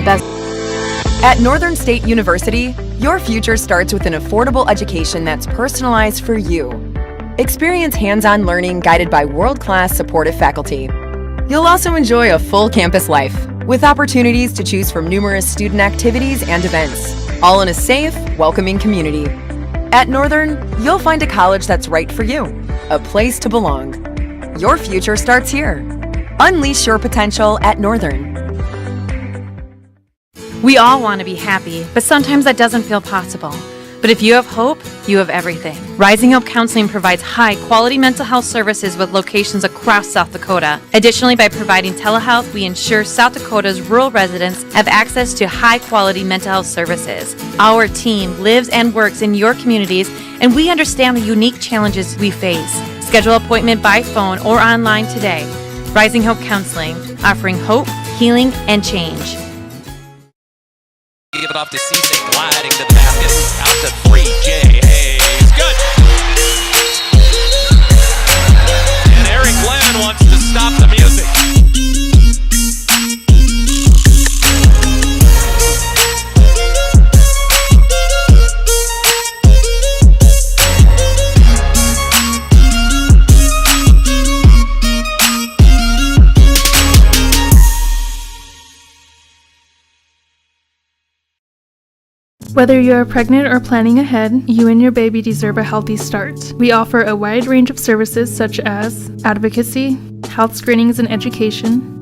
best. At Northern State University, your future starts with an affordable education that's personalized for you. Experience hands-on learning guided by world-class supportive faculty. You'll also enjoy a full campus life with opportunities to choose from numerous student activities and events, all in a safe, welcoming community. At Northern, you'll find a college that's right for you, a place to belong. Your future starts here. Unleash your potential at Northern. We all want to be happy, but sometimes that doesn't feel possible. But if you have hope, you have everything. Rising Hope Counseling provides high-quality mental health services with locations across South Dakota. Additionally, by providing telehealth, we ensure South Dakota's rural residents have access to high-quality mental health services. Our team lives and works in your communities, and we understand the unique challenges we face. Schedule an appointment by phone or online today. Rising Hope Counseling, offering hope, healing, and change. Give it off to CJ, gliding to the basket, out to 3J Hayes, good! And Eric Glenn wants to stop the music. Whether you're pregnant or planning ahead, you and your baby deserve a healthy start. We offer a wide range of services such as advocacy, health screenings and education,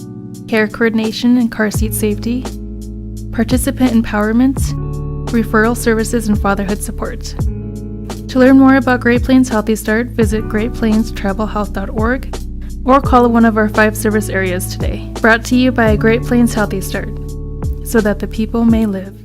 care coordination and car seat safety, participant empowerment, referral services, and fatherhood support. To learn more about Great Plains Healthy Start, visit greatplainstravelhealth.org or call one of our 5 service areas today. Brought to you by Great Plains Healthy Start, so that the people may live.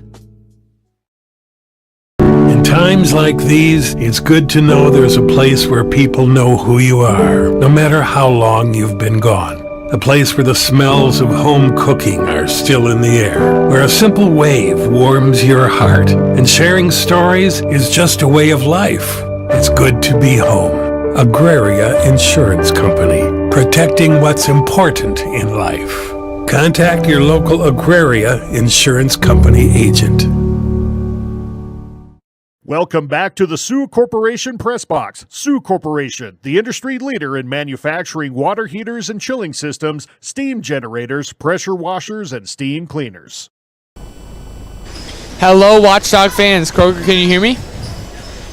In times like these, it's good to know there's a place where people know who you are, no matter how long you've been gone. A place where the smells of home cooking are still in the air, where a simple wave warms your heart, and sharing stories is just a way of life. It's good to be home. Agraria Insurance Company, protecting what's important in life. Contact your local Agraria Insurance Company agent. Welcome back to the Sioux Corporation Press Box. Sioux Corporation, the industry leader in manufacturing water heaters and chilling systems, steam generators, pressure washers, and steam cleaners. Hello, Watchdog fans. Kroger, can you hear me?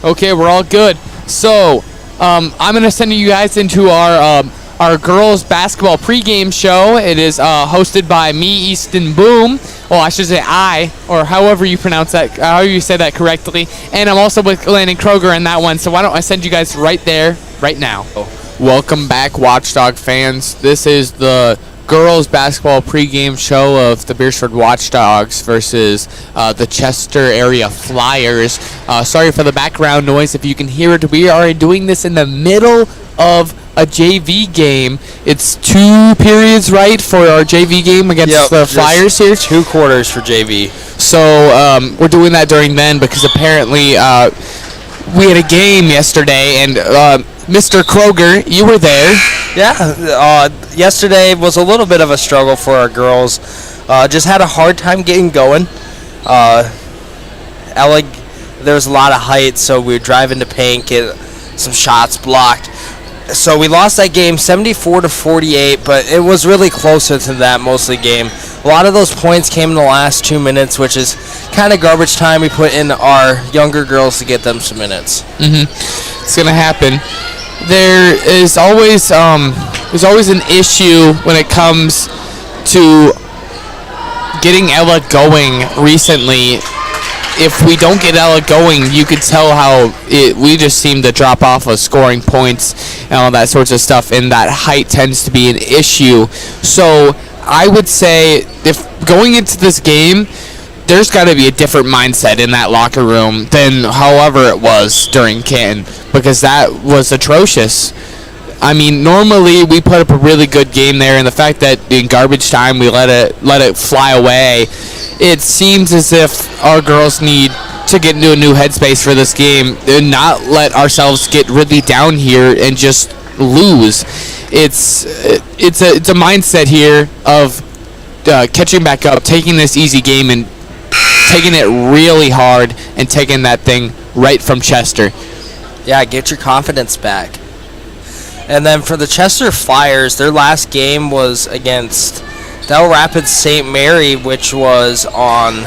Okay, we're all good. So, I'm going to send you guys into our girls basketball pregame show. It is hosted by me, Easton Boom. Well, I should say I, or however you pronounce that, however you say that correctly. And I'm also with Landon Kroger in that one. So why don't I send you guys right there, right now. Welcome back, Watchdog fans. This is the girls basketball pregame show of the Beersford Watchdogs versus the Chester area Flyers. Sorry for the background noise. If you can hear it, we are doing this in the middle of a JV game. It's 2 periods, right, for our JV game against the Flyers here? 2 quarters for JV. So we're doing that during then because apparently we had a game yesterday, and Mr. Kroger, you were there. Yeah, yesterday was a little bit of a struggle for our girls. Just had a hard time getting going. There was a lot of height, so we were driving to paint, get some shots blocked. So we lost that game 74-48, but it was really closer to that mostly game. A lot of those points came in the last 2 minutes, which is kind of garbage time. We put in our younger girls to get them some minutes. It's going to happen. There's always an issue when it comes to getting Ella going recently. If we don't get Ella going, you could tell how we just seem to drop off of scoring points and all that sorts of stuff, and that height tends to be an issue. So I would say if going into this game, there's got to be a different mindset in that locker room than however it was during Canton, because that was atrocious. I mean, normally we put up a really good game there, and the fact that in garbage time we let it fly away, it seems as if our girls need to get into a new headspace for this game and not let ourselves get really down here and just lose. It's a mindset here of catching back up, taking this easy game and taking it really hard and taking that thing right from Chester. Yeah, get your confidence back. And then for the Chester Flyers, their last game was against Del Rapids St. Mary, which was on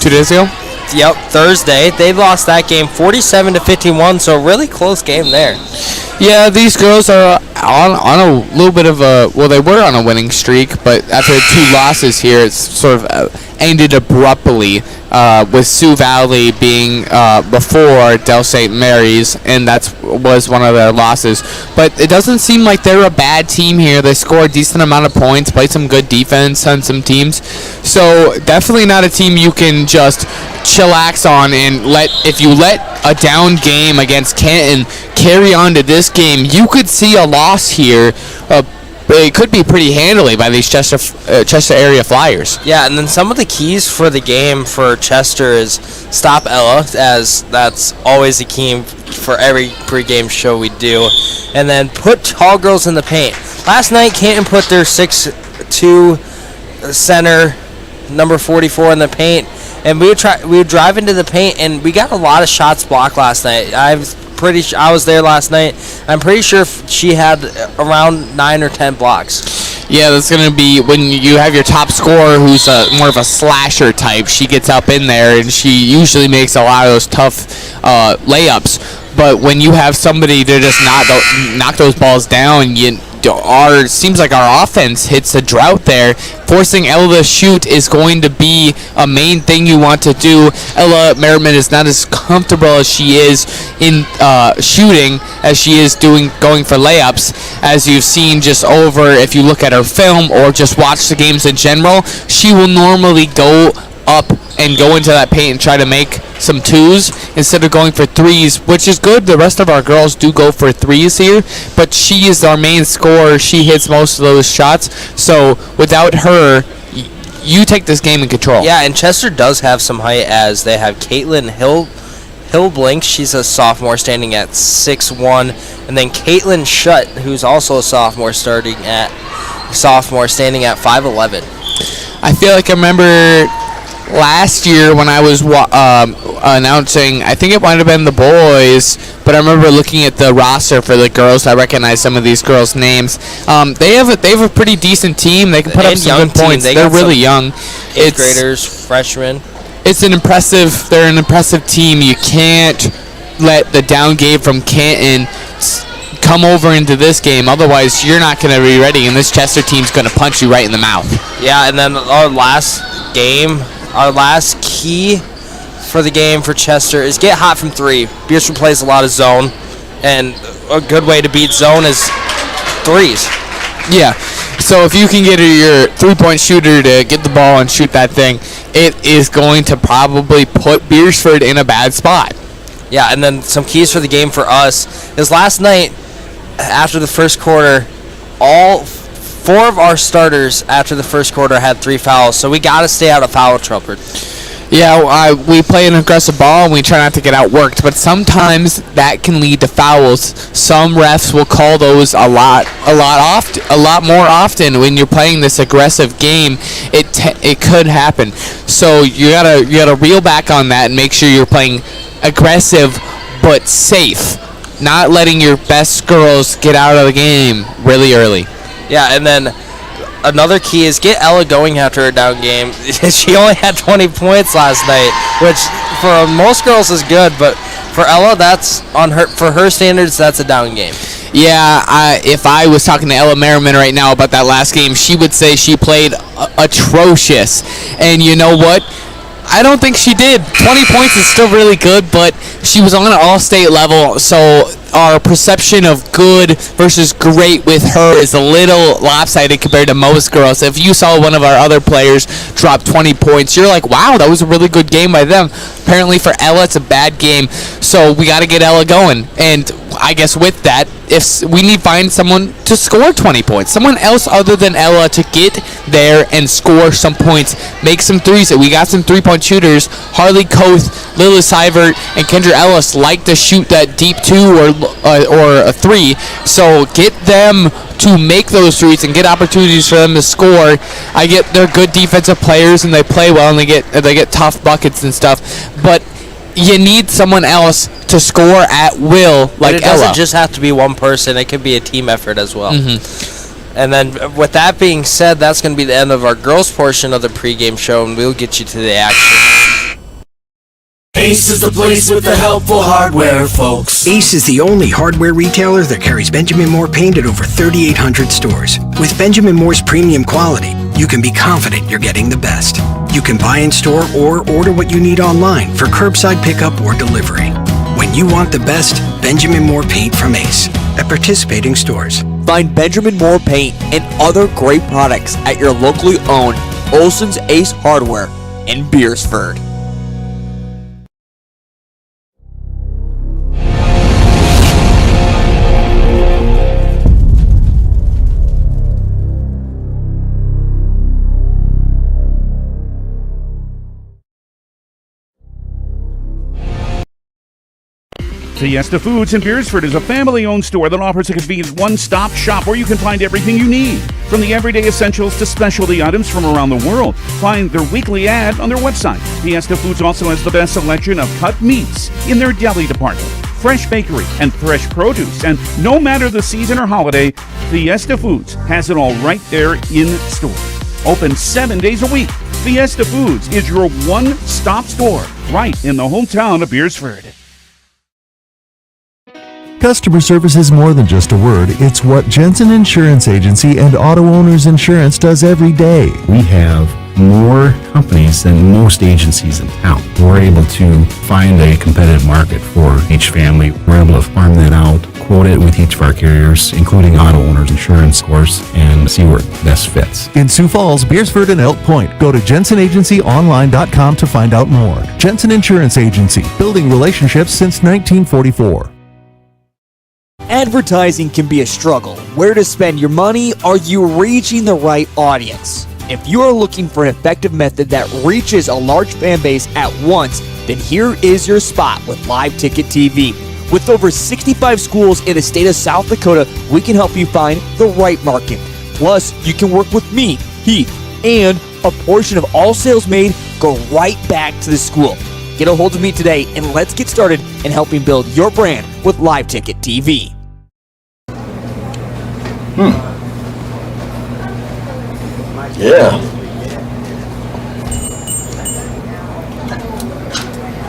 2 days ago? Yep, Thursday. They lost that game 47-51, so a really close game there. Yeah, these girls are on a little bit of a, well, they were on a winning streak, but after 2 losses here, it's sort of ended abruptly, with Sioux Valley being before Del St. Mary's, and that was one of their losses. But it doesn't seem like they're a bad team here. They score a decent amount of points, played some good defense on some teams. So definitely not a team you can just chillax on and if you let a down game against Canton carry on to this game, you could see a loss here. It could be pretty handily by these Chester area Flyers. Yeah, and then some of the keys for the game for Chester is stop Ella, as that's always a key for every pregame show we do, and then put tall girls in the paint. Last night, Canton put their 6'2" center, number 44, in the paint, and we would drive into the paint, and we got a lot of shots blocked last night. I was there last night. I'm pretty sure she had around 9 or 10 blocks. Yeah, that's going to be when you have your top scorer who's more of a slasher type. She gets up in there, and she usually makes a lot of those tough layups. But when you have somebody to just knock those balls down, seems like our offense hits a drought there. Forcing Ella to shoot is going to be a main thing you want to do. Ella Merriman is not as comfortable as she is in shooting as she is going for layups. As you've seen just over, if you look at her film or just watch the games in general, she will normally go up and go into that paint and try to make some 2s instead of going for 3s, which is good. The rest of our girls do go for 3s here, but she is our main scorer. She hits most of those shots, so without her, you take this game in control. Yeah, and Chester does have some height, as they have Caitlin Hillblink. She's a sophomore standing at 6'1", and then Caitlin Shutt, who's also a sophomore standing at 5'11". I feel like I remember last year when I was announcing, I think it might have been the boys, but I remember looking at the roster for the girls. I recognize some of these girls' names. They have a pretty decent team. They can put up some good points. They're really young. 8th graders, freshmen. They're an impressive team. You can't let the down game from Canton come over into this game. Otherwise, you're not going to be ready, and this Chester team's going to punch you right in the mouth. Yeah, and then our last key for the game for Chester is get hot from 3. Beersham plays a lot of zone, and a good way to beat zone is 3s. Yeah, so if you can get your 3-point shooter to get the ball and shoot that thing, it is going to probably put Beersford in a bad spot. Yeah, and then some keys for the game for us is last night, after the first quarter, all 4 of our starters after the first quarter had 3 fouls, so we got to stay out of foul trouble. Yeah, we play an aggressive ball and we try not to get outworked, but sometimes that can lead to fouls. Some refs will call those a lot more often when you're playing this aggressive game. It could happen. So you gotta reel back on that and make sure you're playing aggressive but safe, not letting your best girls get out of the game really early. Yeah, and then another key is get Ella going after a down game. She only had 20 points last night, which for most girls is good, but for Ella, for her standards, that's a down game. Yeah, if I was talking to Ella Merriman right now about that last game, she would say she played atrocious. And you know what? I don't think she did. 20 points is still really good, but she was on an all-state level, so our perception of good versus great with her is a little lopsided compared to most girls. If you saw one of our other players drop 20 points, you're like, wow, that was a really good game by them. Apparently for Ella, it's a bad game, so we got to get Ella going. And I guess with that, if we need to find someone to score 20 points, someone else other than Ella to get there and score some points, make some 3s. We got some 3-point shooters. Harley Koth, Lily Seivert, and Kendra Ellis like to shoot that deep 2 or or a three. So get them to make those threes and get opportunities for them to score. They're good defensive players and they play well and they get tough buckets and stuff. But you need someone else to score at will, like it Ella. doesn't just have to be one person. It could be a team effort as well. And then with that being said, that's going to be the end of our girls portion of the pregame show, and we'll get you to the action. Ace is the place with the helpful hardware, folks. Ace is the only hardware retailer that carries Benjamin Moore paint at over 3,800 stores. With Benjamin Moore's premium quality, you can be confident you're getting the best. You can buy in store or order what you need online for curbside pickup or delivery. When you want the best, Benjamin Moore paint from Ace at participating stores. Find Benjamin Moore paint and other great products at your locally owned Olson's Ace Hardware in Beersford. Fiesta Foods in Beersford is a family-owned store that offers a convenient one-stop shop where you can find everything you need, from the everyday essentials to specialty items from around the world. Find their weekly ad on their website. Fiesta Foods also has the best selection of cut meats in their deli department, fresh bakery, and fresh produce. And no matter the season or holiday, Fiesta Foods has it all right there in store. Open 7 days a week. Fiesta Foods is your one-stop store right in the hometown of Beersford. Customer service is more than just a word. It's what Jensen Insurance Agency and Auto Owners Insurance does every day. We have more companies than most agencies in town. We're able to find a competitive market for each family. We're able to farm that out, quote it with each of our carriers, including Auto Owners Insurance, of course, and see where it best fits. In Sioux Falls, Beersford, and Elk Point, go to jensenagencyonline.com to find out more. Jensen Insurance Agency, building relationships since 1944. Advertising can be a struggle. Where to spend your money? Are you reaching the right audience? If you're looking for an effective method that reaches a large fan base at once, then here is your spot with Live Ticket TV. With over 65 schools in the state of South Dakota, we can help you find the right market. Plus, you can work with me, Heath, and a portion of all sales made go right back to the school. Get a hold of me today and let's get started in helping build your brand with Live Ticket TV. Yeah.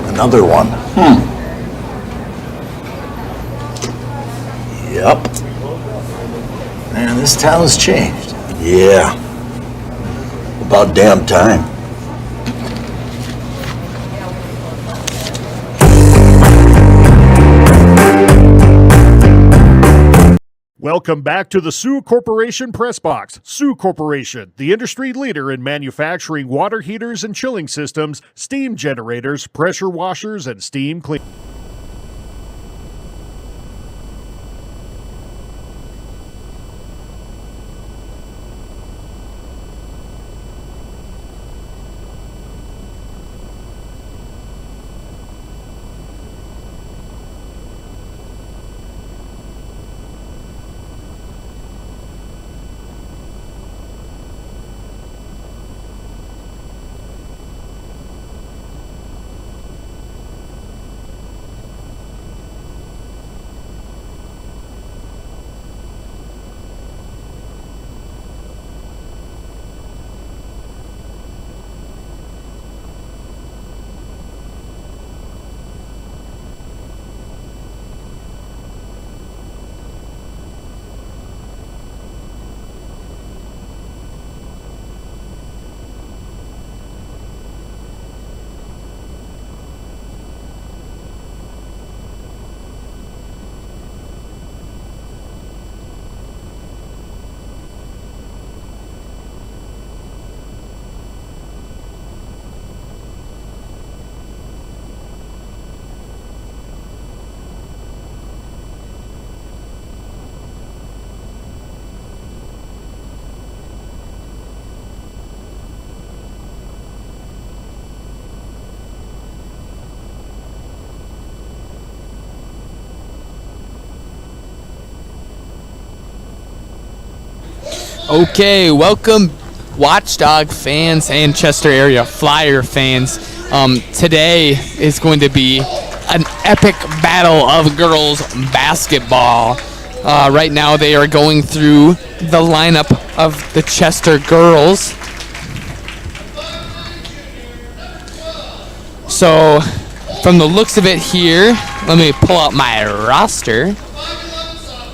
Another one. Yep. Man, this town's changed. Yeah. About damn time. Welcome back to the Sioux Corporation Press Box. Sioux Corporation, the industry leader in manufacturing water heaters and chilling systems, steam generators, pressure washers, and steam cleaners. Okay, welcome Watchdog fans and Chester area Flyer fans. Today is going to be an epic battle of girls basketball. Right now they are going through the lineup of the Chester girls. So, from the looks of it here, let me pull out my roster.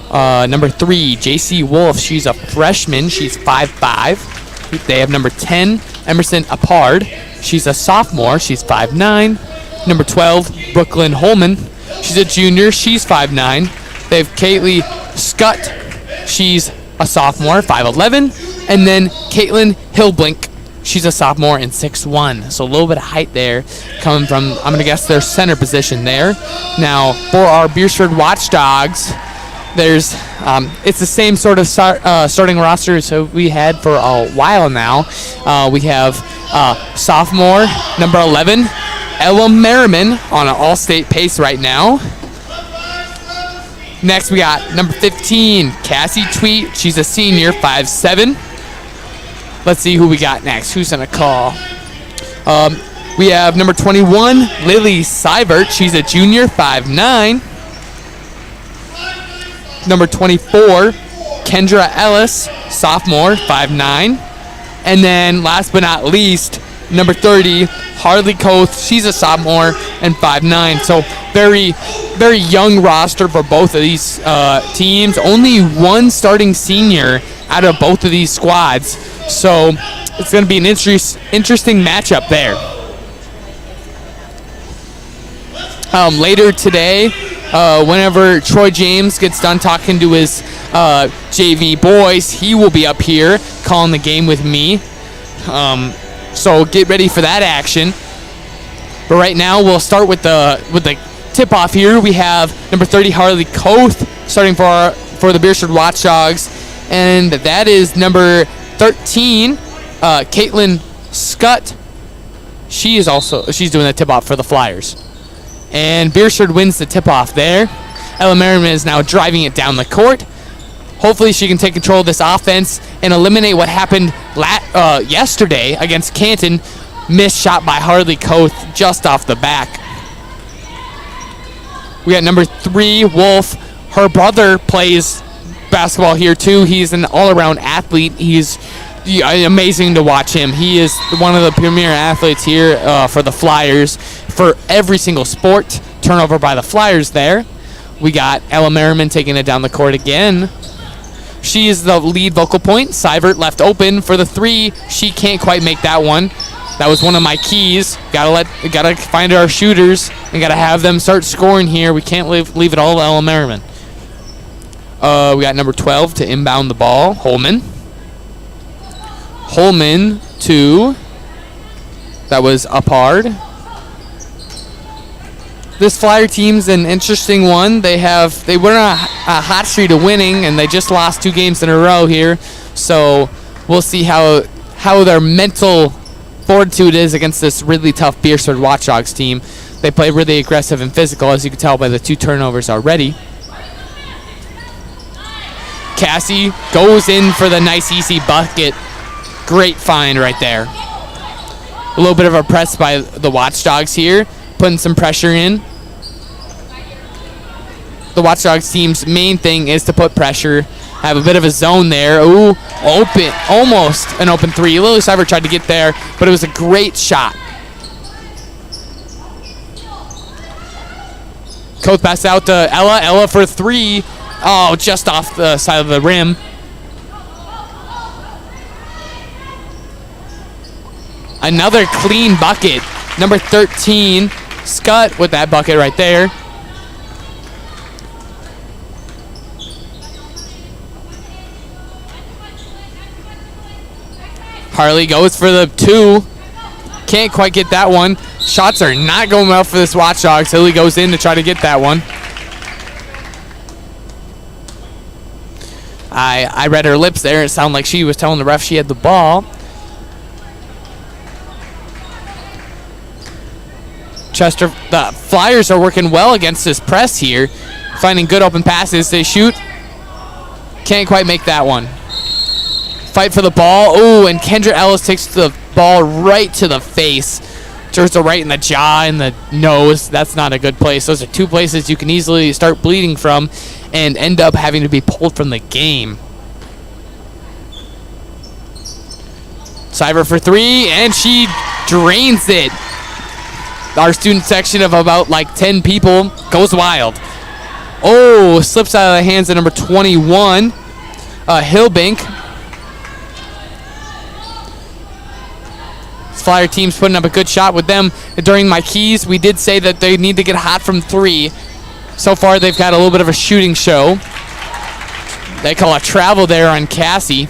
Number 3, JC Wolf. She's a freshman. She's 5'5". They have number 10, Emerson Apard. She's a sophomore. She's 5'9". Number 12, Brooklyn Holman. She's a junior. She's 5'9". They have Kaylee Scott. She's a sophomore, 5'11". And then Caitlin Hillblink. She's a sophomore and 6'1". So a little bit of height there coming from, I'm going to guess, their center position there. Now, for our Beersford Watchdogs, there's it's the same sort of starting roster so we had for a while now. We have sophomore, number 11, Ella Merriman on an all-state pace right now. Next, we got number 15, Cassie Tweet. She's a senior, 5'7". Let's see who we got next. Who's going to call? We have number 21, Lily Seibert. She's a junior, 5'9". Number 24, Kendra Ellis, sophomore, 5'9". And then last but not least, number 30, Harley Koth. She's a sophomore and 5'9". So very, very young roster for both of these teams. Only one starting senior out of both of these squads. So it's going to be an interesting matchup there. Later today, whenever Troy James gets done talking to his JV boys, he will be up here calling the game with me. So get ready for that action. But right now, we'll start with the tip-off here. We have number 30, Harley Koth, starting for the Beersford Watchdogs. And that is number 13, Caitlin Scott. She's doing the tip-off for the Flyers. And Beersford wins the tip-off there. Ella Merriman is now driving it down the court. Hopefully she can take control of this offense and eliminate what happened yesterday against Canton. Missed shot by Harley Koth just off the back. We got number 3, Wolf. Her brother plays basketball here too. He's an all-around athlete. He's amazing to watch him. He is one of the premier athletes here for the Flyers for every single sport. Turnover by the Flyers there. We got Ella Merriman taking it down the court again. She is the lead vocal point. Seibert left open for the 3. She can't quite make that one. That was one of my keys. Gotta find our shooters and gotta have them start scoring here. We can't leave it all to Ella Merriman. We got number 12 to inbound the ball, Holman. Holman to, that was Apard. This Flyer team's an interesting one. They were on a hot streak of winning, and they just lost 2 games in a row here. So we'll see how their mental fortitude is against this really tough Beersford Watchdogs team. They play really aggressive and physical, as you can tell by the 2 turnovers already. Cassie goes in for the nice easy bucket. Great find right there. A little bit of a press by the Watchdogs here, putting some pressure in. The Watchdogs team's main thing is to put pressure. Have a bit of a zone there. Ooh, open, almost an open 3. Lily Seibert tried to get there, but it was a great shot. Koth pass out to Ella. Ella for 3. Oh, just off the side of the rim. Another clean bucket. Number 13, Scott with that bucket right there. Harley goes for the 2. Can't quite get that one. Shots are not going well for this Watchdogs. Lily goes in to try to get that one. I read her lips there. It sounded like she was telling the ref she had the ball. Chester, the Flyers are working well against this press here. Finding good open passes. They shoot. Can't quite make that one. fight for the ball. Oh, and Kendra Ellis takes the ball right to the face. Turns her right in the jaw and the nose. That's not a good place. Those are two places you can easily start bleeding from and end up having to be pulled from the game. Cyber for three, and she drains it. Our student section of about like 10 people goes wild. Oh, slips out of the hands of number 21, Hillbank. Flyer team's putting up a good shot with them. During my keys, we did say that they need to get hot from three. So far, they've got a little bit of a shooting show. They call a travel there on Cassie.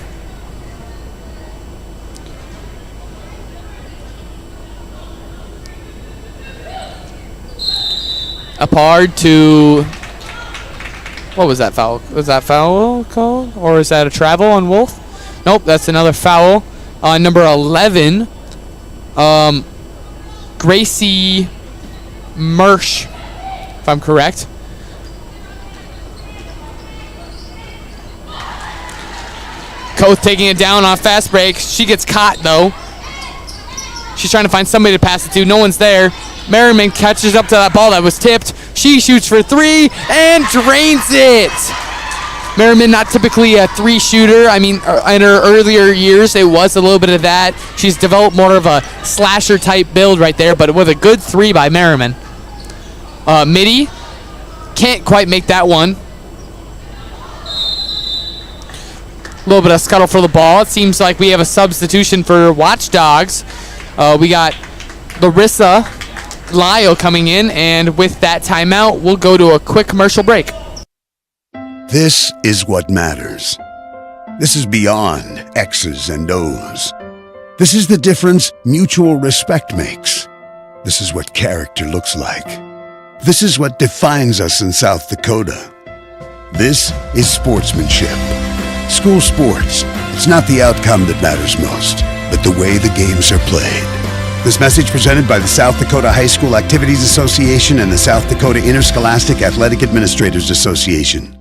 Apart to, what was that foul? Was that foul call? Or is that a travel on Wolf? Nope, that's another foul on number 11. Gracie Mersch, if I'm correct. Koth taking it down on a fast break. She gets caught though. She's trying to find somebody to pass it to. No one's there. Merriman catches up to that ball that was tipped. She shoots for three and drains it. Merriman, not typically a three shooter. I mean, in her earlier years, it was a little bit of that. She's developed more of a slasher type build right there, but with a good three by Merriman. Mitty can't quite make that one. A little bit of scuttle for the ball. It seems like we have a substitution for Watchdogs. We got Larissa Lyle coming in, and with that timeout, we'll go to a quick commercial break. This is what matters. This is beyond X's and O's. This is the difference mutual respect makes. This is what character looks like. This is what defines us in South Dakota. This is sportsmanship. School sports, it's not the outcome that matters most, but the way the games are played. This message presented by the South Dakota High School Activities Association and the South Dakota Interscholastic Athletic Administrators Association.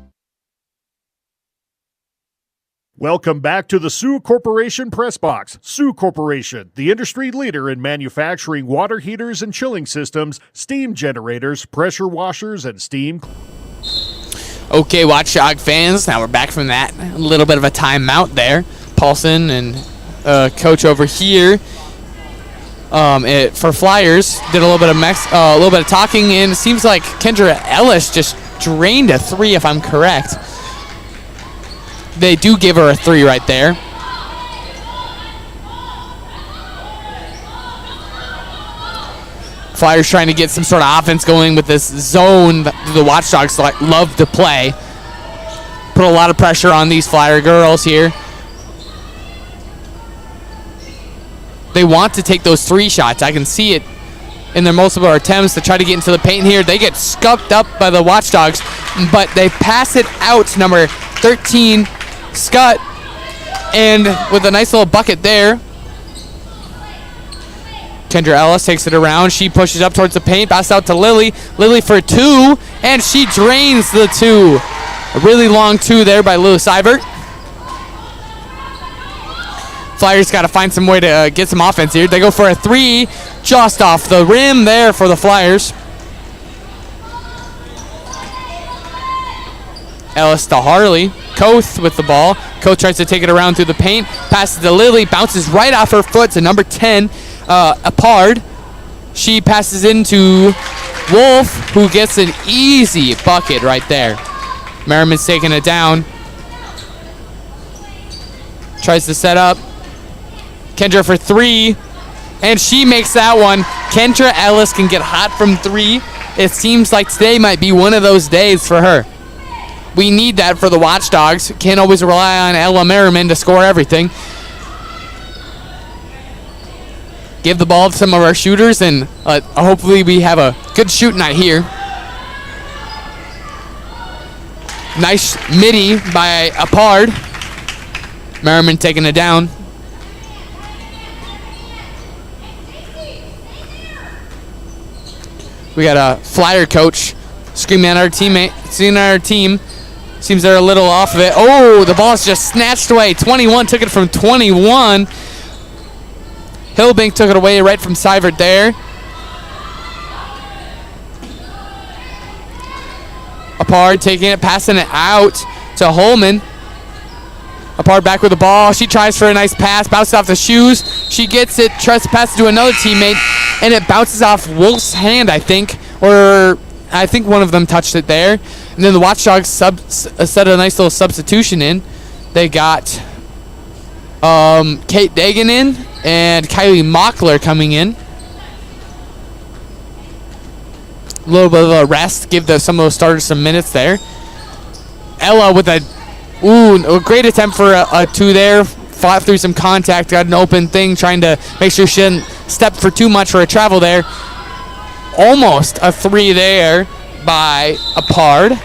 Welcome back to the Sioux Corporation Press Box. Sioux Corporation, the industry leader in manufacturing water heaters and chilling systems, steam generators, pressure washers, and steam. Okay, Watchdog fans, now we're back from that. A little bit of a timeout there. Paulson and coach over here for Flyers did a little bit of talking, and it seems like Kendra Ellis just drained a three, if I'm correct. They do give her a three right there. Flyers trying to get some sort of offense going with this zone that the Watchdogs love to play. Put a lot of pressure on these Flyer girls here. They want to take those three shots. I can see it in their most of our attempts to try to get into the paint here. They get scuffed up by the Watchdogs, but they pass it out to number 13, Scott, and with a nice little bucket there. Kendra Ellis takes it around. She pushes up towards the paint, passes out to Lily. Lily for two, and she drains the two. A really long two there by Lou Seibert. Flyers got to find some way to get some offense here. They go for a three, just off the rim there for the Flyers. Ellis to Harley. Koth with the ball. Koth tries to take it around through the paint. Passes to Lily. Bounces right off her foot to number 10, Apard. She passes into Wolf, who gets an easy bucket right there. Merriman's taking it down. Tries to set up. Kendra for three. And she makes that one. Kendra Ellis can get hot from three. It seems like today might be one of those days for her. We need that for the Watchdogs. Can't always rely on Ella Merriman to score everything. Give the ball to some of our shooters, and hopefully we have a good shoot night here. Nice midi by Apard. Merriman taking it down. We got a Flyer coach screaming at our teammate, seeing our team, Seems they're a little off of it. Oh, the ball's just snatched away. 21 took it from 21. Hillbank took it away right from Seibert there. Apard taking it, passing it out to Holman. Apart back with the ball. She tries for a nice pass. Bounces off the shoes. She gets it. Tries to pass it to another teammate. And it bounces off Wolf's hand, I think. Or I think one of them touched it there. And then the Watchdogs set a nice little substitution in. They got Kate Dagan in. And Kylie Mockler coming in. A little bit of a rest. Give some of those starters some minutes there. Ella with a great attempt for a 2 there. Fought through some contact. Got an open thing. Trying to make sure she didn't step for too much for a travel there. Almost a 3 there by Apard.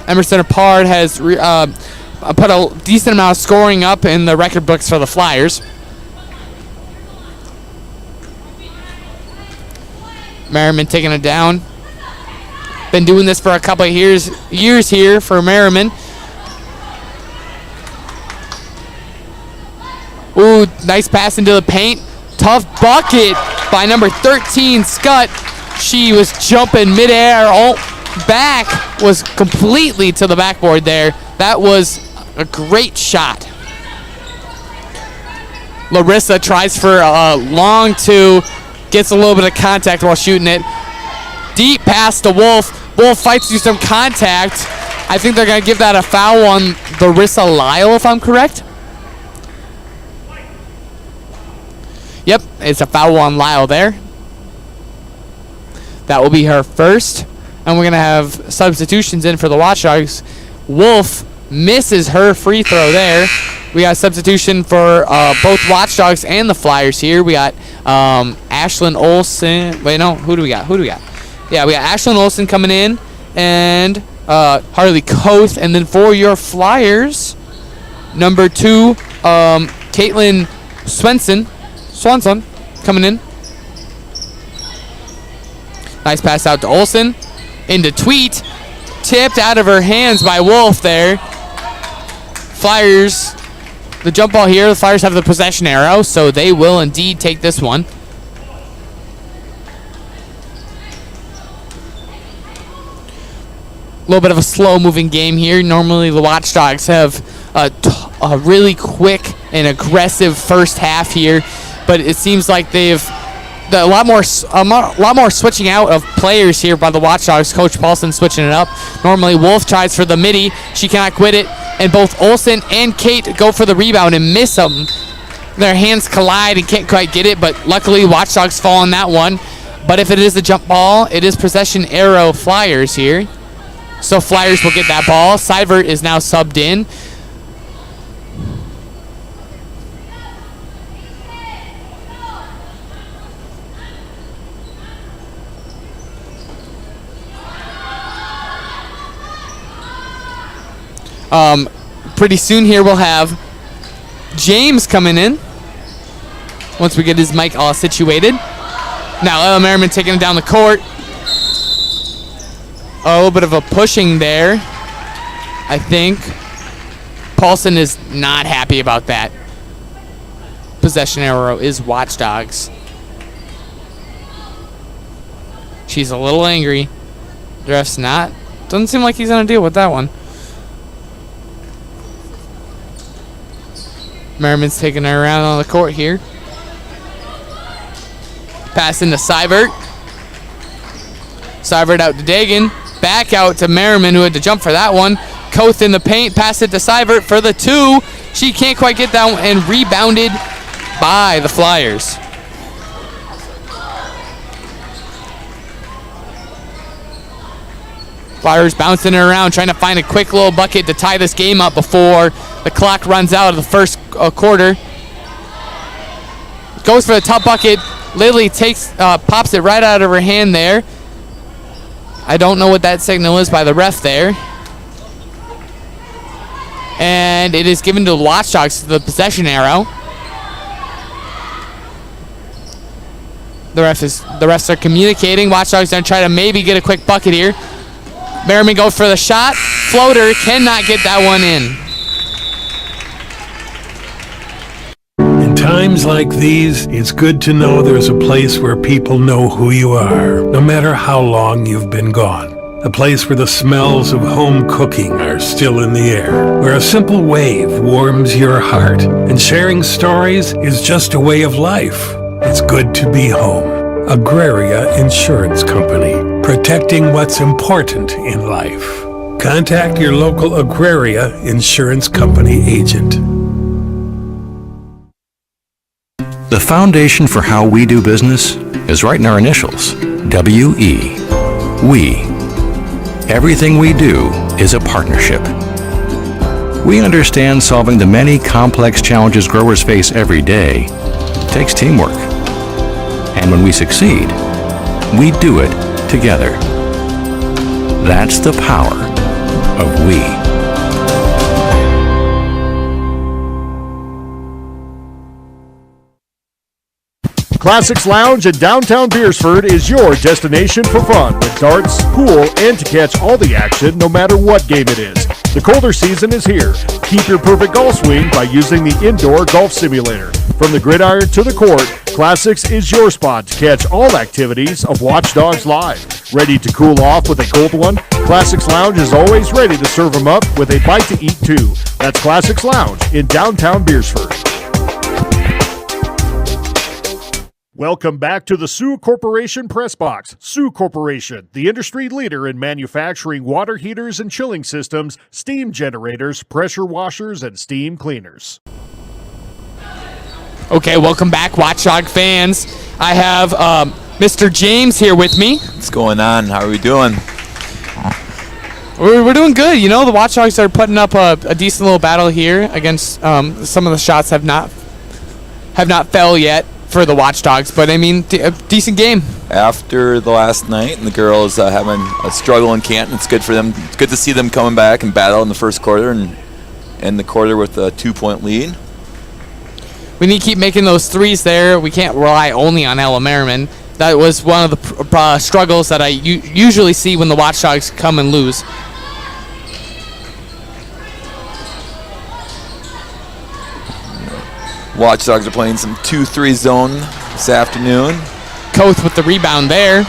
Emerson Apard has put a decent amount of scoring up in the record books for the Flyers. Merriman taking it down. Been doing this for a couple of years here for Merriman. Ooh, nice pass into the paint. Tough bucket by number 13, Scott. She was jumping midair. All back was completely to the backboard there. That was a great shot. Larissa tries for a long 2. Gets a little bit of contact while shooting it. Deep pass to Wolf. Wolf fights through some contact. I think they're going to give that a foul on Larissa Lyle, if I'm correct. Yep, it's a foul on Lyle there. That will be her first. And we're going to have substitutions in for the Watchdogs. Wolf misses her free throw there. We got substitution for both Watchdogs and the Flyers here. We got Ashlyn Olsen. Wait, no. Who do we got? Yeah, we got Ashlyn Olsen coming in. And Harley Koth. And then for your Flyers, number 2, Caitlin Swanson coming in. Nice pass out to Olsen. Into Tweet. Tipped out of her hands by Wolf there. Flyers, the jump ball here. The Flyers have the possession arrow, so they will indeed take this one. A little bit of a slow-moving game here. Normally, the Watchdogs have a really quick and aggressive first half here, but it seems like they've a lot more switching out of players here by the Watchdogs. Coach Paulson switching it up. Normally, Wolf tries for the midi. She cannot quit it, and both Olsen and Kate go for the rebound and miss them. Their hands collide and can't quite get it, but luckily, Watchdogs fall on that one. But if it is the jump ball, it is possession arrow Flyers here. So Flyers will get that ball. Seibert is now subbed in. Pretty soon here we'll have James coming in once we get his mic all situated. Now Ella Merriman taking it down the court. A little bit of a pushing there, I think. Paulson is not happy about that. Possession arrow is Watchdogs. She's a little angry. The ref's not. Doesn't seem like he's going to deal with that one. Merriman's taking her around on the court here. Pass into Seibert. Seibert out to Dagan. Back out to Merriman, who had to jump for that one. Koth in the paint. Pass it to Seibert for the 2. She can't quite get that one, and rebounded by the Flyers. Flyers bouncing it around, trying to find a quick little bucket to tie this game up before the clock runs out of the first quarter. Goes for the top bucket. Lily pops it right out of her hand there. I don't know what that signal is by the ref there. And it is given to the Watchdogs, the possession arrow. The refs are communicating. Watchdogs going to try to maybe get a quick bucket here. Merriman goes for the shot. Floater cannot get that one in. In times like these, it's good to know there's a place where people know who you are, no matter how long you've been gone. A place where the smells of home cooking are still in the air, where a simple wave warms your heart, and sharing stories is just a way of life. It's good to be home. Agraria Insurance Company, protecting what's important in life. Contact your local Agraria Insurance Company agent. The foundation for how we do business is right in our initials, W-E. We. Everything we do is a partnership. We understand solving the many complex challenges growers face every day takes teamwork. And when we succeed, we do it together. That's the power of we. Classics Lounge in downtown Beersford is your destination for fun with darts, pool, and to catch all the action no matter what game it is. The colder season is here. Keep your perfect golf swing by using the indoor golf simulator. From the gridiron to the court, Classics is your spot to catch all activities of Watchdogs Live. Ready to cool off with a cold one? Classics Lounge is always ready to serve them up with a bite to eat too. That's Classics Lounge in downtown Beersford. Welcome back to the Sioux Corporation Press Box. Sioux Corporation, the industry leader in manufacturing water heaters and chilling systems, steam generators, pressure washers, and steam cleaners. Okay, welcome back, Watchdog fans. I have Mr. James here with me. What's going on? How are we doing? We're doing good. You know, the Watchdogs are putting up a decent little battle here against some of the shots have not fell yet for the Watchdogs, but I mean, a decent game. After the last night and the girls having a struggle in Canton, it's good for them. It's good to see them coming back and battle in the first quarter and end the quarter with a 2-point lead. We need to keep making those threes there. We can't rely only on Ella Merriman. That was one of the struggles that I usually see when the Watchdogs come and lose. Watchdogs are playing some 2-3 zone this afternoon. Koth with the rebound there.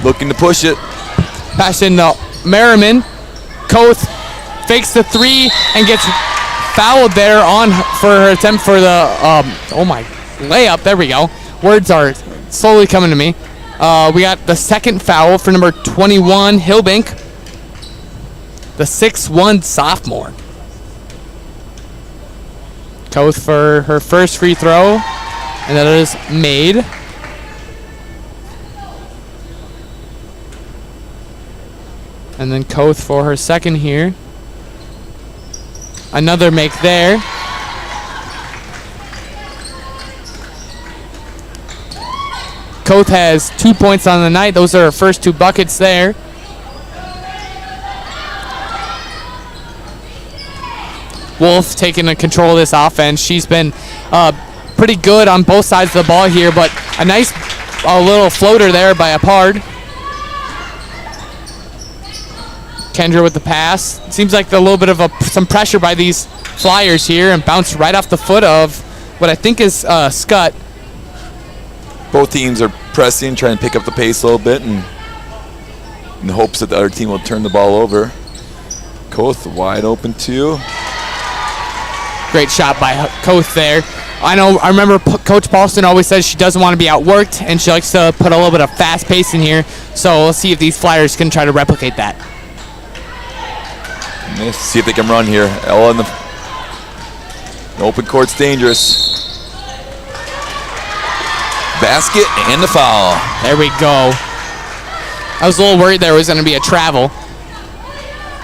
Looking to push it. Pass in to Merriman. Koth fakes the three and gets fouled there for her attempt for the layup. There we go. Words are slowly coming to me. We got the second foul for number 21, Hillbank, the 6'1" sophomore. Koth for her first free throw, and that is made. And then Koth for her second here. Another make there. Koth has 2 points on the night. Those are her first 2 buckets there. Wolf taking control of this offense. She's been pretty good on both sides of the ball here, but a nice little floater there by Apard. Kendra with the pass. Seems like a little bit of some pressure by these Flyers here and bounced right off the foot of what I think is Scott. Both teams are pressing, trying to pick up the pace a little bit and in the hopes that the other team will turn the ball over. Koth wide open too. Great shot by Koth there. I remember Coach Paulson always says she doesn't want to be outworked and she likes to put a little bit of fast pace in here. So let's see if these Flyers can try to replicate that. Let's see if they can run here. Ella in the open court's dangerous. Basket and the foul. There we go. I was a little worried there was going to be a travel.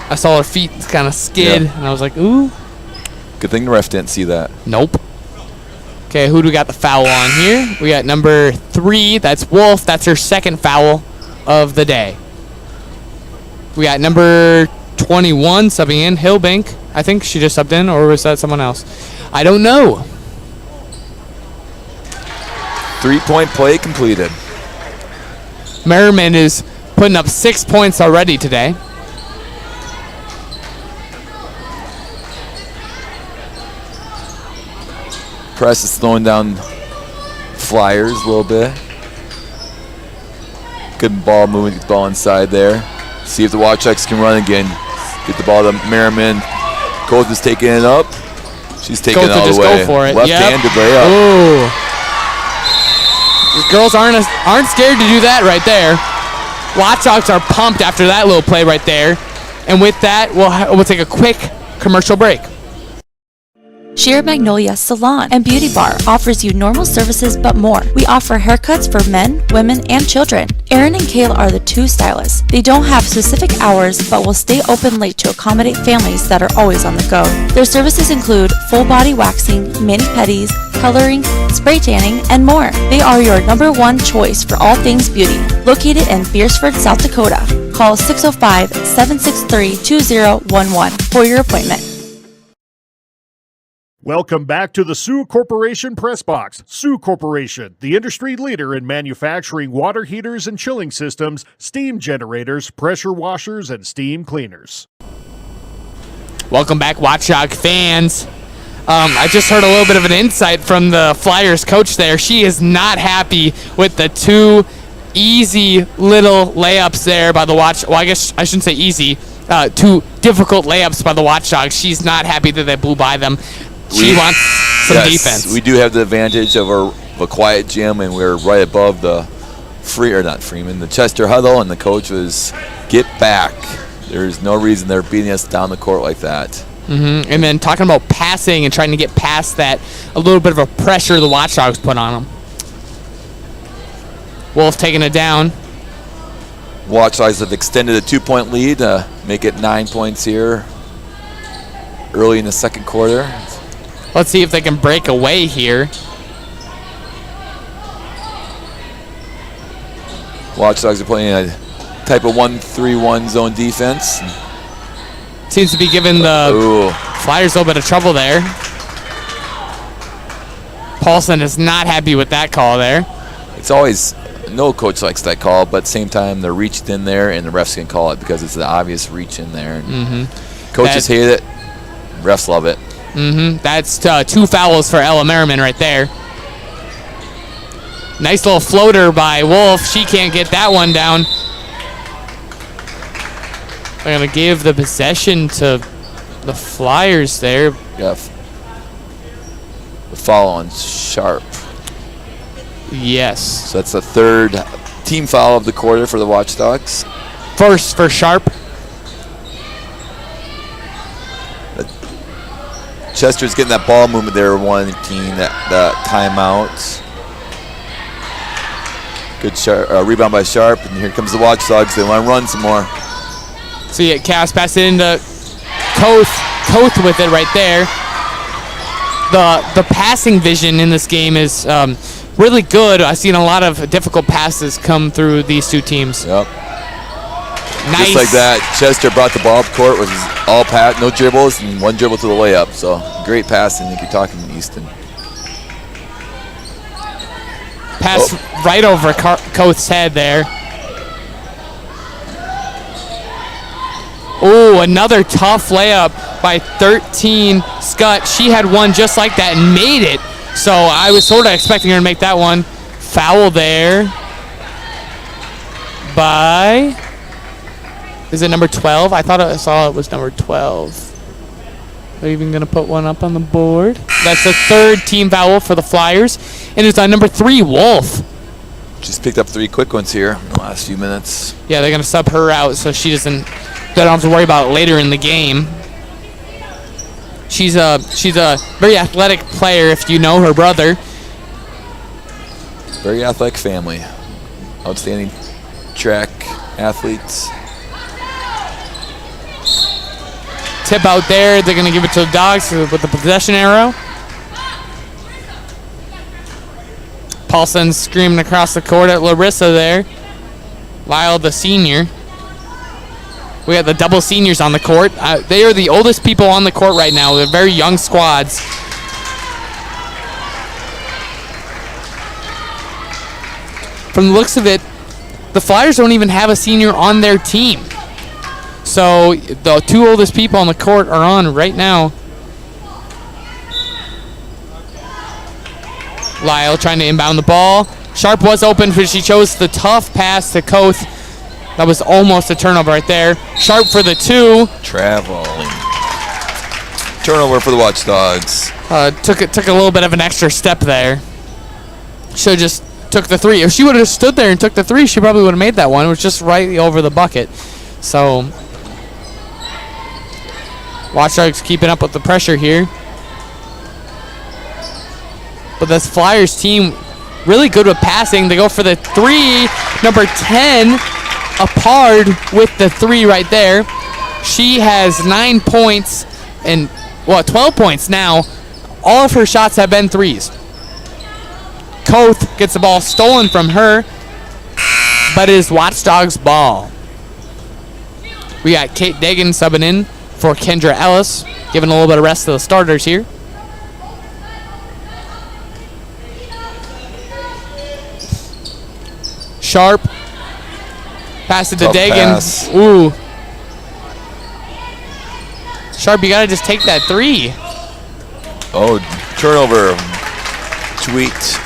I saw her feet kind of skid, and I was like, ooh. Good thing the ref didn't see that. Nope. Okay, who do we got the foul on here? We got number 3. That's Wolf. That's her second foul of the day. We got number 21 subbing in, Hillbank. I think she just subbed in, or was that someone else? I don't know. 3-point play completed. Merriman is putting up 6 points already today. Press is slowing down Flyers a little bit. Good ball moving, get the ball inside there. See if the Watchdogs can run again. Get the ball to Merriman. Coth is taking it up. She's taking it all the way. Go for it. Left-handed layup. Ooh. These girls aren't scared to do that right there. Watchdogs are pumped after that little play right there. And with that, we'll take a quick commercial break. Sheer Magnolia Salon and Beauty Bar offers you normal services but more. We offer haircuts for men, women, and children. Erin and Kayla are the two stylists. They don't have specific hours but will stay open late to accommodate families that are always on the go. Their services include full body waxing, mani-pedis, coloring, spray tanning, and more. They are your #1 choice for all things beauty. Located in Beersford, South Dakota. Call 605-763-2011 for your appointment. Welcome back to the Sioux Corporation Press Box. Sioux Corporation, the industry leader in manufacturing water heaters and chilling systems, steam generators, pressure washers, and steam cleaners. Welcome back, Watchdog fans. I just heard a little bit of an insight from the Flyers coach there. She is not happy with the two easy little layups there by the Well, I guess I shouldn't say easy. Two difficult layups by the Watchdogs. She's not happy that they blew by them. She wants some defense. We do have the advantage of a quiet gym, and we're right above the the Chester huddle, and the coach was, get back. There's no reason they're beating us down the court like that. And then talking about passing and trying to get past that, a little bit of a pressure the Watchdogs put on them. Wolf taking it down. Watchdogs have extended a 2-point lead to make it 9 points here early in the second quarter. Let's see if they can break away here. Watchdogs are playing a type of 1-3-1 zone defense. Seems to be giving the Flyers a little bit of trouble there. Paulson is not happy with that call there. It's always, no coach likes that call, but at the same time, they're reached in there, and the refs can call it because it's an obvious reach in there. Coaches hate it. Refs love it. That's 2 fouls for Ella Merriman right there. Nice little floater by Wolf. She can't get that one down. They're going to give the possession to the Flyers there. Yeah. The foul on Sharp. Yes. So that's the third team foul of the quarter for the Watchdogs. First for Sharp. Chester's getting that ball movement there, wanting that timeout. Good rebound by Sharp, and here comes the Watchdogs. They want to run some more. So yeah, Cass passed it into Koth with it right there. The passing vision in this game is really good. I've seen a lot of difficult passes come through these two teams. Yep. Nice. Just like that, Chester brought the ball up court with all pass, no dribbles, and one dribble to the layup. So great passing if you're talking Easton. Pass right over Koth's head there. Oh, another tough layup by 13 Scott. She had one just like that and made it. So I was sort of expecting her to make that one. Foul there by, is it number 12? I thought I saw it was number 12. Are you even going to put one up on the board? That's the third team foul for the Flyers. And it's on number 3, Wolf. Just picked up 3 quick ones here in the last few minutes. Yeah, they're going to sub her out so they don't have to worry about it later in the game. She's a very athletic player if you know her brother. Very athletic family. Outstanding track athletes. Tip out there. They're going to give it to the Dogs with the possession arrow. Paulson screaming across the court at Larissa there. Lyle, the senior. We got the double seniors on the court. They are the oldest people on the court right now. They're very young squads. from the looks of it, the Flyers don't even have a senior on their team. So the two oldest people on the court are on right now. Lyle trying to inbound the ball. Sharp was open, but she chose the tough pass to Koth. That was almost a turnover right there. Sharp for the 2. Traveling. Turnover for the Watchdogs. Took a little bit of an extra step there. Should have just took the 3. If she would have stood there and took the 3, she probably would have made that one. It was just right over the bucket. So Watchdogs keeping up with the pressure here. But this Flyers team really good with passing. They go for the 3. Number 10 apart with the 3 right there. She has 9 points and 12 points now. All of her shots have been 3s. Koth gets the ball stolen from her, but it is Watchdogs' ball. We got Kate Dagan subbing in for Kendra Ellis, giving a little bit of rest to the starters here. Sharp. Pass it to Dagan. Pass. Ooh. Sharp, you got to just take that 3. Oh, turnover. Tweet.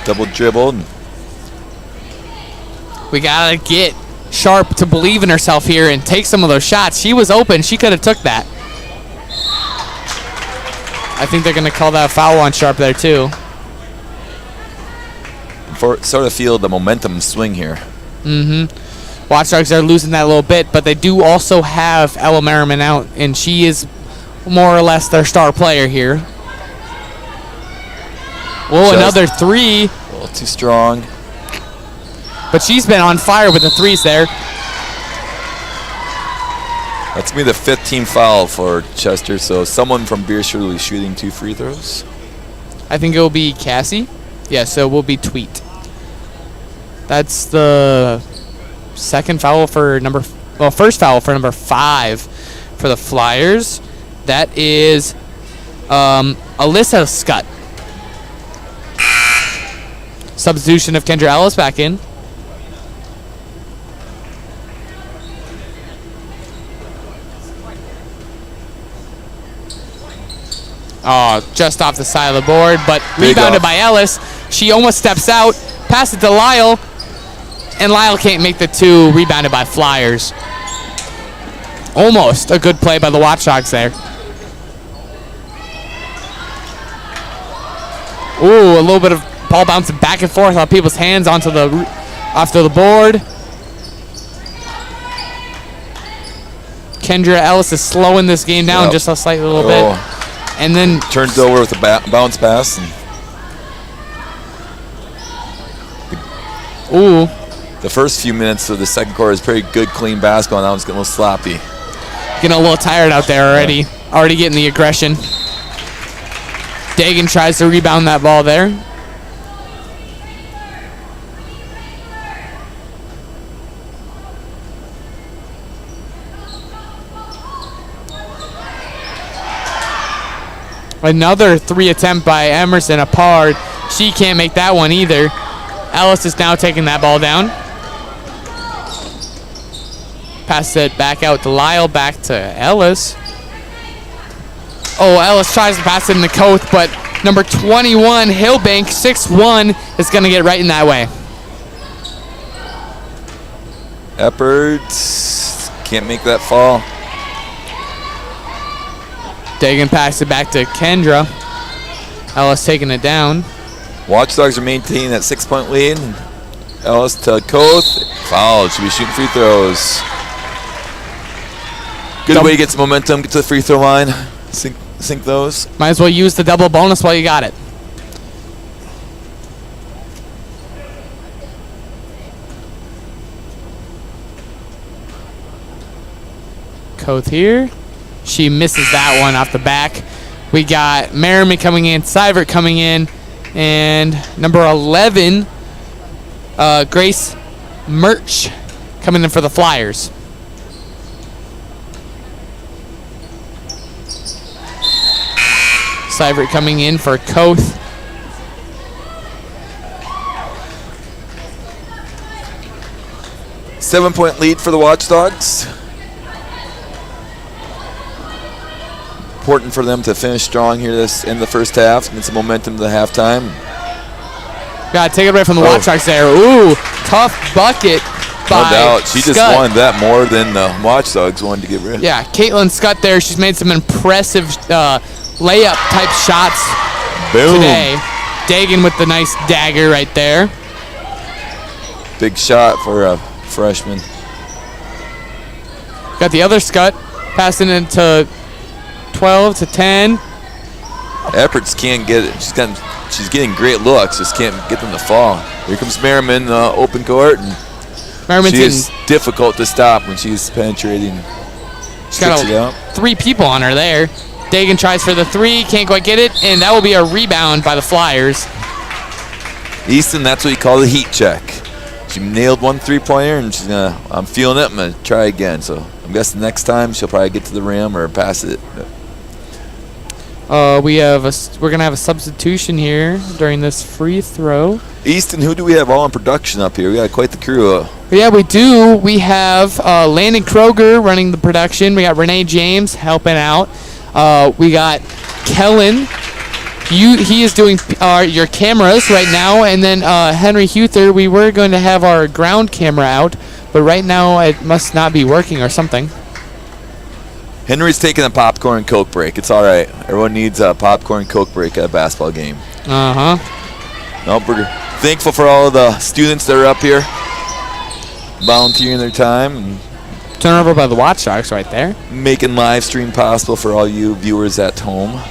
Double dribbled. We got to get Sharp to believe in herself here and take some of those shots. She was open. She could have took that. I think they're going to call that a foul on Sharp there, too. Sort of feel the momentum swing here. Mm-hmm. Watchdogs are losing that a little bit, but they do also have Ella Merriman out, and she is more or less their star player here. Oh, another 3. A little too strong. But she's been on fire with the 3s there. That's going to be the 5th team foul for Chester, so someone from Beershore will be shooting 2 free throws. I think it will be Cassie. Yeah, so it will be Tweet. That's the first foul for number 5 for the Flyers. That is Alyssa Scott. Substitution of Kendra Ellis back in. Oh, just off the side of the board, but rebounded by Ellis. She almost steps out, pass it to Lyle, and Lyle can't make the 2, rebounded by Flyers. Almost a good play by the Watchdogs there. Ooh, a little bit of ball bouncing back and forth on people's hands onto after the board. Kendra Ellis is slowing this game down just a slight little bit. And then turns over with a bounce pass. Ooh. The first few minutes of the second quarter is pretty good, clean basketball. Now it's getting a little sloppy. Getting a little tired out there already. Yeah. Already getting the aggression. Dagan tries to rebound that ball there. Another 3 attempt by Emerson Apard. She can't make that one either. Ellis is now taking that ball down. Pass it back out to Lyle, back to Ellis. Oh, Ellis tries to pass it in the Koth, but number 21, Hillbank, 6'1", is going to get right in that way. Eppert can't make that fall. Dagan passed it back to Kendra. Ellis taking it down. Watchdogs are maintaining that 6-point lead. Ellis to Koth. Foul. Should be shooting free throws. Good way to get some momentum. Get to the free throw line. Sink those. Might as well use the double bonus while you got it. Koth here. She misses that one off the back. We got Merriman coming in, Seivert coming in, and number 11, Grace Murch coming in for the Flyers. Seivert coming in for Koth. 7-point lead for the Watchdogs. Important for them to finish strong here in the first half, get some momentum to the halftime. Got to take it away from the Watchdogs there. Ooh, tough bucket by No doubt. She just Scott. wanted that more than the Watchdogs wanted to get rid of. Yeah, Caitlin Scott there. She's made some impressive layup-type shots today. Dagan with the nice dagger right there. Big shot for a freshman. Got the other Scott passing into 12 to 10. Epperts can't get it. She's getting great looks, just can't get them to fall. Here comes Merriman, open court. And she is difficult to stop when she's penetrating. She's got 3 people on her there. Dagan tries for the 3, can't quite get it, and that will be a rebound by the Flyers. Easton, that's what you call the heat check. She nailed one 3-pointer, and she's gonna. I'm feeling it. I'm gonna try again. So I'm guessing next time she'll probably get to the rim or pass it. We're gonna have a substitution here during this free throw. Easton, who do we have all in production up here? We got quite the crew. Yeah, we do. We have Landon Kroger running the production. We got Renee James helping out. We got Kellen. He is doing your cameras right now, and then Henry Huther. We were going to have our ground camera out, but right now it must not be working or something. Henry's taking a popcorn and Coke break. It's all right. Everyone needs a popcorn and Coke break at a basketball game. Nope, we're thankful for all of the students that are up here volunteering their time. And turnover by the Watchdogs right there. Making live stream possible for all you viewers at home.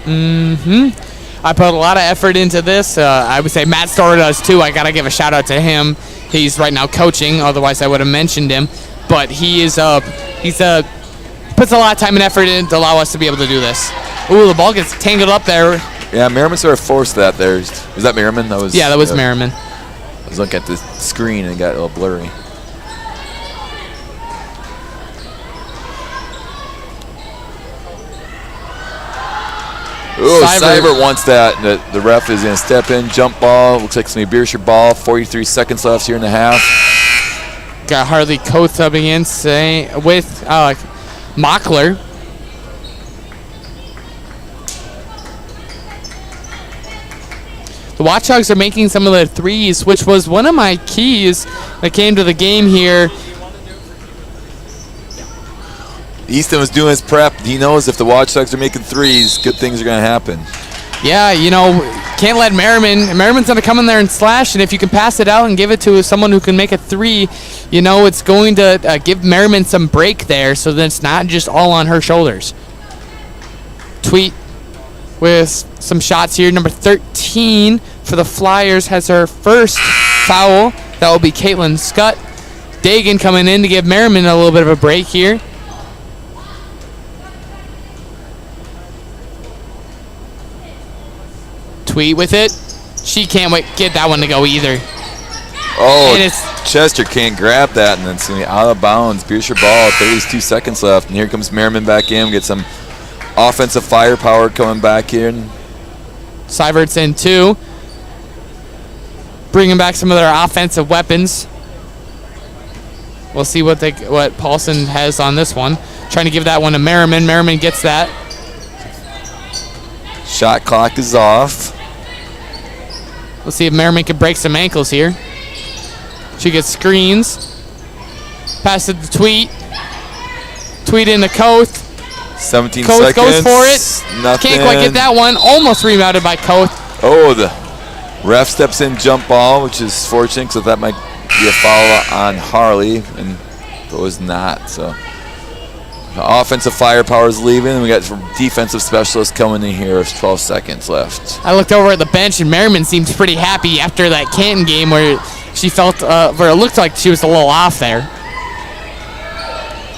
I put a lot of effort into this. I would say Matt Storer does too. I got to give a shout out to him. He's right now coaching, otherwise I would have mentioned him. But he is puts a lot of time and effort in to allow us to be able to do this. Ooh, the ball gets tangled up there. Yeah, Merriman sort of forced that there. Was that Merriman? That was Merriman. I was looking at the screen and it got a little blurry. Ooh, Seibert wants that. The ref is going to step in, jump ball. Looks like it's going to be Beerscher ball. 43 seconds left here in the half. Got Harley Coates subbing in with Mockler. The Watchdogs are making some of their threes, which was one of my keys that came to the game here. Easton was doing his prep. He knows if the Watchdogs are making threes, good things are going to happen. Yeah, can't let Merriman's going to come in there and slash, and if you can pass it out and give it to someone who can make a 3, it's going to give Merriman some break there so that it's not just all on her shoulders. Tweet with some shots here. Number 13 for the Flyers has her first foul. That will be Caitlin Scott. Dagan coming in to give Merriman a little bit of a break here. Tweet with it. She can't get that one to go either. Oh, Chester can't grab that, and then it's going to be out of bounds. Beerscher ball, 32 seconds left, and here comes Merriman back in. Get some offensive firepower coming back here. Seibert's in too. Bringing back some of their offensive weapons. We'll see what Paulson has on this one. Trying to give that one to Merriman. Merriman gets that. Shot clock is off. Let's see if Merriman can break some ankles here. She gets screens. Pass it to Tweet. Tweet into Koth. 17 Koth seconds. Goes for it. Nothing. Can't quite get that one. Almost rebounded by Koth. Oh, the ref steps in, jump ball, which is fortunate because that might be a foul on Harley, and it was not. So the offensive firepower is leaving, and we got some defensive specialists coming in here with 12 seconds left. I looked over at the bench, and Merriman seemed pretty happy after that Canton game where she felt, where it looked like she was a little off there.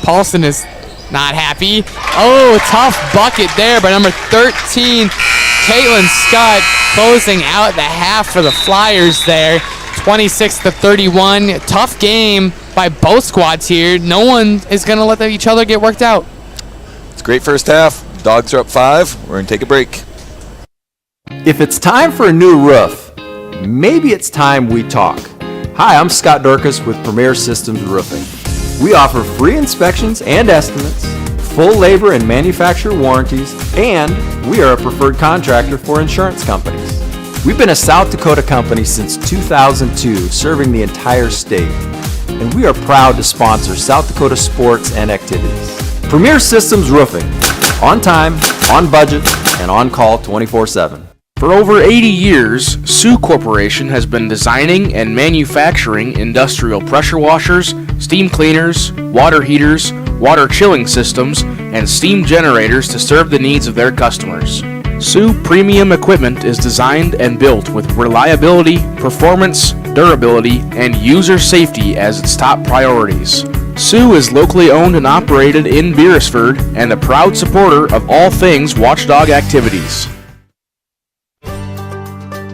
Paulson is not happy. Oh, tough bucket there by number 13, Caitlin Scott, closing out the half for the Flyers there. 26-31. Tough game by both squads here. No one is going to let each other get worked out. It's a great first half. Dogs are up 5. We're going to take a break. If it's time for a new roof, maybe it's time we talk. Hi, I'm Scott Dorcas with Premier Systems Roofing. We offer free inspections and estimates, full labor and manufacturer warranties, and we are a preferred contractor for insurance companies. We've been a South Dakota company since 2002, serving the entire state, and we are proud to sponsor South Dakota sports and activities. Premier Systems Roofing, on time, on budget, and on call 24/7. For over 80 years, Sioux Corporation has been designing and manufacturing industrial pressure washers, steam cleaners, water heaters, water chilling systems, and steam generators to serve the needs of their customers. Sioux Premium Equipment is designed and built with reliability, performance, durability, and user safety as its top priorities. Sioux is locally owned and operated in Beresford and a proud supporter of all things Watchdog activities.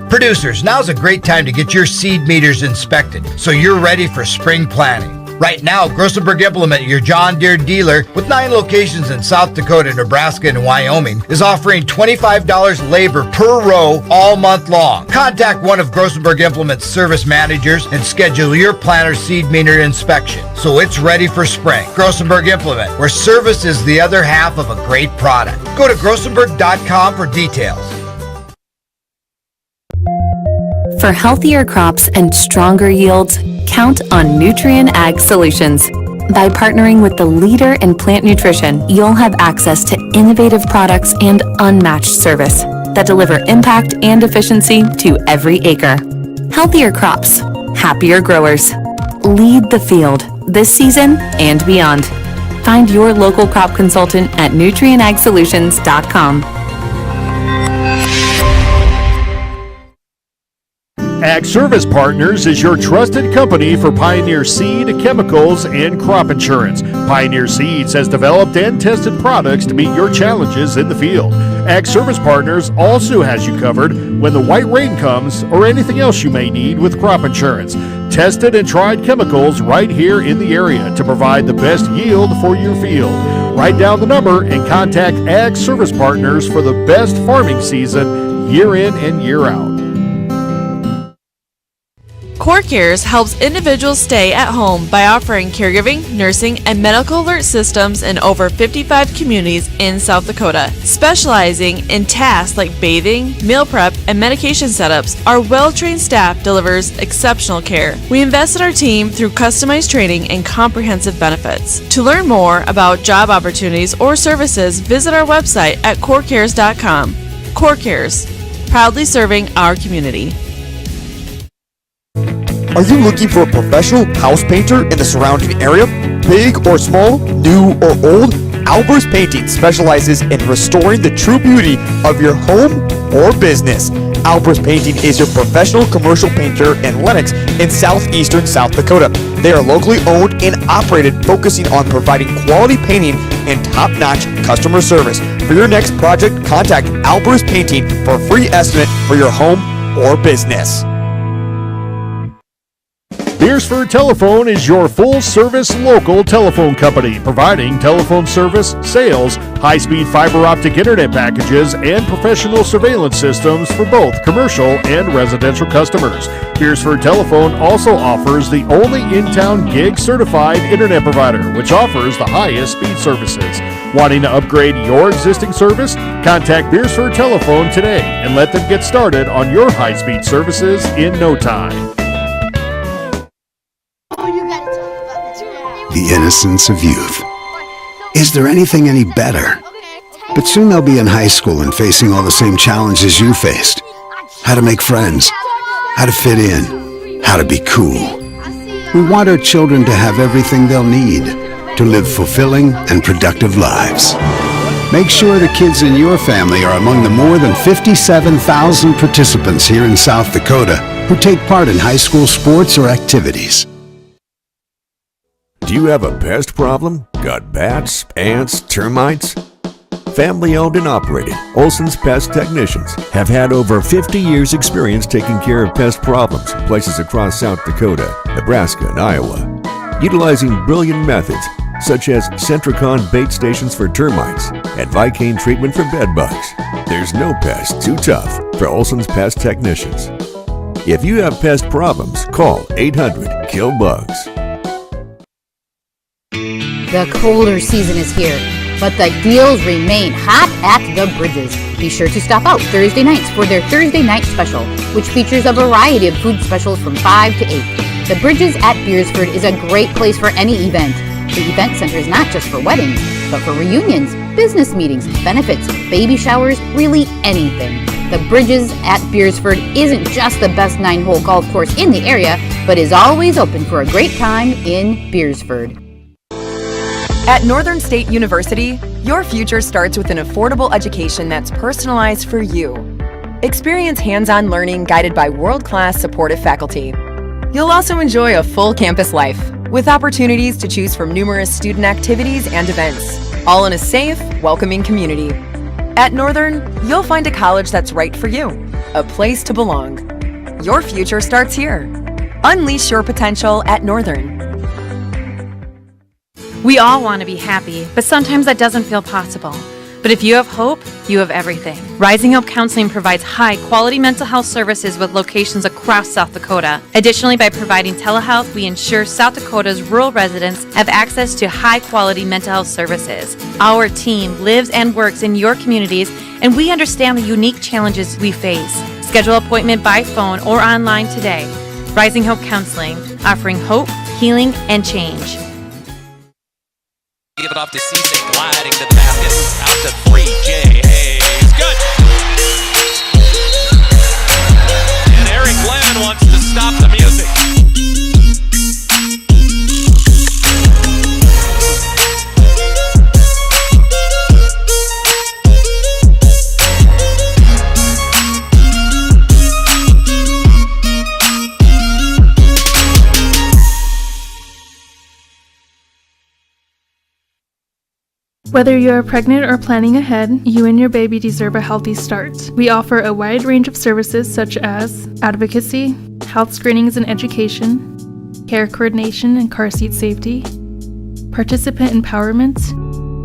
Producers, now's a great time to get your seed meters inspected so you're ready for spring planting. Right now, Grossenberg Implement, your John Deere dealer with 9 locations in South Dakota, Nebraska, and Wyoming, is offering $25 labor per row all month long. Contact one of Grossenberg Implement's service managers and schedule your planter seed meter inspection so it's ready for spring. Grossenberg Implement, where service is the other half of a great product. Go to grossenberg.com for details. For healthier crops and stronger yields, count on Nutrien Ag Solutions. By partnering with the leader in plant nutrition, you'll have access to innovative products and unmatched service that deliver impact and efficiency to every acre. Healthier crops, happier growers. Lead the field this season and beyond. Find your local crop consultant at nutrienagsolutions.com. Ag Service Partners is your trusted company for Pioneer seed, chemicals, and crop insurance. Pioneer Seeds has developed and tested products to meet your challenges in the field. Ag Service Partners also has you covered when the white rain comes or anything else you may need with crop insurance. Tested and tried chemicals right here in the area to provide the best yield for your field. Write down the number and contact Ag Service Partners for the best farming season year in and year out. CoreCares helps individuals stay at home by offering caregiving, nursing, and medical alert systems in over 55 communities in South Dakota. Specializing in tasks like bathing, meal prep, and medication setups, our well-trained staff delivers exceptional care. We invest in our team through customized training and comprehensive benefits. To learn more about job opportunities or services, visit our website at corecares.com. CoreCares, proudly serving our community. Are you looking for a professional house painter in the surrounding area? Big or small, new or old, Albers Painting specializes in restoring the true beauty of your home or business. Albers Painting is your professional commercial painter in Lenox in southeastern South Dakota. They are locally owned and operated, focusing on providing quality painting and top-notch customer service. For your next project, contact Albers Painting for a free estimate for your home or business. Beresford Telephone is your full-service local telephone company, providing telephone service, sales, high-speed fiber optic internet packages, and professional surveillance systems for both commercial and residential customers. Beresford Telephone also offers the only in-town gig-certified internet provider, which offers the highest speed services. Wanting to upgrade your existing service? Contact Beresford Telephone today and let them get started on your high-speed services in no time. The innocence of youth. Is there anything any better? But soon they'll be in high school and facing all the same challenges you faced. How to make friends, how to fit in, how to be cool. We want our children to have everything they'll need to live fulfilling and productive lives. Make sure the kids in your family are among the more than 57,000 participants here in South Dakota who take part in high school sports or activities. Do you have a pest problem? Got bats, ants, termites? Family owned and operated, Olson's Pest Technicians have had over 50 years experience taking care of pest problems in places across South Dakota, Nebraska, and Iowa. Utilizing brilliant methods such as Centricon bait stations for termites and Vicane treatment for bed bugs. There's no pest too tough for Olson's Pest Technicians. If you have pest problems, call 800-KILL-BUGS. The colder season is here, but the deals remain hot at the Bridges. Be sure to stop out Thursday nights for their Thursday night special, which features a variety of food specials from 5 to 8. The Bridges at Beersford is a great place for any event. The event center is not just for weddings, but for reunions, business meetings, benefits, baby showers, really anything. The Bridges at Beersford isn't just the best 9-hole golf course in the area, but is always open for a great time in Beersford. At Northern State University, your future starts with an affordable education that's personalized for you. Experience hands-on learning guided by world-class supportive faculty. You'll also enjoy a full campus life, with opportunities to choose from numerous student activities and events, all in a safe, welcoming community. At Northern, you'll find a college that's right for you, a place to belong. Your future starts here. Unleash your potential at Northern. We all want to be happy, but sometimes that doesn't feel possible. But if you have hope, you have everything. Rising Hope Counseling provides high-quality mental health services with locations across South Dakota. Additionally, by providing telehealth, we ensure South Dakota's rural residents have access to high-quality mental health services. Our team lives and works in your communities, and we understand the unique challenges we face. Schedule an appointment by phone or online today. Rising Hope Counseling, offering hope, healing, and change. Give it off to CJ, gliding to the basket, out to 3J Hayes, good! And Eric Lemon wants to stop the music. Whether you are pregnant or planning ahead, you and your baby deserve a healthy start. We offer a wide range of services such as advocacy, health screenings and education, care coordination and car seat safety, participant empowerment,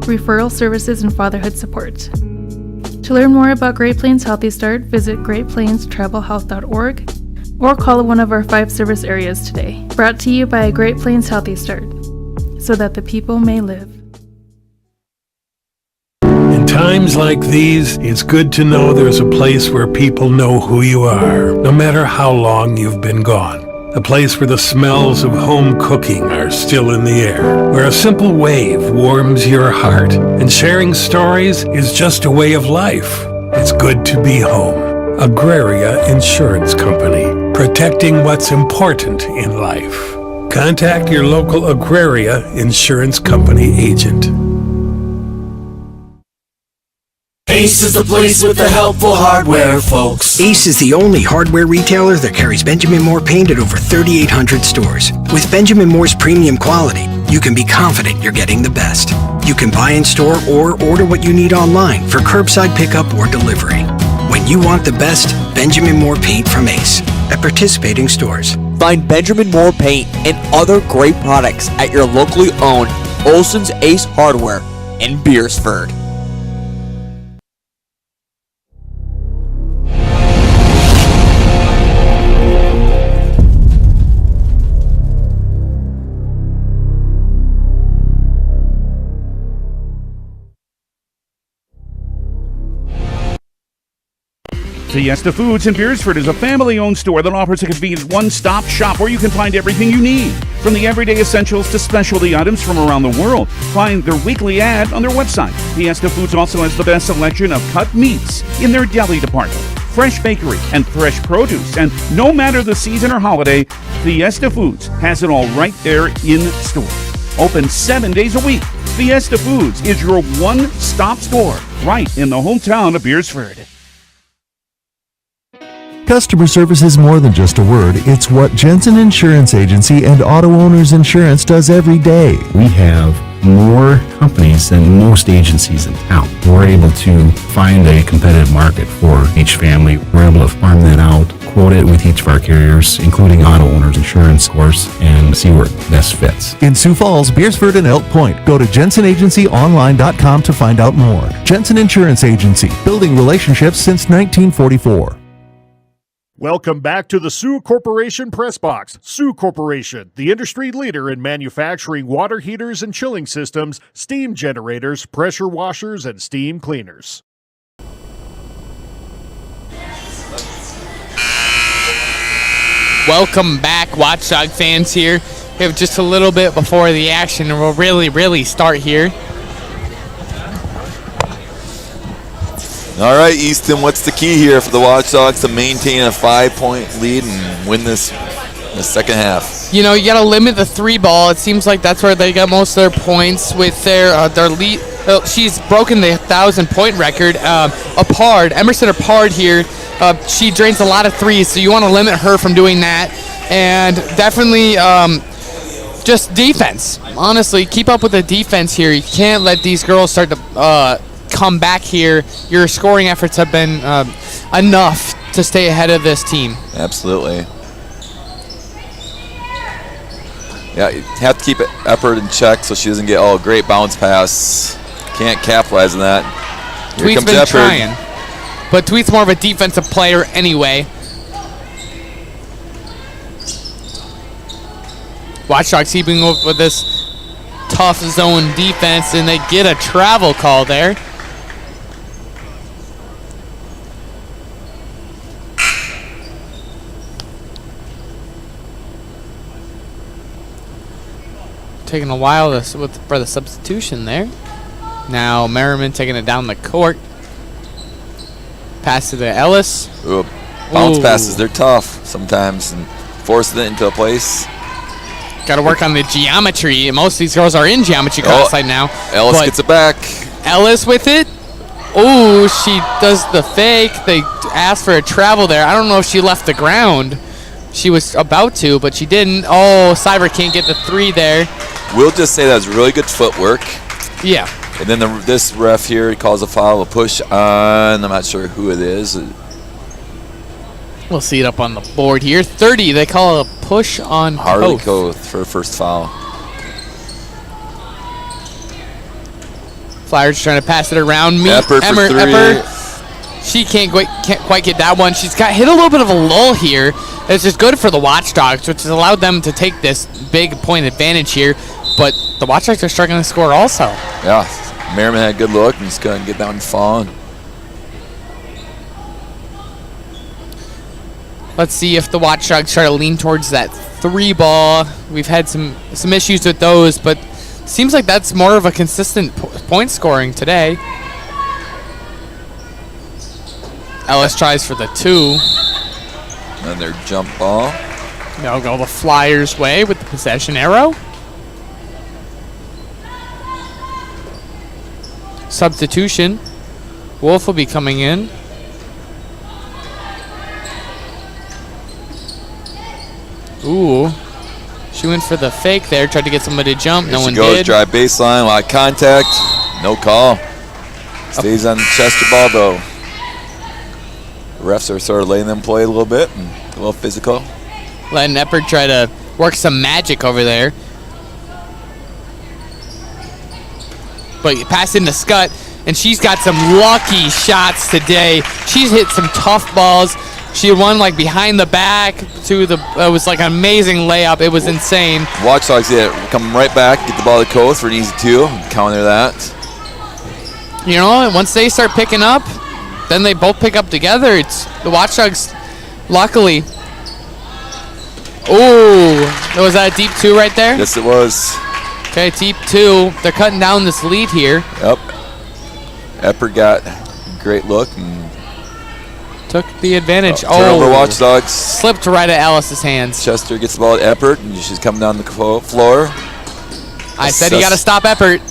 referral services, and fatherhood support. To learn more about Great Plains Healthy Start, visit greatplainstravelhealth.org or call one of our 5 service areas today. Brought to you by Great Plains Healthy Start, so that the people may live. In times like these, it's good to know there's a place where people know who you are, no matter how long you've been gone. A place where the smells of home cooking are still in the air, where a simple wave warms your heart, and sharing stories is just a way of life. It's good to be home. Agraria Insurance Company, protecting what's important in life. Contact your local Agraria Insurance Company agent. Ace is the place with the helpful hardware, folks. Ace is the only hardware retailer that carries Benjamin Moore paint at over 3,800 stores. With Benjamin Moore's premium quality, you can be confident you're getting the best. You can buy in store or order what you need online for curbside pickup or delivery. When you want the best, Benjamin Moore paint from Ace at participating stores. Find Benjamin Moore paint and other great products at your locally owned Olson's Ace Hardware in Beersford. Fiesta Foods in Beersford is a family-owned store that offers a convenient one-stop shop where you can find everything you need. From the everyday essentials to specialty items from around the world. Find their weekly ad on their website. Fiesta Foods also has the best selection of cut meats in their deli department, fresh bakery, and fresh produce. And no matter the season or holiday, Fiesta Foods has it all right there in store. Open 7 days a week. Fiesta Foods is your one-stop store right in the hometown of Beersford. Customer service is more than just a word. It's what Jensen Insurance Agency and Auto Owners Insurance does every day. We have more companies than most agencies in town. We're able to find a competitive market for each family. We're able to farm that out, quote it with each of our carriers, including Auto Owners Insurance, of course, and see where it best fits. In Sioux Falls, Beersford, and Elk Point, go to jensenagencyonline.com to find out more. Jensen Insurance Agency, building relationships since 1944. Welcome back to the Sioux Corporation Press Box. Sioux Corporation, the industry leader in manufacturing water heaters and chilling systems, steam generators, pressure washers, and steam cleaners. Welcome back, Watchdog fans here. We have just a little bit before the action, and we'll really start here. All right, Easton, what's the key here for the Watchdogs to maintain a 5-point lead and win this in the second half? You know, you got to limit the 3-ball. It seems like that's where they got most of their points with their lead. She's broken the 1,000-point record. Emerson Apard here, she drains a lot of threes, so you want to limit her from doing that. And definitely just defense. Honestly, keep up with the defense here. You can't let these girls start to come back here. Your scoring efforts have been enough to stay ahead of this team. Absolutely. Yeah, you have to keep Eppert in check so she doesn't get a great bounce pass. Can't capitalize on that. Here Tweet's comes been Eppert. trying, but Tweet's more of a defensive player anyway. Watchdogs keeping up with this tough zone defense, and they get a travel call there. Taking a while for the substitution there. Now Merriman taking it down the court. Pass to the Ellis. Ooh, bounce passes, they're tough sometimes, and forcing it into a place. Got to work on the geometry. Most of these girls are in geometry class right now. Ellis gets it back. Ellis with it. Oh, she does the fake. They asked for a travel there. I don't know if she left the ground. She was about to, but she didn't. Oh, Cyber can't get the 3 there. We'll just say that was really good footwork. Yeah. And then this ref here, he calls a foul, a push on. I'm not sure who it is. We'll see it up on the board here. 30, they call a push on Harley Koth. Koth for a first foul. Flyers trying to pass it around. Eppert for 3. Eppert. She can't quite get that one. She's got hit a little bit of a lull here. It's just good for the Watchdogs, which has allowed them to take this big point advantage here. But the Watchdogs are struggling to score also. Yeah, Merriman had a good look and just couldn't get down and fall. Let's see if the Watchdogs try to lean towards that 3-ball. We've had some issues with those, but seems like that's more of a consistent point scoring today. Ellis tries for the 2. Another jump ball. They'll go the Flyers' way with the possession arrow. Substitution. Wolf will be coming in. Ooh. She went for the fake there, tried to get somebody to jump. Here no one she goes, did. drive baseline, eye contact, no call. Stays on the Chester ball though. The refs are sort of letting them play a little bit and a little physical. Letting Eppert try to work some magic over there. But you pass into Scott, and she's got some lucky shots today. She's hit some tough balls. She had one like behind the back to the. It was like an amazing layup. It was insane. Watchdogs come right back, get the ball to Coast for an easy 2, counter that. You know, once they start picking up, then they both pick up together. It's the Watchdogs, luckily. Ooh, was that a deep 2 right there? Yes, it was. Okay, deep 2. They're cutting down this lead here. Yep. Eppert got a great look and took the advantage. turnover Watchdogs. Slipped right at Ellis's hands. Chester gets the ball at Eppert, and she's coming down the floor. I said you got to stop Eppert.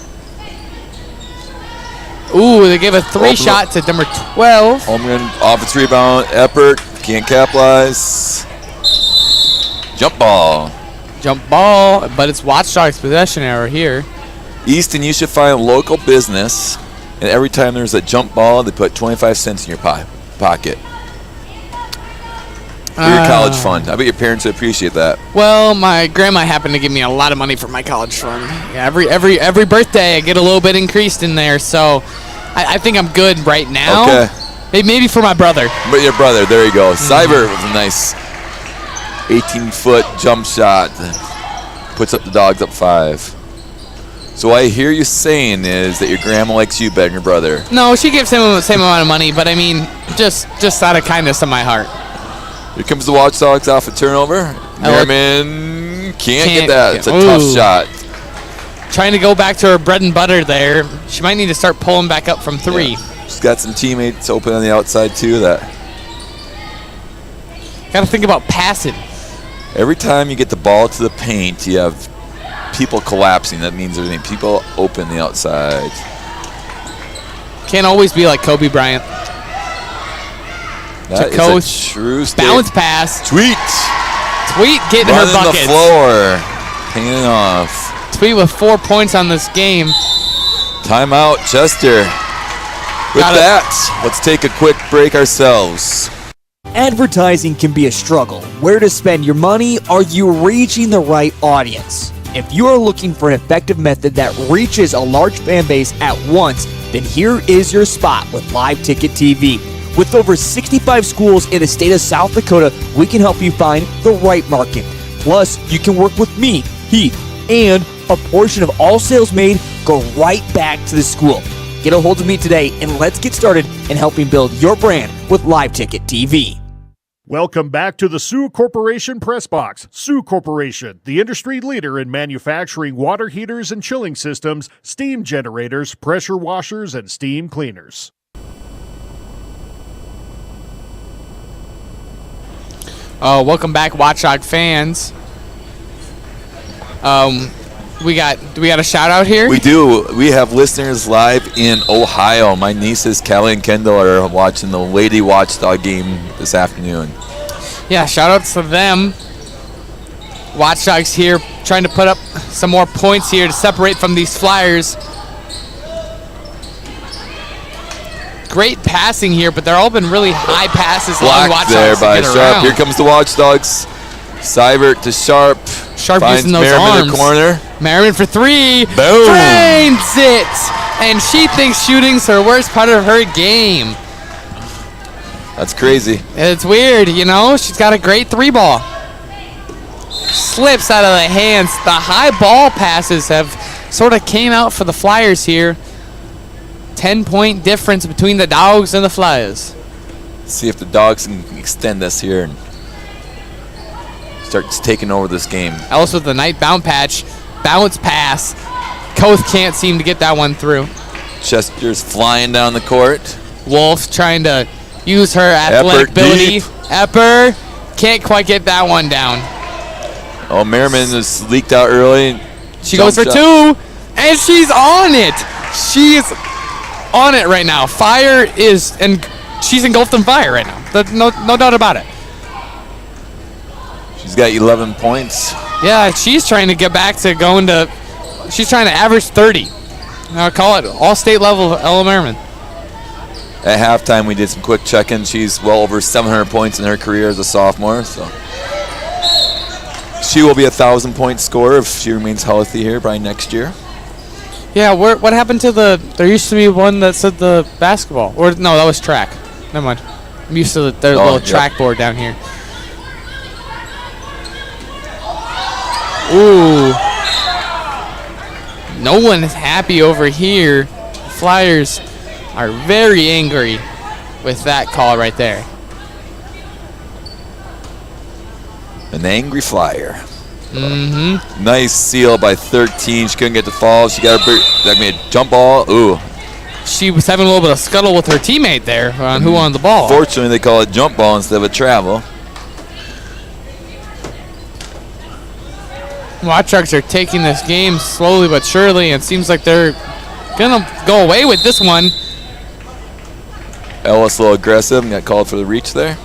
Ooh, they gave a 3 shot to number 12. Holmgren off its rebound. Eppert can't capitalize. Jump ball. Jump ball, but it's Watchdogs possession error here. Easton, you should find a local business, and every time there's a jump ball, they put 25 cents in your pocket. For your college fund. I bet your parents would appreciate that. Well, my grandma happened to give me a lot of money for my college fund. Yeah, every birthday I get a little bit increased in there, so I think I'm good right now. Okay. Maybe for my brother. But your brother, there you go. Seibert with a nice 18-foot jump shot. Puts up the Dogs up 5. So what I hear you saying is that your grandma likes you better than your brother. No, she gives him the same amount of money, but I mean, just out of kindness of my heart. Here comes the Watchdogs off a turnover. Merriman can't get that. It's a tough shot. Trying to go back to her bread and butter there. She might need to start pulling back up from 3. Yeah. She's got some teammates open on the outside too. That got to think about passing. Every time you get the ball to the paint, you have people collapsing. That means there's people open the outside. Can't always be like Kobe Bryant. That is a true statement. Bounce pass. Tweet getting her buckets. The floor. Paying it off. Tweet with 4 points on this game. Timeout, Chester. With that, let's take a quick break ourselves. Advertising can be a struggle. Where to spend your money? Are you reaching the right audience? If you are looking for an effective method that reaches a large fan base at once, then here is your spot with Live Ticket TV. With over 65 schools in the state of South Dakota, we can help you find the right market. Plus, you can work with me, Heath, and a portion of all sales made go right back to the school. Get a hold of me today and let's get started in helping build your brand with Live Ticket TV. Welcome back to the Sioux Corporation Press Box. Sioux Corporation, the industry leader in manufacturing water heaters and chilling systems, steam generators, pressure washers, and steam cleaners. Welcome back, Watchdog fans. Do we got a shout out here? We do. We have listeners live in Ohio. My nieces Callie and Kendall are watching the Lady Watchdog game this afternoon. Yeah, shout outs to them. Watchdogs here trying to put up some more points here to separate from these Flyers. Great passing here, but they're all been really high passes. Blocked there by Sharp. Here comes the Watchdogs. Seibert to Sharp. Sharp finds using those Merriman arms. in the corner. Merriman for 3. Boom. Drains it. And she thinks shooting's her worst part of her game. That's crazy. It's weird, you know. She's got a great 3-ball. Slips out of the hands. The high ball passes have sort of came out for the Flyers here. 10-point difference between the Dogs and the Flyers. See if the Dogs can extend this here and start taking over this game. Ellis with the night bounce pass. Koth can't seem to get that one through. Chester's flying down the court. Wolf trying to use her athletic ability. Epper can't quite get that one down. Oh, Merriman is leaked out early. She goes for 2, and she's on it. She's on it right now. She's engulfed in fire right now. No doubt about it. She's got 11 points. Yeah, she's trying to get back to she's trying to average 30. I'll call it all-state level Ella Merriman. At halftime, we did some quick check-ins. She's well over 700 points in her career as a sophomore. So she will be a 1,000-point scorer if she remains healthy here by next year. Yeah, what happened to there used to be one that said the basketball. Or no, that was track. Never mind. I'm used to their little track board down here. Ooh. No one is happy over here. Flyers are very angry with that call right there. An angry Flyer. Mm-hmm. Nice seal by 13. She couldn't get the fall. She got a jump ball. Ooh. She was having a little bit of scuttle with her teammate there on who wanted the ball. Fortunately, they call it jump ball instead of a travel. Watchdogs are taking this game slowly but surely, and it seems like they're going to go away with this one. Ellis a little aggressive and got called for the reach there.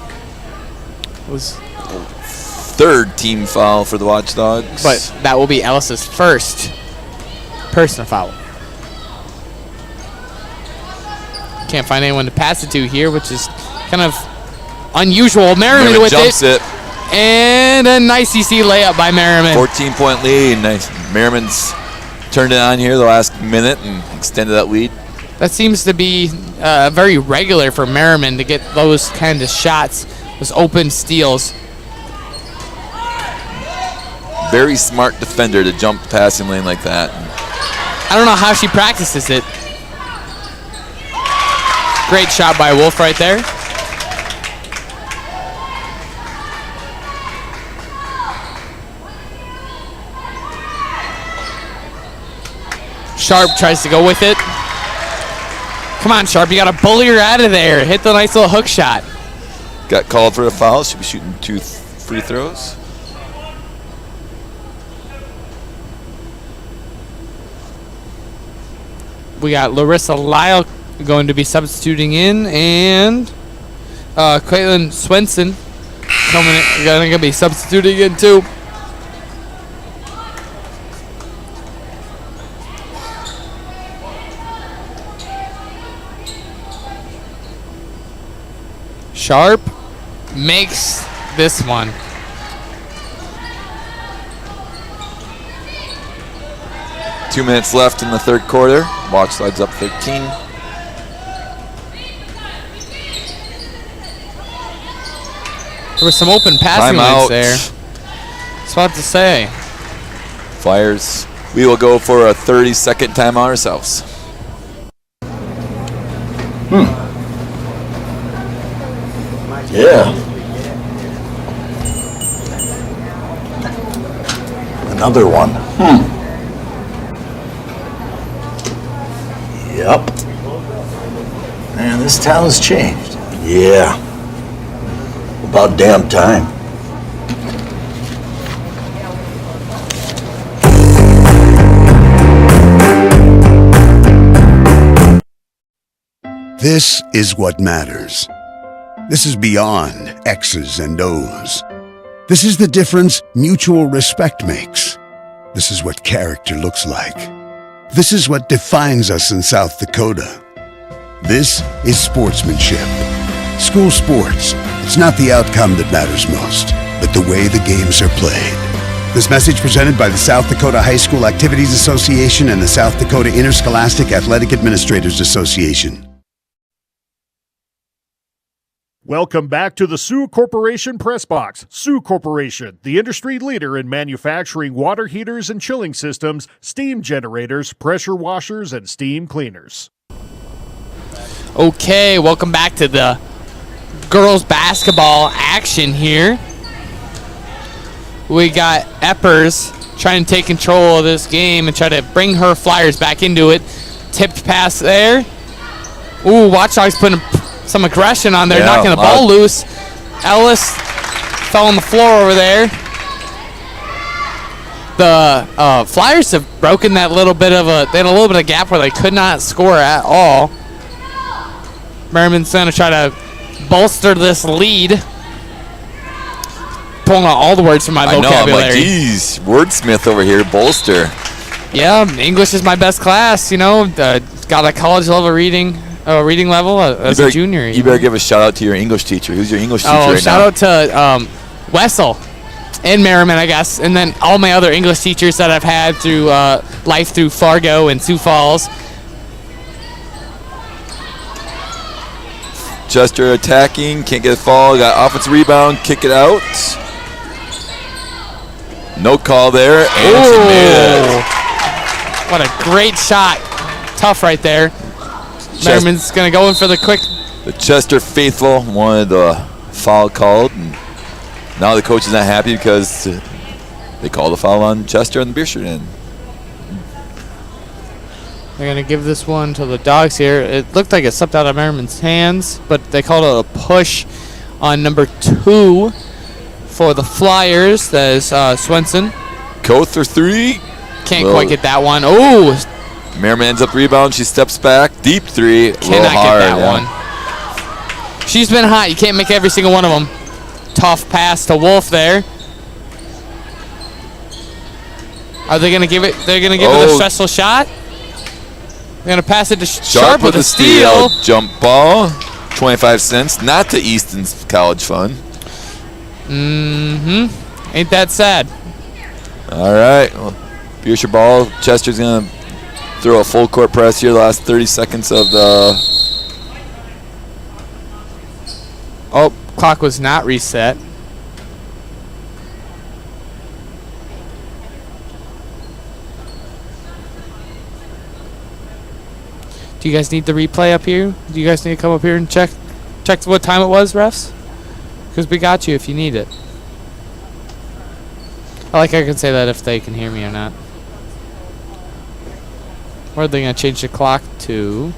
Was third team foul for the Watchdogs. But that will be Ellis's first personal foul. Can't find anyone to pass it to here, which is kind of unusual. Merriman with jumps it. And a nice EC layup by Merriman. 14-point lead. Nice. Merriman's turned it on here the last minute and extended that lead. That seems to be very regular for Merriman to get those kind of shots, those open steals. Very smart defender to jump the passing lane like that. I don't know how she practices it. Great shot by Wolf right there. Sharp tries to go with it. Come on, Sharp, you got to bully her out of there. Hit the nice little hook shot. Got called for a foul. Should be shooting 2 free throws. We got Larissa Lyle going to be substituting in, and Caitlin Swenson going to be substituting in too. Sharp makes this one. Two minutes left in the third quarter. Watchdogs up 13. There was some open passing lanes there. That's what to say. Flyers, we will go for a 30-second timeout ourselves. Yeah. Another one. Yep. Man, this town has changed. Yeah. About damn time. This is what matters. This is beyond X's and O's. This is the difference mutual respect makes. This is what character looks like. This is what defines us in South Dakota. This is sportsmanship. School sports, it's not the outcome that matters most, but the way the games are played. This message presented by the South Dakota High School Activities Association and the South Dakota Interscholastic Athletic Administrators Association. Welcome back to the Sioux Corporation Press Box. Sioux Corporation, the industry leader in manufacturing water heaters and chilling systems, steam generators, pressure washers, and steam cleaners. Okay, welcome back to the girls basketball action here. We got Eppers trying to take control of this game and try to bring her Flyers back into it. Tipped pass there. Ooh, Watchdogs putting some aggression on there, knocking the ball loose. Ellis fell on the floor over there. The Flyers have broken that little bit of they had a little bit of gap where they could not score at all. Merriman's going to try to bolster this lead. Pulling out all the words from my vocabulary. I know, I'm like, geez, wordsmith over here, bolster. Yeah, English is my best class, you know. Got a college level reading level as a junior. You better give a shout out to your English teacher. Who's your English teacher right now? Shout out to Wessel and Merriman, I guess, and then all my other English teachers that I've had through life through Fargo and Sioux Falls. Chester attacking, can't get a fall. Got offensive rebound, kick it out. No call there, and she made it. What a great shot. Tough right there. Merriman's going to go in for the quick. The Chester faithful wanted the foul called. And now the coach is not happy because they called a foul on Chester on the Beershire end. They're going to give this one to the Dogs here. It looked like it slipped out of Merriman's hands, but they called it a push on number 2 for the Flyers. That is Swenson. Kother 3. Can't quite get that one. Oh! Merriman ends up rebound. She steps back. Deep 3. Cannot get that one. She's been hot. You can't make every single one of them. Tough pass to Wolf there. Are they going to give it? They're going to give it a stressful shot. They're going to pass it to Sharp with a steal. Jump ball. 25 cents. Not to Easton's College Fund. Ain't that sad? All right. Well, Beershire ball. Chester's going to throw a full court press here the last 30 seconds of the... Oh, clock was not reset. Do you guys need the replay up here? Do you guys need to come up here and check what time it was, refs? Because we got you if you need it. I can say that if they can hear me or not. Or are they going to change the clock to?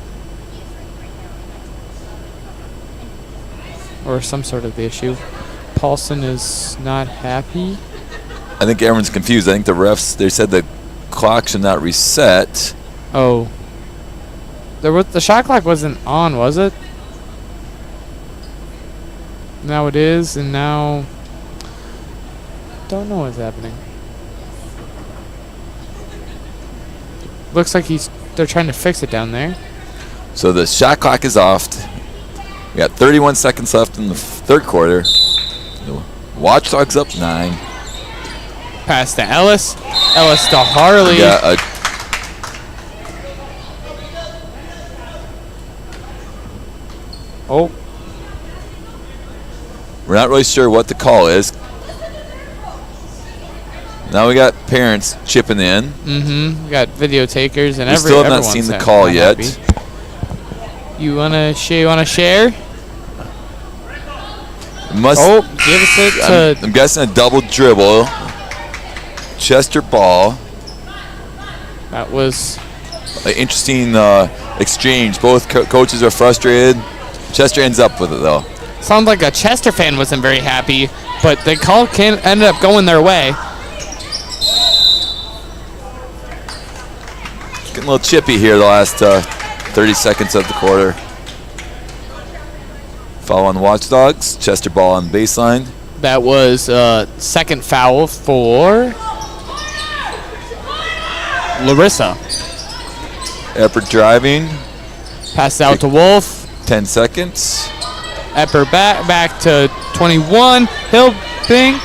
Or some sort of issue. Paulson is not happy. I think everyone's confused. I think the refs, they said the clock should not reset. Oh. The shot clock wasn't on, was it? Now it is, and now... Don't know what's happening. Looks like they're trying to fix it down there. So the shot clock is off. We got 31 seconds left in the third quarter. The Watchdogs up 9. Pass to Ellis. Ellis to Harley. We got Oh. We're not really sure what the call is. Now we got parents chipping in. Mm-hmm. We got video takers and we still have not seen the call yet. You wanna share? Must. Oh, give us it to. I'm guessing a double dribble. Chester ball. That was an interesting exchange. Both coaches are frustrated. Chester ends up with it though. Sounds like a Chester fan wasn't very happy, but the call ended up going their way. Getting a little chippy here the last 30 seconds of the quarter. Foul on the Watchdogs. Chester ball on the baseline. That was second foul for Larissa. Epper driving. Pass out to Wolf. 10 seconds. Epper back to 21. He'll think.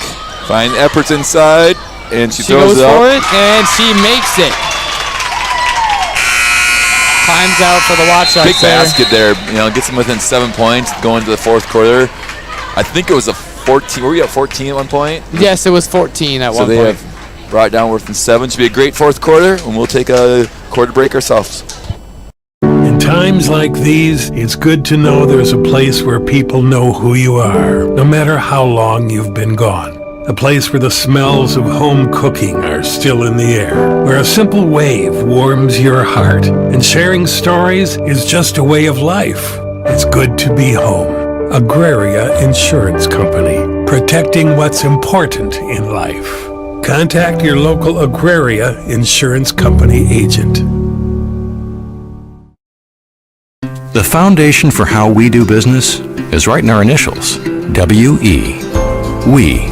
Fine. Epper's inside, and she throws goes it up. for it, and she makes it. Time's out for the Watchdogs. Big basket there. Gets them within 7 points going into the fourth quarter. I think it was a 14. Were we at 14 at one point? Yes, it was 14 at one point. So they have brought it down within 7. Should be a great fourth quarter, and we'll take a quarter break ourselves. In times like these, it's good to know there's a place where people know who you are, no matter how long you've been gone. A place where the smells of home cooking are still in the air, where a simple wave warms your heart, and sharing stories is just a way of life. It's good to be home. Agraria Insurance Company, protecting what's important in life. Contact your local Agraria Insurance Company agent. The foundation for how we do business is right in our initials, W-E. We.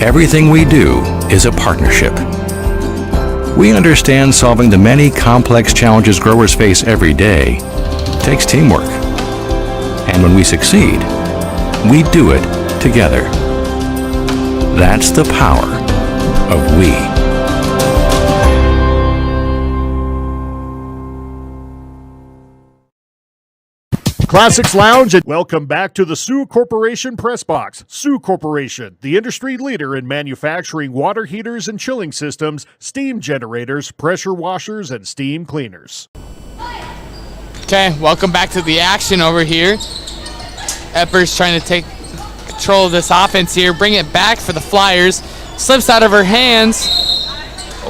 Everything we do is a partnership. We understand solving the many complex challenges growers face every day takes teamwork. And when we succeed, we do it together. That's the power of we. Classics Lounge, and welcome back to the Sioux Corporation Press Box. Sioux Corporation, the industry leader in manufacturing water heaters and chilling systems, steam generators, pressure washers, and steam cleaners. Okay, welcome back to the action over here. Epper's trying to take control of this offense here, bring it back for the Flyers. Slips out of her hands.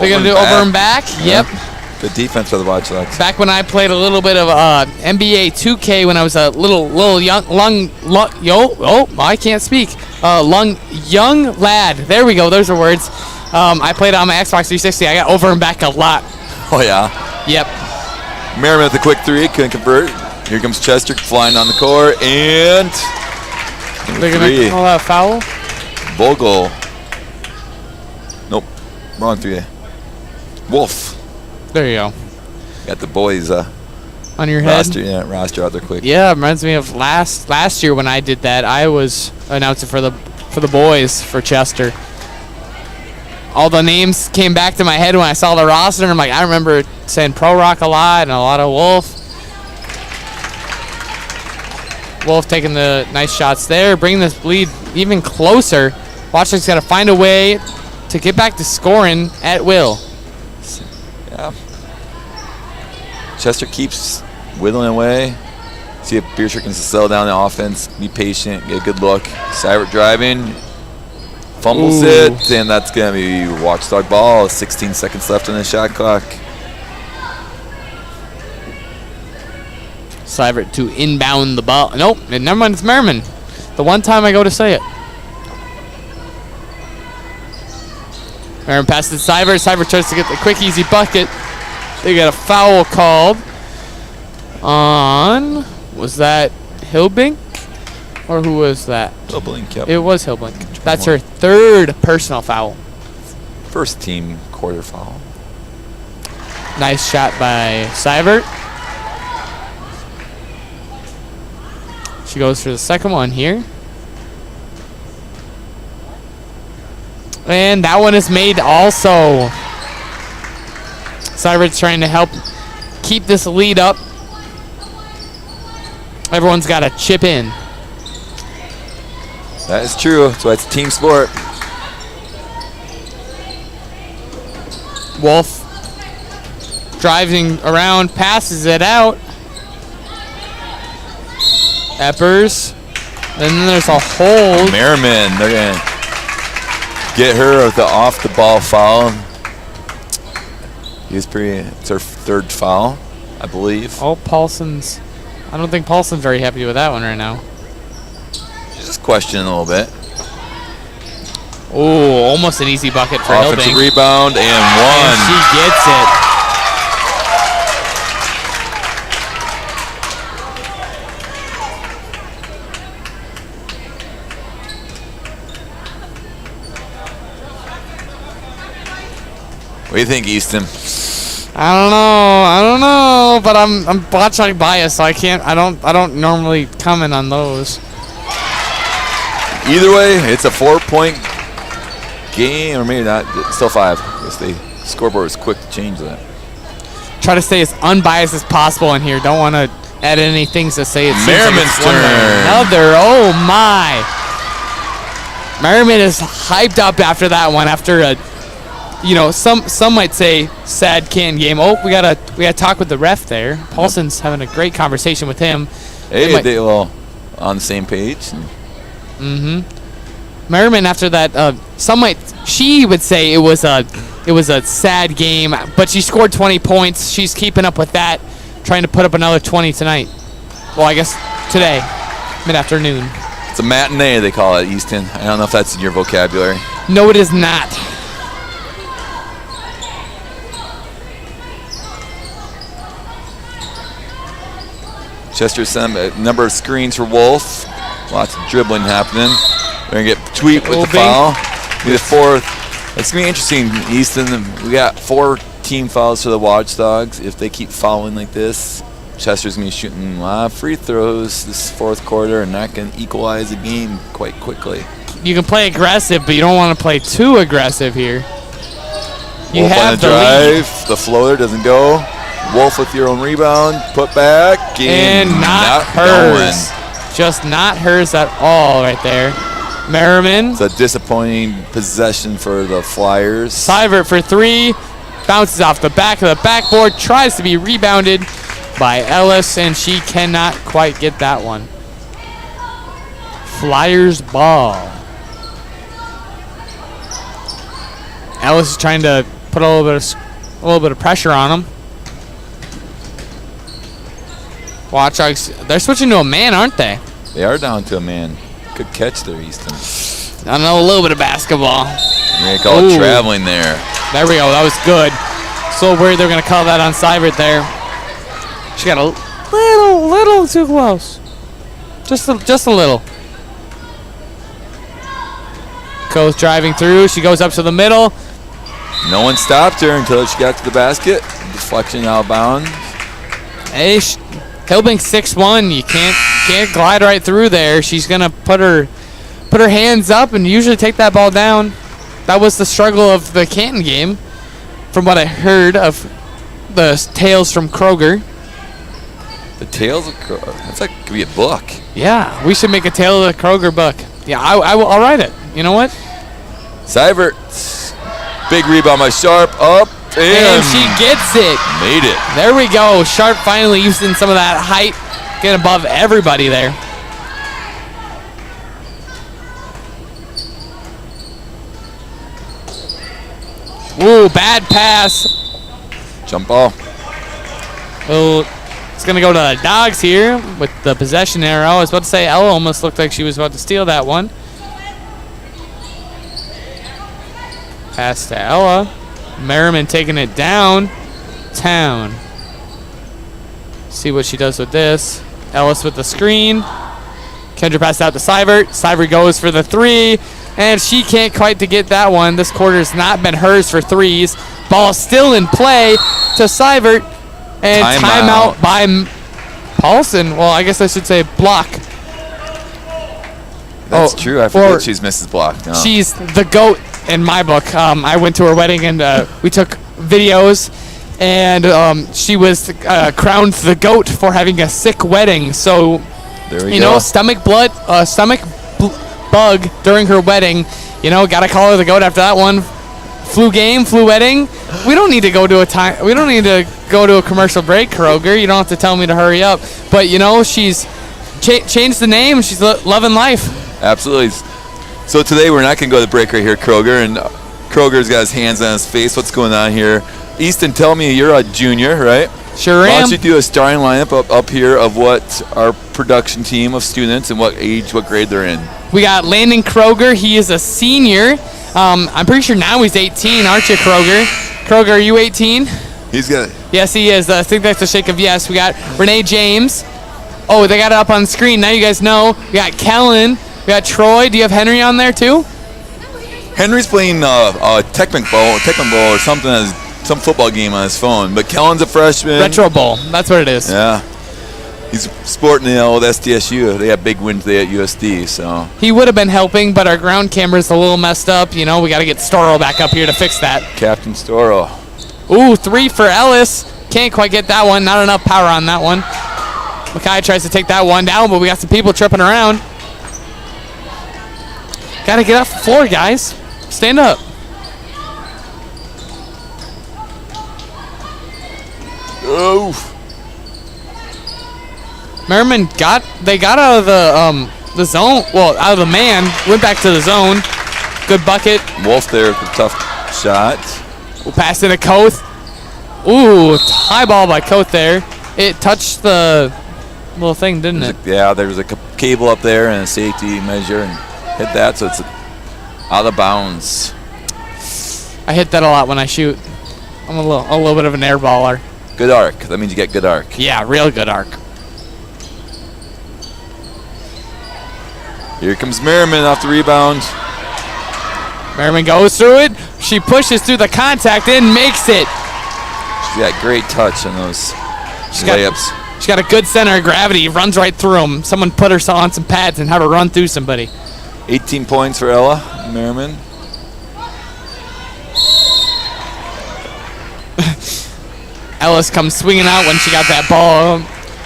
They're going to do over and back. Yeah. Yep. Good defense for the Watchdogs. Back when I played a little bit of NBA 2K when I was a little young, I can't speak. Young lad. There we go. Those are words. I played on my Xbox 360. I got over and back a lot. Oh, yeah? Yep. Merriman with a quick three. Couldn't convert. Here comes Chester flying on the court. And they're going to call out a foul? Vogel. Nope. Wrong three. Wolf. There you go. Got the boys on your head. Roster out there quick. Yeah, it reminds me of last year when I did that. I was announcing for the boys for Chester. all the names came back to my head when I saw the roster. I'm like, I remember saying Pro Rock a lot and a lot of Wolf. Wolf taking the nice shots there, bringing this lead even closer. Watchdogs got to find a way to get back to scoring at will. Yeah. Chester keeps whittling away. See if Beersher can settle down the offense, be patient, get a good look. Seibert driving, fumbles it, and that's going to be Watchdog ball. 16 seconds left on the shot clock. Seibert to inbound the ball. Nope, never mind, it's Merriman. The one time I go to say it. Merriman passes to Seibert. Seibert tries to get the quick, easy bucket. They got a foul called on, was that Hilbink? Or who was that? Hilbink, yep. It was Hilbink. That's her third personal foul. First team quarter foul. Nice shot by Seibert. She goes for the second one here. And that one is made also. Seibert's trying to help keep this lead up. Everyone's got to chip in. That is true. That's why it's a team sport. Wolf driving around, passes it out. Eppers. And then there's a hold. Merriman, they're going to get her with the off-the-ball foul. It's her third foul, I believe. Oh, Paulson's. I don't think Paulson's very happy with that one right now. Just questioning a little bit. Oh, almost an easy bucket for Hilbink. Offensive rebound and one. And she gets it. What do you think, Easton? I don't know, but I'm Watchdog biased, so I don't normally comment on those. Either way, it's a 4-point game, or maybe not. Still 5. I guess the scoreboard is quick to change that. Try to stay as unbiased as possible in here. Don't want to add any things to say it's Merriman's turn. Another. Oh my! Merriman is hyped up after that one. After a, some might say sad can game. Oh, we gotta talk with the ref there. Paulson's having a great conversation with him. Hey, they all on the same page. Mm-hmm. Merriman after that, she would say it was a sad game, but she scored 20 points. She's keeping up with that, trying to put up another 20 tonight. Well, I guess today, mid-afternoon. It's a matinee, they call it, Easton. I don't know if that's in your vocabulary. No, it is not. Chester sent a number of screens for Wolf. Lots of dribbling happening. They're going to get Tweet with the foul. Be the fourth. It's going to be interesting, Easton. We got 4 team fouls for the Watchdogs. If they keep fouling like this, Chester's going to be shooting a lot of free throws this fourth quarter and not going to equalize the game quite quickly. You can play aggressive, but you don't want to play too aggressive here. You Wolf have on the drive. The floater doesn't go. Wolf with your own rebound. Put back. And not hers. Going. Just not hers at all right there. Merriman. It's a disappointing possession for the Flyers. Seibert for 3. Bounces off the back of the backboard. Tries to be rebounded by Ellis, and she cannot quite get that one. Flyers ball. Ellis is trying to put a little bit of pressure on him. Watchdogs, they're switching to a man, aren't they? They are down to a man. Good catch there, Easton. I know a little bit of basketball. We're going to call it traveling there. There we go. That was good. So worried they're going to call that on Seibert there. She got a little too close. Just a little. Goes driving through. She goes up to the middle. No one stopped her until she got to the basket. Deflection out of bounds. Hey, Hilbink 6'1". You can't glide right through there. She's gonna put her hands up and usually take that ball down. that was the struggle of the Canton game, from what I heard of the tales from Kroger. The Tales of Kroger. That's like could be a book. Yeah, we should make a Tale of the Kroger book. Yeah, I'll write it. You know what? Seibert, big rebound by Sharp, up, and she gets it. Made it. There we go. Sharp finally using some of that height, getting above everybody there. Ooh, bad pass. Jump ball. Well, it's going to go to the Dogs here with the possession arrow. I was about to say Ella almost looked like she was about to steal that one. Pass to Ella. Merriman taking it down. Town. See what she does with this. Ellis with the screen. Kendra passed out to Seibert. Seibert goes for the three. And she can't quite to get that one. This quarter's not been hers for threes. Ball still in play to Seibert. And timeout by Paulson. Well, I guess I should say block. That's true. I forget she's Mrs. Block. No. She's the GOAT in my book. I went to her wedding and we took videos. And she was crowned the GOAT for having a sick wedding. So, there we you go. know, stomach bug during her wedding. You know, gotta call her the GOAT after that one. Flu game, flu wedding. We don't need to go to a commercial break, Kroger. You don't have to tell me to hurry up. But you know, she's changed the name. She's loving life. Absolutely. So today we're not gonna go to the break right here, Kroger, and Kroger's got his hands on his face. What's going on here? Easton, tell me you're a junior, right? Sure am. Why don't you do a starting lineup up here of what our production team of students and what age, what grade they're in? We got Landon Kroger. He is a senior. I'm pretty sure now he's 18, aren't you, Kroger? Kroger, are you 18? He's got it. Yes, he is. I think that's a shake of yes. We got Renee James. Oh, they got it up on the screen. Now you guys know. We got Kellen. We got Troy. Do you have Henry on there too? Henry's playing Tecmo Bowl or something as some football game on his phone. But Kellen's a freshman. Retro Bowl. That's what it is. Yeah. He's sporting the old SDSU. They had big wins today at USD, so. He would have been helping, but our ground camera's a little messed up. You know, we got to get Storrow back up here to fix that. Captain Storrow. Ooh, three for Ellis. Can't quite get that one. Not enough power on that one. Mackay tries to take that one down, but we got some people tripping around. Got to get off the floor, guys. Stand up. Oh. Merriman got out of the zone. Well, out of the man. Went back to the zone. Good bucket. Wolf there with a tough shot. We'll pass it to Koth. Ooh, high ball by Koth there. It touched the little thing, didn't it? Yeah, there was a cable up there and a safety measure and hit that, so it's out of bounds. I hit that a lot when I shoot. I'm a little bit of an air baller. Good arc. That means you get good arc. Yeah, real good arc. Here comes Merriman off the rebound. Merriman goes through it. She pushes through the contact and makes it. She's got great touch on those layups. She's got a good center of gravity. Runs right through them. Someone put her on some pads and have her run through somebody. 18 points for Ella Merriman. Ellis comes swinging out when she got that ball,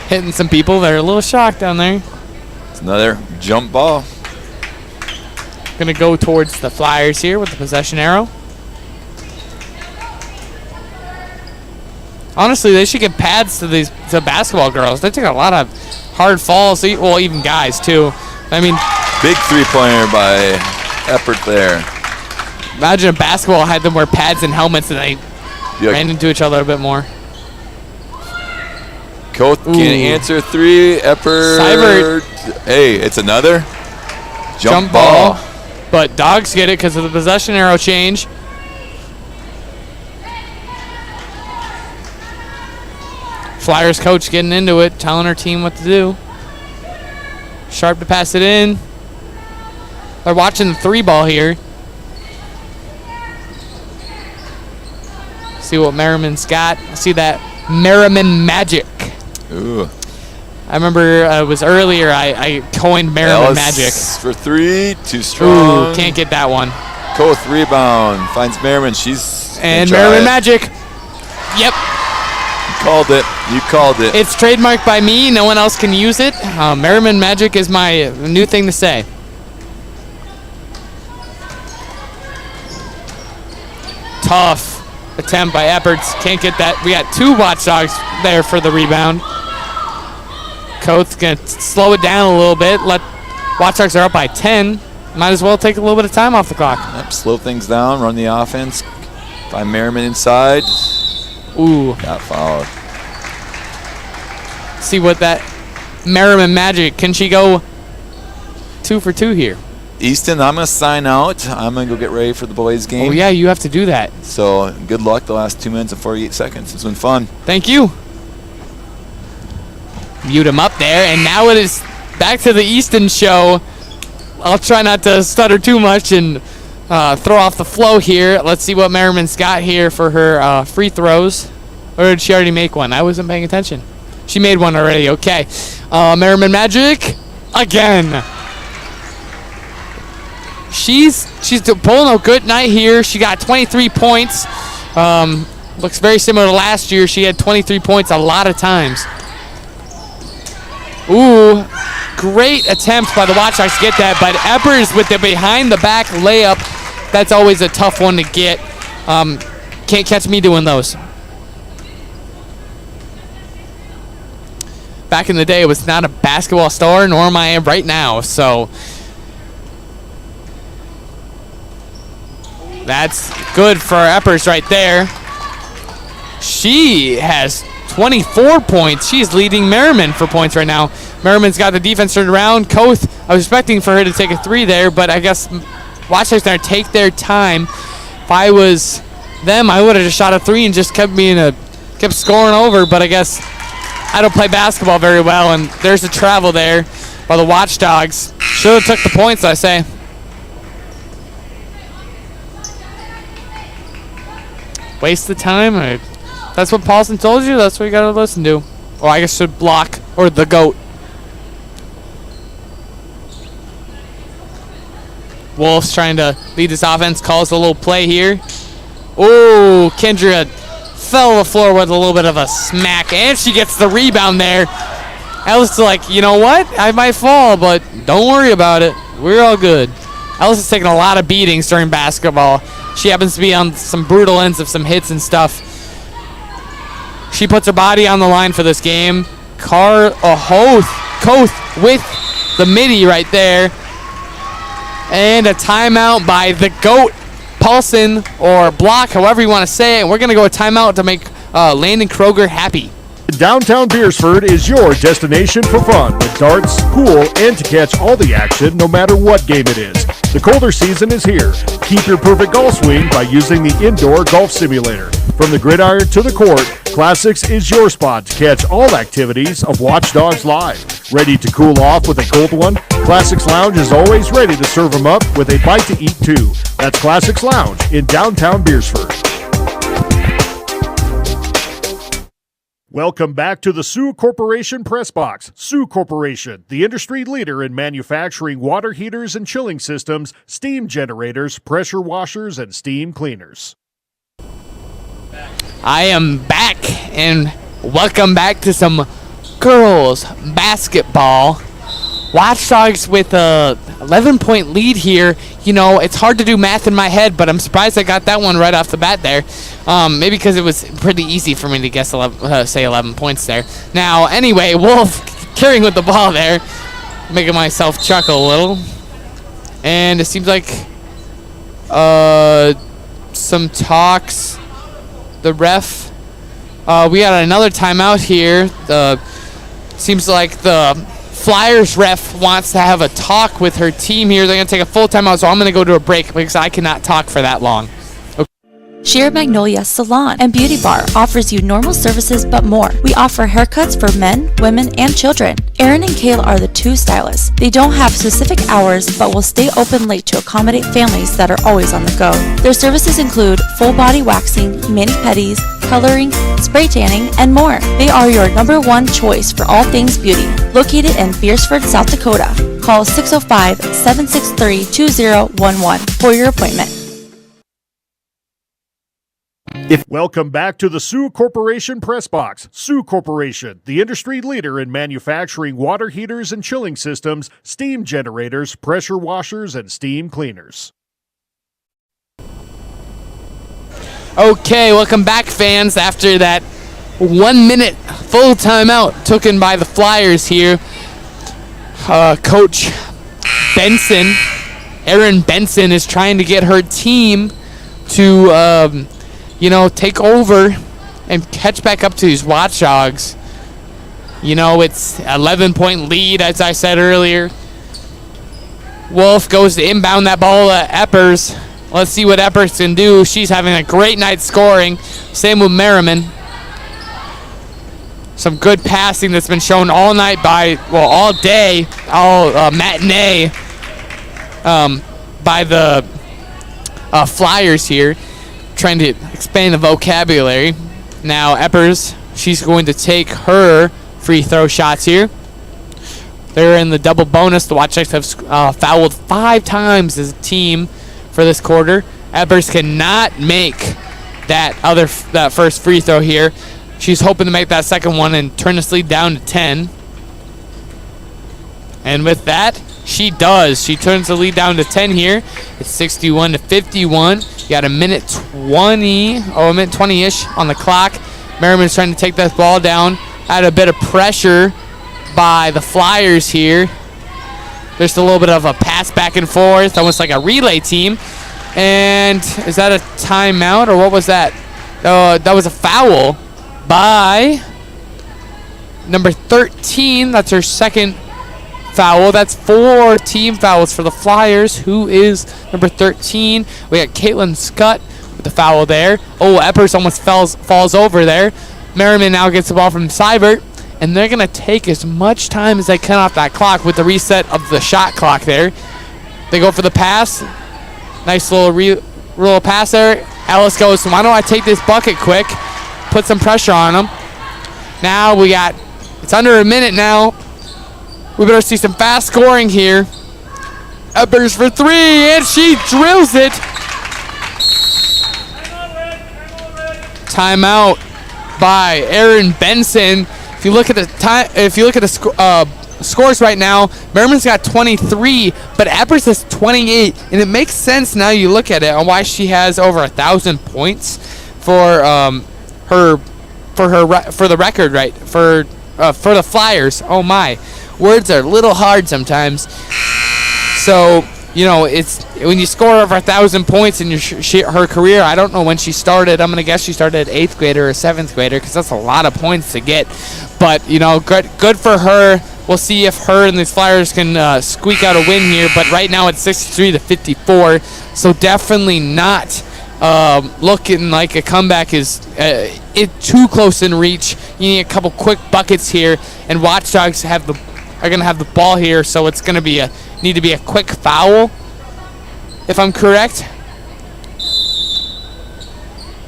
hitting some people. They're a little shocked down there. It's another jump ball. Going to go towards the Flyers here with the possession arrow. Honestly, they should give pads to to basketball girls. They take a lot of hard falls. Well, even guys too. I mean, big three-pointer by Eppert there. Imagine if basketball had them wear pads and helmets and they ran into each other a bit more. Koth can't answer three. Eppert. Seibert. Hey, it's another jump ball. But Dogs get it because of the possession arrow change. Flyers coach getting into it, telling her team what to do. Sharp to pass it in. They're watching the three ball here. See what Merriman's got. See that Merriman magic. Ooh. I remember it was earlier I coined Merriman magic. For three, too strong. Ooh, can't get that one. Koth rebound. Finds Merriman. She's And gonna try Merriman it. Magic. Yep. You called it. You called it. It's trademarked by me. No one else can use it. Merriman Magic is my new thing to say. Tough attempt by Epperts. Can't get that. We got 2 Watchdogs there for the rebound. Koth's going to slow it down a little bit. Watchdogs are up by 10. Might as well take a little bit of time off the clock. Yep, slow things down, run the offense. Find Merriman inside. Ooh. Got fouled. See what that Merriman Magic. Can she go 2 for 2 here? Easton, I'm going to sign out. I'm going to go get ready for the boys' game. Oh, yeah, you have to do that. So good luck the last 2 minutes and 48 seconds. It's been fun. Thank you. Mute him up there, and now it is back to the Easton show. I'll try not to stutter too much and throw off the flow here. Let's see what Merriman's got here for her free throws. Or did she already make one? I wasn't paying attention. She made one already. Okay. Merriman Magic again. She's pulling a good night here. She got 23 points. Looks very similar to last year. She had 23 points a lot of times. Ooh, great attempt by the Watchdogs to get that, but Eppers with the behind-the-back layup, that's always a tough one to get. Can't catch me doing those. Back in the day, I was not a basketball star, nor am I right now, so that's good for Eppers right there. She has 24 points. She's leading Merriman for points right now. Merriman's got the defense turned around. Koth, I was expecting for her to take a 3 there, but I guess Watchdogs going to take their time. If I was them, I would have just shot a 3 and just kept scoring over, but I guess I don't play basketball very well, and there's a travel there by the Watchdogs. Should have took the points, I say. Waste the time? That's what Paulson told you? That's what you got to listen to. Or I guess should block, or the GOAT. Wolf's trying to lead this offense, calls a little play here. Oh, Kendra fell on the floor with a little bit of a smack, and she gets the rebound there. Ellis is like, you know what? I might fall, but don't worry about it. We're all good. Ellis is taking a lot of beatings during basketball. She happens to be on some brutal ends of some hits and stuff. She puts her body on the line for this game. Koth with the midi right there. And a timeout by the GOAT, Paulson, or block, however you want to say it. We're going to go a timeout to make Landon Kroger happy. Downtown Beersford is your destination for fun with darts, pool, and to catch all the action no matter what game it is. The colder season is here. Keep your perfect golf swing by using the indoor golf simulator. From the gridiron to the court, Classics is your spot to catch all activities of Watchdogs Live. Ready to cool off with a cold one? Classics Lounge is always ready to serve them up with a bite to eat too. That's Classics Lounge in downtown Beersford. Welcome back to the Sioux Corporation Press Box. Sioux Corporation, the industry leader in manufacturing water heaters and chilling systems, steam generators, pressure washers, and steam cleaners. I am back, and welcome back to some girls basketball. Watchdogs with a 11-point lead here. You know, it's hard to do math in my head, but I'm surprised I got that one right off the bat there. Maybe because it was pretty easy for me to guess 11 points there. Now, anyway, Wolf carrying with the ball there, making myself chuckle a little. And it seems like some talks. The ref, we got another timeout here. Seems like the Flyers ref wants to have a talk with her team here. They're going to take a full timeout, so I'm going to go to a break because I cannot talk for that long. Sheer Magnolia Salon and Beauty Bar offers you normal services but more. We offer haircuts for men, women, and children. Erin and Kayla are the two stylists. They don't have specific hours but will stay open late to accommodate families that are always on the go. Their services include full body waxing, mani-pedis, coloring, spray tanning, and more. They are your #1 choice for all things beauty. Located in Beersford, South Dakota. Call 605-763-2011 for your appointment. Welcome back to the Sioux Corporation Press Box. Sioux Corporation, the industry leader in manufacturing water heaters and chilling systems, steam generators, pressure washers, and steam cleaners. Okay, welcome back, fans, after that 1 minute full timeout taken by the Flyers here. Coach Benson, Erin Benson, is trying to get her team to take over and catch back up to these Watchdogs. It's 11-point lead, as I said earlier. Wolf goes to inbound that ball at Eppers. Let's see what Eppers can do. She's having a great night scoring. Same with Merriman. Some good passing that's been shown all night all day, all matinee by the Flyers here. Trying to expand the vocabulary. Now Eppers, she's going to take her free throw shots here. They're in the double bonus. The Watchdogs have fouled 5 times as a team for this quarter. Eppers cannot make that first free throw here. She's hoping to make that second one and turn this lead down to 10. And with that, she does. She turns the lead down to 10 here. It's 61-51. You got a minute 20-ish on the clock. Merriman's trying to take that ball down. Had a bit of pressure by the Flyers here. There's a little bit of a pass back and forth, almost like a relay team. And is that a timeout, or what was that? That was a foul by number 13. That's her second foul. That's 4 team fouls for the Flyers. Who is number 13? We got Caitlin Scott with the foul there. Oh, Eppers almost falls over there. Merriman now gets the ball from Seibert, and they're going to take as much time as they can off that clock with the reset of the shot clock there. They go for the pass. Nice little pass there. Ellis goes, why don't I take this bucket quick? Put some pressure on them. Now it's under a minute now. We better see some fast scoring here. Eppers for 3, and she drills it. Timeout by Erin Benson. If you look at the scores right now, Merriman's got 23, but Eppers has 28, and it makes sense now you look at it on why she has over 1,000 points for the record, right? For the Flyers. Oh my. Words are a little hard sometimes. So, it's when you score over 1,000 points in her career. I don't know when she started. I'm going to guess she started at 8th grader or 7th grader, because that's a lot of points to get. But, good for her. We'll see if her and the Flyers can squeak out a win here. But right now it's 63-54. So definitely not looking like a comeback is too close in reach. You need a couple quick buckets here. And Watchdogs are going to have the ball here, so it's going to need to be a quick foul, if I'm correct.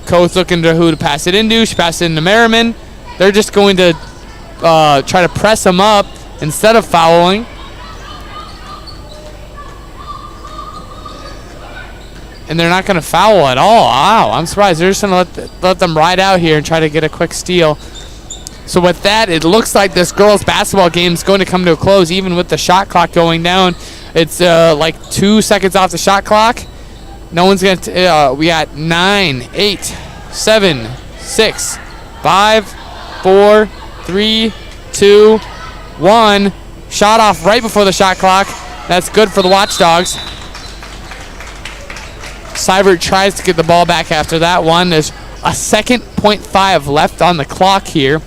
Coach looking to who to pass it into. She passed it into Merriman. They're just going to try to press them up instead of fouling. And they're not going to foul at all. Wow, I'm surprised. They're just going to let them ride out here and try to get a quick steal. So with that, it looks like this girls' basketball game is going to come to a close, even with the shot clock going down. It's like 2 seconds off the shot clock. No one's going to... we got 9, 8, 7, 6, 5, 4, 3, 2, 1. Shot off right before the shot clock. That's good for the Watchdogs. Seibert tries to get the ball back after that one. There's a second .5 left on the clock here.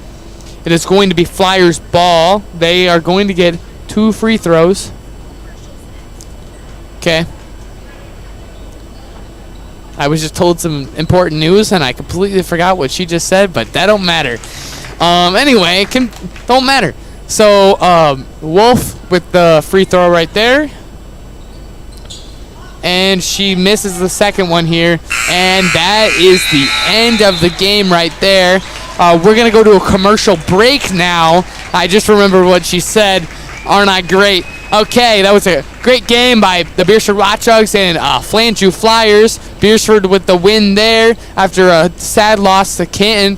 It is going to be Flyers' ball. They are going to get 2 free throws. Okay. I was just told some important news, and I completely forgot what she just said, but that don't matter. Anyway, don't matter. So, Wolf with the free throw right there. And she misses the second one here. And that is the end of the game right there. We're going to go to a commercial break now. I just remembered what she said. Aren't I great? Okay, that was a great game by the Beersford Watchdogs and Flanju Flyers. Beersford with the win there after a sad loss to Canton.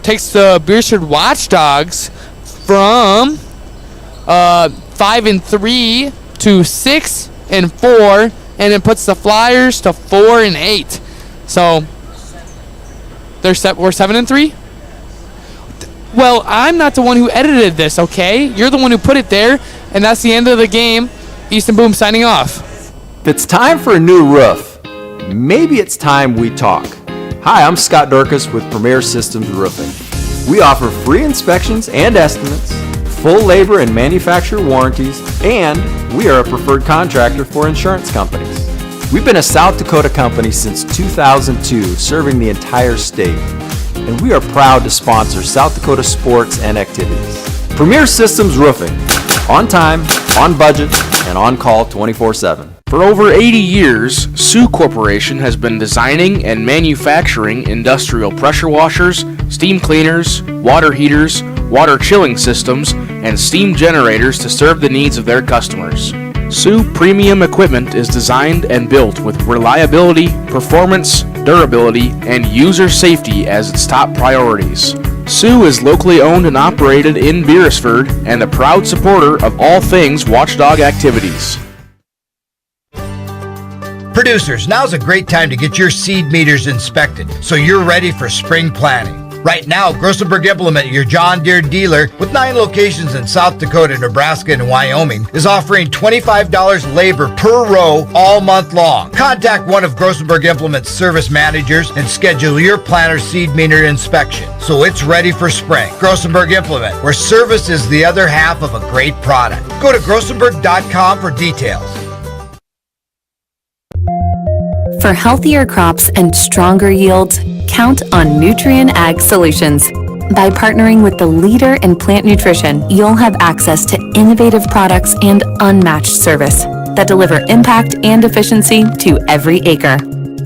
Takes the Beersford Watchdogs from 5-3 to 6-4, and it puts the Flyers to 4-8. So we're 7-3. Well, I'm not the one who edited this, okay? You're the one who put it there, and that's the end of the game. Easton Boom signing off. If it's time for a new roof, maybe it's time we talk. Hi, I'm Scott Dorcas with Premier Systems Roofing. We offer free inspections and estimates, full labor and manufacturer warranties, and we are a preferred contractor for insurance companies. We've been a South Dakota company since 2002, serving the entire state. And we are proud to sponsor South Dakota sports and activities. Premier Systems Roofing. On time, on budget, and on call 24/7. For over 80 years, Sioux Corporation has been designing and manufacturing industrial pressure washers, steam cleaners, water heaters, water chilling systems, and steam generators to serve the needs of their customers. Sioux Premium Equipment is designed and built with reliability, performance, durability, and user safety as its top priorities. Sioux is locally owned and operated in Beersford and a proud supporter of all things Watchdog activities. Producers, now's a great time to get your seed meters inspected so you're ready for spring planting. Right now, Grossenberg Implement, your John Deere dealer with 9 locations in South Dakota, Nebraska, and Wyoming, is offering $25 labor per row all month long. Contact one of Grossenberg Implement's service managers and schedule your planter seed meter inspection so it's ready for spring. Grossenberg Implement, where service is the other half of a great product. Go to grossenberg.com for details. For healthier crops and stronger yields, count on Nutrien Ag Solutions. By partnering with the leader in plant nutrition, you'll have access to innovative products and unmatched service that deliver impact and efficiency to every acre.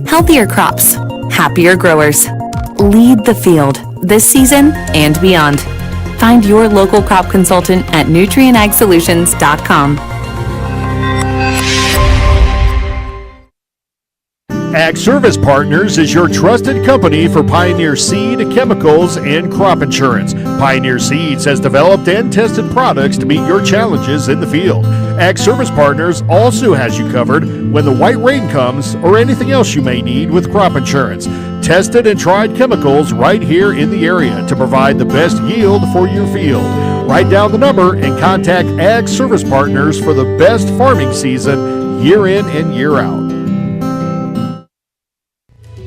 Healthier crops, happier growers. Lead the field this season and beyond. Find your local crop consultant at nutrienagsolutions.com. Ag Service Partners is your trusted company for Pioneer seed, chemicals, and crop insurance. Pioneer Seeds has developed and tested products to meet your challenges in the field. Ag Service Partners also has you covered when the white rain comes or anything else you may need with crop insurance. Tested and tried chemicals right here in the area to provide the best yield for your field. Write down the number and contact Ag Service Partners for the best farming season year in and year out.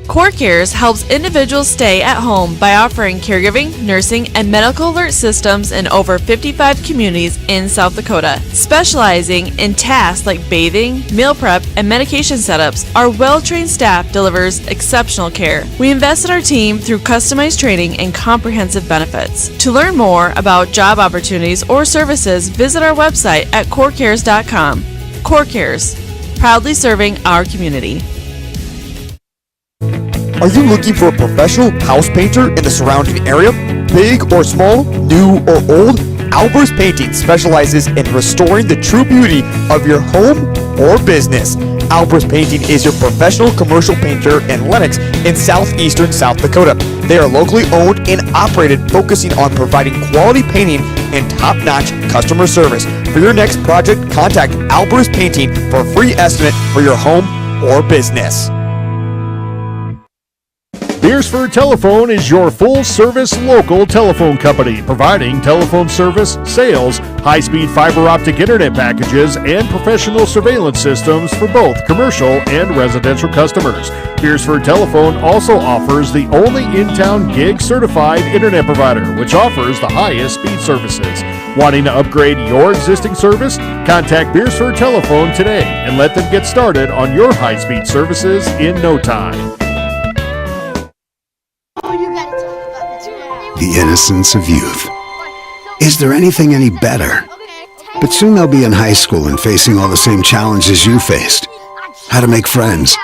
CoreCares helps individuals stay at home by offering caregiving, nursing, and medical alert systems in over 55 communities in South Dakota. Specializing in tasks like bathing, meal prep, and medication setups, our well-trained staff delivers exceptional care. We invest in our team through customized training and comprehensive benefits. To learn more about job opportunities or services, visit our website at corecares.com. CoreCares, proudly serving our community. Are you looking for a professional house painter in the surrounding area? Big or small, new or old? Albers Painting specializes in restoring the true beauty of your home or business. Albers Painting is your professional commercial painter in Lenox in southeastern South Dakota. They are locally owned and operated, focusing on providing quality painting and top-notch customer service. For your next project, contact Albers Painting for a free estimate for your home or business. Beersford Telephone is your full-service local telephone company, providing telephone service, sales, high-speed fiber optic internet packages, and professional surveillance systems for both commercial and residential customers. Beersford Telephone also offers the only in-town gig-certified internet provider, which offers the highest speed services. Wanting to upgrade your existing service? Contact Beersford Telephone today and let them get started on your high-speed services in no time. The innocence of youth. Is there anything any better? But soon they'll be in high school and facing all the same challenges you faced. How to make friends,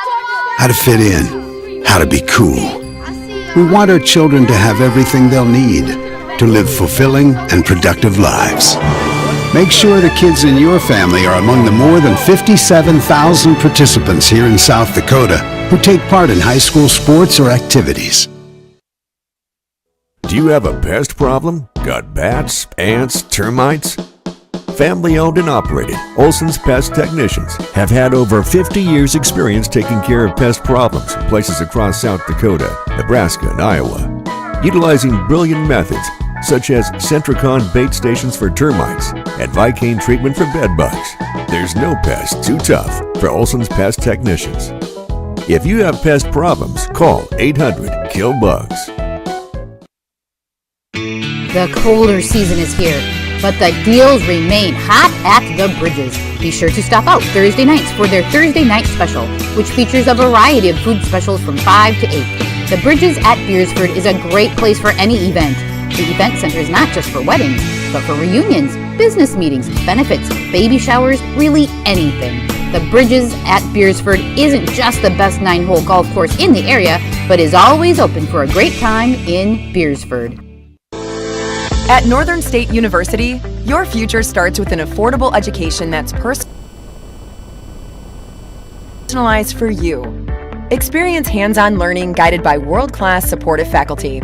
how to fit in, how to be cool. We want our children to have everything they'll need to live fulfilling and productive lives. Make sure the kids in your family are among the more than 57,000 participants here in South Dakota who take part in high school sports or activities. Do you have a pest problem? Got bats, ants, termites? Family owned and operated, Olson's Pest Technicians have had over 50 years experience taking care of pest problems in places across South Dakota, Nebraska, and Iowa. Utilizing brilliant methods such as Centricon bait stations for termites and Vicane treatment for bed bugs. There's no pest too tough for Olson's Pest Technicians. If you have pest problems, call 800-KILL-BUGS. The colder season is here, but the deals remain hot at the Bridges. Be sure to stop out Thursday nights for their Thursday night special, which features a variety of food specials from 5 to 8. The Bridges at Beersford is a great place for any event. The event center is not just for weddings, but for reunions, business meetings, benefits, baby showers, really anything. The Bridges at Beersford isn't just the best 9-hole golf course in the area, but is always open for a great time in Beersford. At Northern State University, your future starts with an affordable education that's personalized for you. Experience hands-on learning guided by world-class supportive faculty.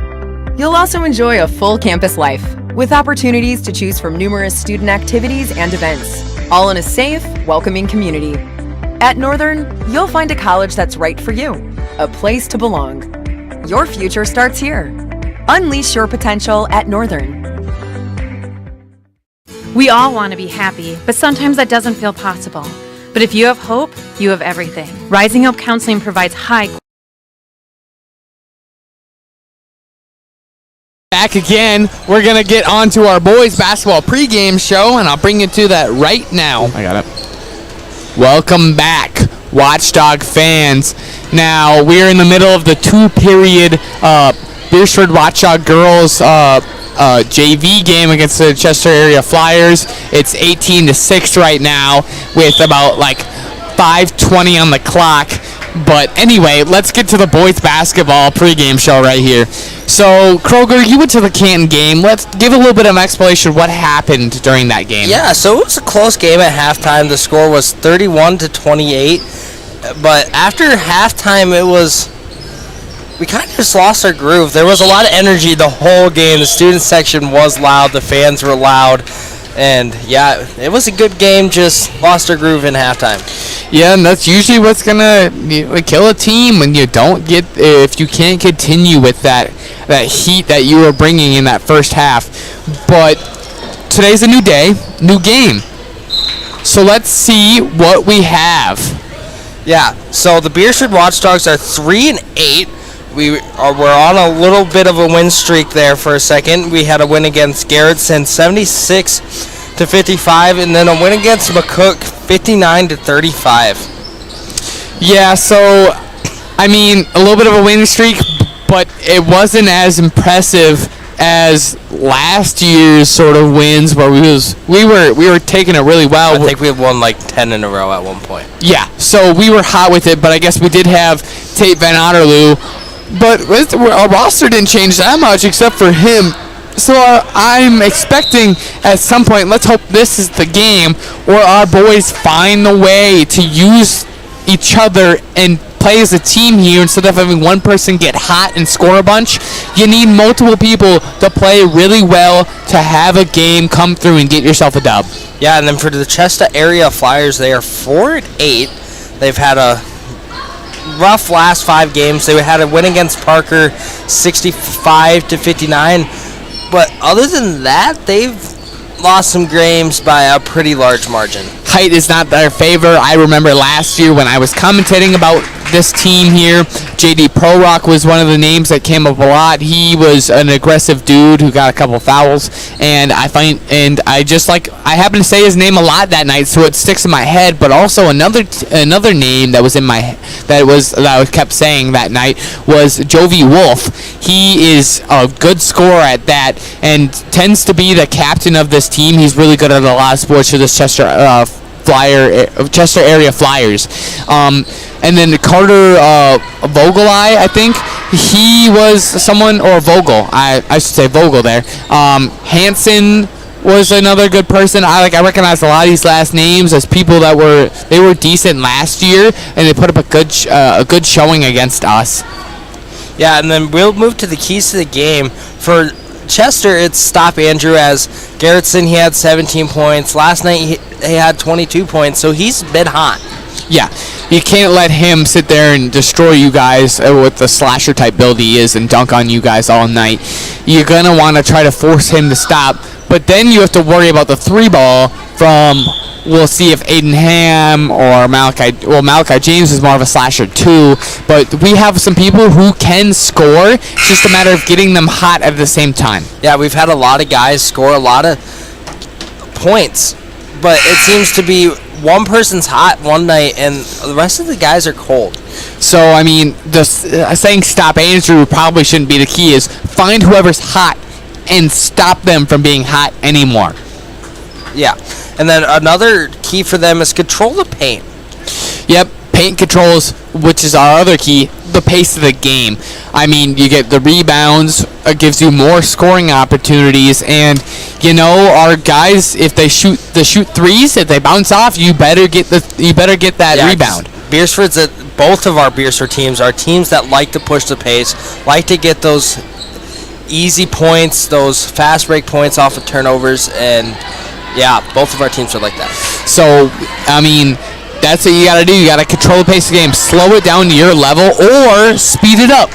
You'll also enjoy a full campus life, with opportunities to choose from numerous student activities and events, all in a safe, welcoming community. At Northern, you'll find a college that's right for you, a place to belong. Your future starts here. Unleash your potential at Northern. We all want to be happy, but sometimes that doesn't feel possible. But if you have hope, you have everything. Rising Up Counseling provides Back again. We're going to get on to our boys basketball pregame show, and I'll bring you to that right now. I got it. Welcome back, Watchdog fans. Now, we're in the middle of the two-period Beersford Watchdog girls JV game against the Chester area Flyers. It's 18-6 right now with about like 5:20 on the clock. But anyway, let's get to the boys basketball pregame show right here. So, Kroger, you went to the Canton game. Let's give a little bit of an explanation of what happened during that game. Yeah, so it was a close game at halftime. The score was 31-28. But after halftime, we kind of just lost our groove. There was a lot of energy the whole game. The student section was loud. The fans were loud. And, yeah, it was a good game, just lost our groove in halftime. Yeah, and that's usually what's going to kill a team when you don't get, if you can't continue with that heat that you were bringing in that first half. But today's a new day, new game. So let's see what we have. Yeah, so the Beersford Watchdogs are 3-8. We're on a little bit of a win streak there for a second. We had a win against Garrettson, 76-55, and then a win against McCook, 59-35. Yeah, so I mean, a little bit of a winning streak, but it wasn't as impressive as last year's sort of wins where we were taking it really well. I think we have won like 10 in a row at one point. Yeah, so we were hot with it, but I guess we did have Tate Van Otterloo. But our roster didn't change that much except for him. So I'm expecting at some point, let's hope this is the game, where our boys find a way to use each other and play as a team here instead of having one person get hot and score a bunch. You need multiple people to play really well to have a game come through and get yourself a dub. Yeah, and then for the Chester area Flyers, they are 4-8. They've had a rough last 5 games. They had a win against Parker, 65-59. But other than that, they've lost some games by a pretty large margin. Height is not their favor. I remember last year when I was commentating about this team here, J.D. Prorock was one of the names that came up a lot. He was an aggressive dude who got a couple fouls, and I happened to say his name a lot that night, so it sticks in my head. But also another name that was in my that I kept saying that night was Jovi Wolf. He is a good scorer at that, and tends to be the captain of this team. He's really good at a lot of sports for this Chester area Flyers. And then Carter Vogelai, I think he was someone, or Vogel, I should say Vogel there. Hanson was another good person. I recognize a lot of these last names as people that were decent last year, and they put up a good showing against us. Yeah, and then we'll move to the keys to the game. For Chester, it's stop Andrew. As Garrettson, he had 17 points. Last night, he had 22 points, so he's been hot. Yeah, you can't let him sit there and destroy you guys with the slasher type build he is and dunk on you guys all night. You're going to want to try to force him to stop, but then you have to worry about the 3-ball from, we'll see if Aiden Ham or Malachi James is more of a slasher too, but we have some people who can score. It's just a matter of getting them hot at the same time. Yeah, we've had a lot of guys score a lot of points, but it seems to be one person's hot one night and the rest of the guys are cold. So, I mean, saying stop Andrew probably shouldn't be the key. Is find whoever's hot and stop them from being hot anymore. Yeah. And then another key for them is control the paint. Yep, paint controls, which is our other key, the pace of the game. I mean, you get the rebounds, it gives you more scoring opportunities, and our guys, if they shoot threes, if they bounce off, you better get that rebound. Both of our Beersford teams are teams that like to push the pace, like to get those easy points, those fast break points off of turnovers, and yeah, both of our teams are like that. So, I mean, that's what you got to do. You got to control the pace of the game, slow it down to your level, or speed it up.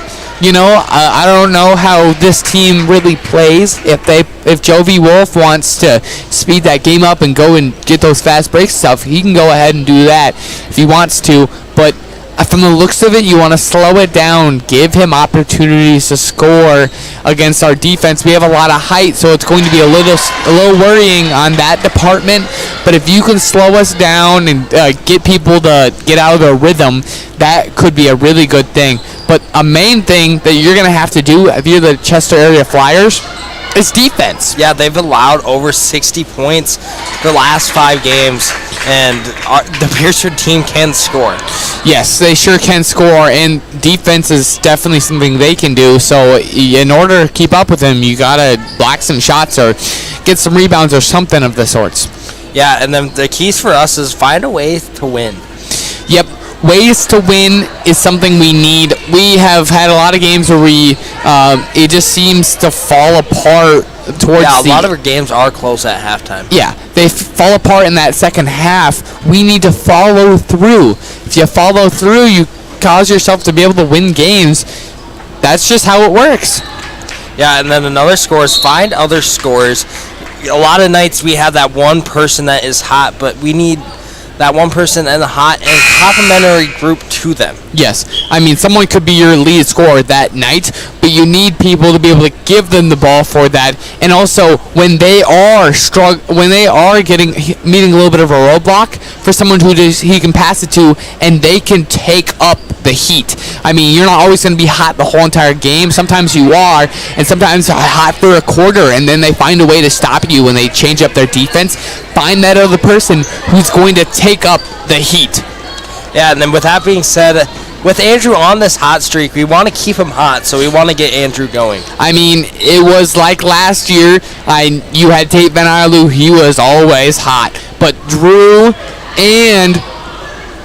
I don't know how this team really plays. If Jovi Wolf wants to speed that game up and go and get those fast breaks stuff, he can go ahead and do that if he wants to. But from the looks of it, you want to slow it down, give him opportunities to score against our defense. We have a lot of height, so it's going to be a little worrying on that department. But if you can slow us down and get people to get out of their rhythm, that could be a really good thing. But a main thing that you're going to have to do if you're the Chester area Flyers is defense. Yeah, they've allowed over 60 points the last 5 games, and the Beersford team can score. Yes, they sure can score, and defense is definitely something they can do. So in order to keep up with them, you got to block some shots or get some rebounds or something of the sorts. Yeah, and then the keys for us is find a way to win. Yep. Ways to win is something we need. We have had a lot of games where it just seems to fall apart towards a lot of our games are close at halftime. Yeah, they fall apart in that second half. We need to follow through. If you follow through, you cause yourself to be able to win games. That's just how it works. Yeah, and then another score is find other scorers. A lot of nights we have that one person that is hot, but we need that one person and the hot and complementary group to them. Yes, I mean someone could be your lead scorer that night, but you need people to be able to give them the ball for that. And also, when they are meeting a little bit of a roadblock, for someone who he can pass it to, and they can take up the heat. I mean, you're not always going to be hot the whole entire game. Sometimes you are, and sometimes hot for a quarter, and then they find a way to stop you when they change up their defense. Find that other person who's going to take up the heat. Yeah, and then with that being said, with Andrew on this hot streak, we want to keep him hot, so we want to get Andrew going. I mean, it was like last year. You had Tate Van Arlu, he was always hot. But Drew and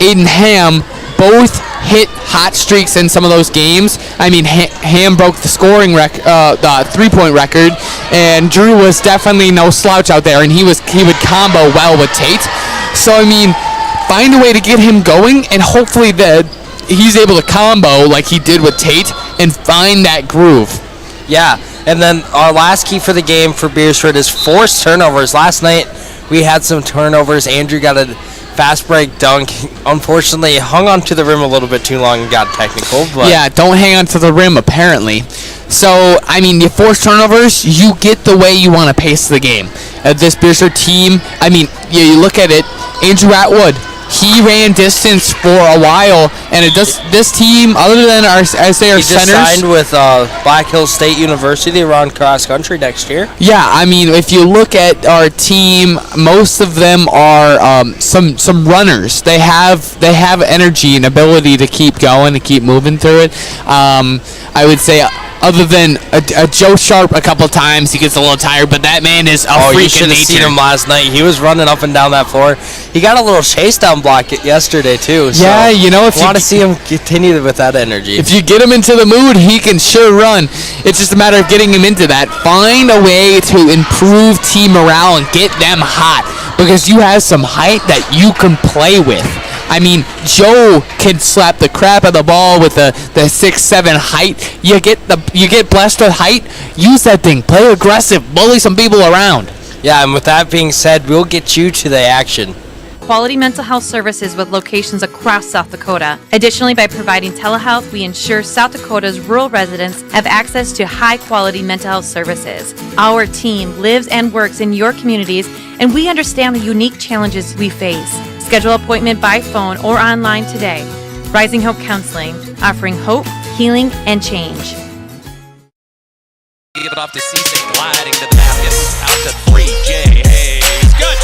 Aiden Ham both hit hot streaks in some of those games. I mean, Ham broke the scoring the 3-point record, and Drew was definitely no slouch out there, and he would combo well with Tate. So I mean, find a way to get him going, and hopefully he's able to combo like he did with Tate and find that groove. Yeah, and then our last key for the game for Beersford is force turnovers. Last night we had some turnovers. Andrew got a fast break dunk. Unfortunately, hung on to the rim a little bit too long and got technical. But yeah, don't hang on to the rim, apparently. So, I mean, you force turnovers, you get the way you want to pace the game. This Beersford team, I mean, you look at it, Andrew Atwood, he ran distance for a while, and this team, other than our centers, he just signed with Black Hills State University. They run cross country next year. Yeah, I mean, if you look at our team, most of them are some runners. They have energy and ability to keep going and keep moving through it. I would say other than a Joe Sharp a couple times. He gets a little tired, but that man is a you freak should of have seen nature. him last night. He was running up and down that floor. He got a little chase down block yesterday too. So Yeah, you know, if I you want to see him continue with that energy. If you get him into the mood, he can sure run. It's just a matter of getting him into that. Find a way to improve team morale and get them hot, because you have some height that you can play with. I mean, Joe can slap the crap out of the ball with the 6'7" height. You get blessed with height. Use that thing. Play aggressive. Bully some people around. Yeah, and with that being said, we'll get you to the action. Quality mental health services with locations across South Dakota. Additionally, by providing telehealth, we ensure South Dakota's rural residents have access to high-quality mental health services. Our team lives and works in your communities, and we understand the unique challenges we face. Schedule an appointment by phone or online today. Rising Hope Counseling, offering hope, healing, and change. Give it off to Cisse, gliding to the basket, out to 3, Jay Hayes, good!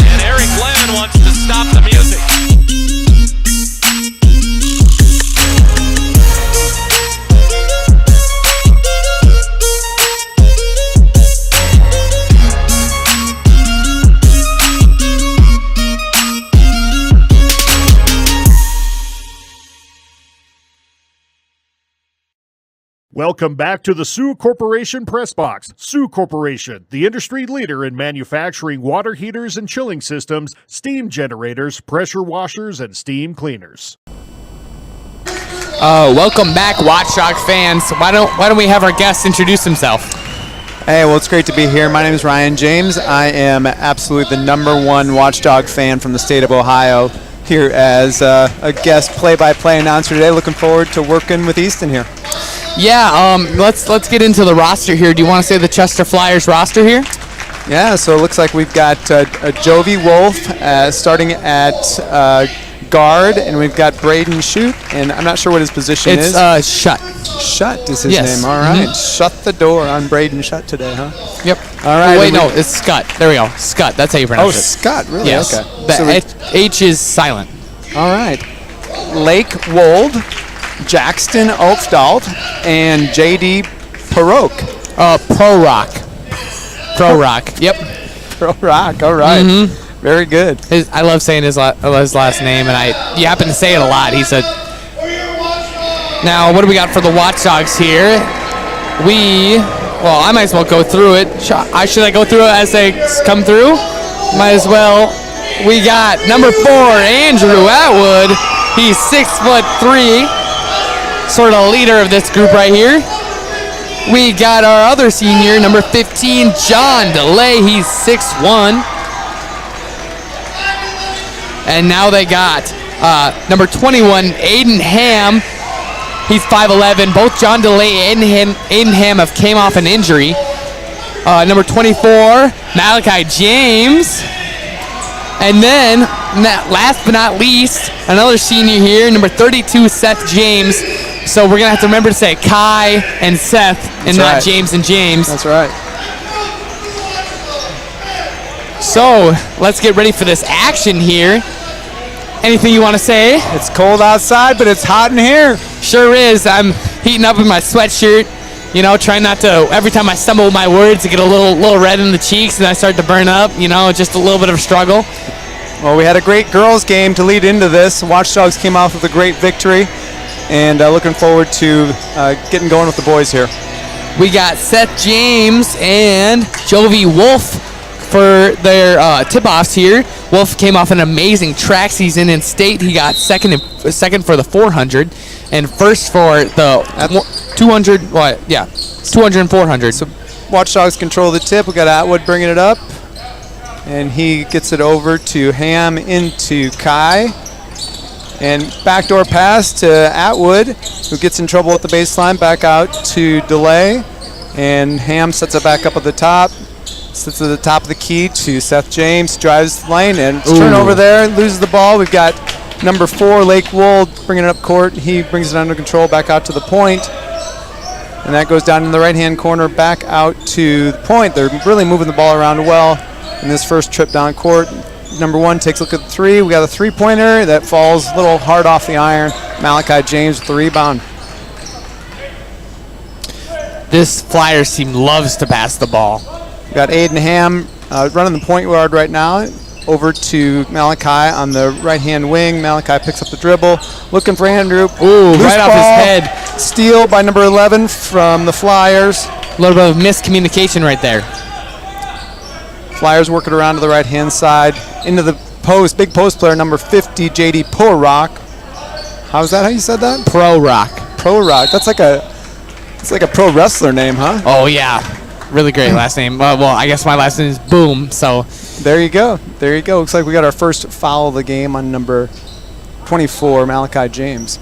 And Eric Lemon wants to stop the music. Welcome back to the Sioux Corporation Press Box. Sioux Corporation, the industry leader in manufacturing water heaters and chilling systems, steam generators, pressure washers, and steam cleaners. Welcome back, Watchdog fans. Why don't we have our guest introduce himself? Hey, well, it's great to be here. My name is Ryan James. I am absolutely the #1 Watchdog fan from the state of Ohio, here as a guest play-by-play announcer today. Looking forward to working with Easton here. Yeah, let's get into the roster here. Do you want to say the Chester Flyers roster here? Yeah, so it looks like we've got a Jovi Wolf starting at guard, and we've got Braden Shute, and I'm not sure what his position is. It's Shut. Shut is his Yes. name. All right. Shut the door on Braden Shut today, huh? Yep. All right. Oh, wait, no, it's Scott. There we go. Scott. That's how you pronounce it. Oh, Scott. Really? Yes. Okay. The So H is silent. all right. Lake Wold, Jackson Ulfdalt, and J.D. Perok. Pro Rock. Pro Rock. Yep. Pro Rock. All right. Mm-hmm. Very good. I love saying his last name, and you happen to say it a lot. He said. Now, what do we got for the Watchdogs here? I might as well go through it. Should I go through it as they come through? Might as well. We got number 4, Andrew Atwood. He's 6'3", sort of leader of this group right here. We got our other senior, number 15, John DeLay. He's 6'1". And now they got number 21, Aiden Ham. He's 5'11". Both John DeLay and Aiden Ham have came off an injury. Number 24, Malachi James. And then, last but not least, another senior here, number 32, Seth James. So we're going to have to remember to say Kai and Seth and not James and James. That's right. So let's get ready for this action here. Anything you want to say? It's cold outside, but it's hot in here. Sure is. I'm heating up in my sweatshirt. You know, trying not to, every time I stumble with my words, to get a little red in the cheeks and I start to burn up. You know, just a little bit of a struggle. Well, we had a great girls game to lead into this. Watchdogs came off with a great victory, and looking forward to getting going with the boys here. We got Seth James and Jovi Wolf for their tip-offs here. Wolf came off an amazing track season in state. He got second for the 400 and first for the 200. 200 and 400. So Watchdogs control the tip. We got Atwood bringing it up, and he gets it over to Ham into Kai, and backdoor pass to Atwood, who gets in trouble at the baseline. Back out to DeLay, and Ham sets it back up at the top. Sits at the top of the key to Seth James, drives the lane, and it's turnover there, loses the ball. We've got number 4, Lake Wold, bringing it up court. He brings it under control back out to the point, and that goes down in the right-hand corner back out to the point. They're really moving the ball around well in this first trip down court. Number 1 takes a look at the 3. We got a 3-pointer that falls a little hard off the iron. Malachi James with the rebound. This Flyers team loves to pass the ball. We got Aiden Ham running the point guard right now. Over to Malachi on the right-hand wing. Malachi picks up the dribble. Looking for Andrew. Ooh, Loose right off ball. his head. Steal by number 11 from the Flyers. A little bit of miscommunication right there. Flyers working around to the right-hand side. Into the post. Big post player, number 50, J.D. Porrock. How's that how you said that? Porrock. Porrock. It's like a pro wrestler name, huh? Oh, yeah. Really great last name. Well, I guess my last name is Boom, so. There you go. There you go. Looks like we got our first foul of the game on number 24, Malachi James.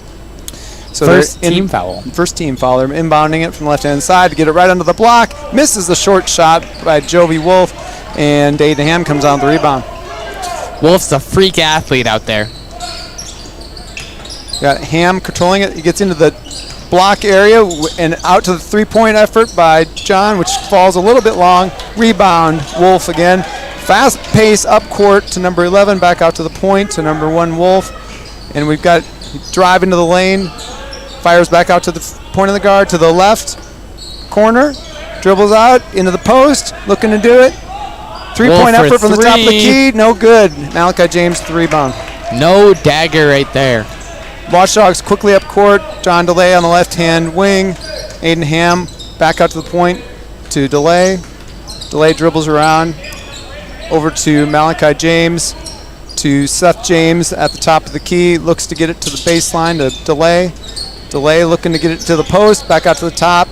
So first team foul. First team foul. They're inbounding it from the left-hand side to get it right under the block. Misses the short shot by Jovi Wolf, and Aiden Ham comes on the rebound. Wolf's a freak athlete out there. Got Ham controlling it. He gets into the block area and out to the three-point effort by John, which falls a little bit long. Rebound, Wolf again. Fast pace up court to number 11, back out to the point to number 1, Wolf. And we've got drive into the lane. Fires back out to the point of the guard to the left corner. Dribbles out into the post, looking to do it. Three-point effort from the top of the key, no good. Malachi James, the rebound. No dagger right there. Watchdogs quickly up court. John DeLay on the left-hand wing. Aiden Ham back out to the point to DeLay. DeLay dribbles around over to Malachi James, to Seth James at the top of the key. Looks to get it to the baseline to DeLay. DeLay looking to get it to the post, back out to the top.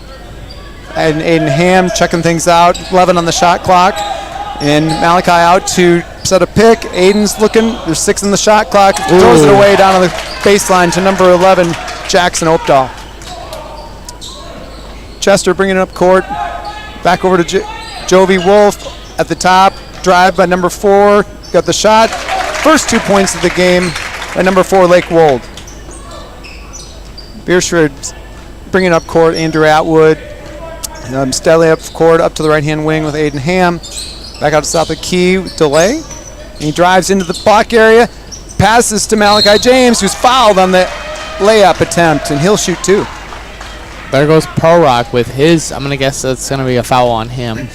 And Aiden Ham checking things out. 11 on the shot clock. And Malachi out to set a pick. Aiden's looking. There's 6 in the shot clock. Throws it away down on the baseline to number 11, Jackson Opdahl. Chester bringing it up court. Back over to Jovi Wolf at the top. Drive by number 4. Got the shot. First 2 points of the game by number 4, Lake Wold. Beershford bringing up court. Andrew Atwood. Steadily up court, up to the right-hand wing with Aiden Ham. Back out to south of the key, DeLay. And he drives into the block area. Passes to Malachi James, who's fouled on the layup attempt, and he'll shoot 2. There goes Porrock with his. I'm going to guess that's going to be a foul on him.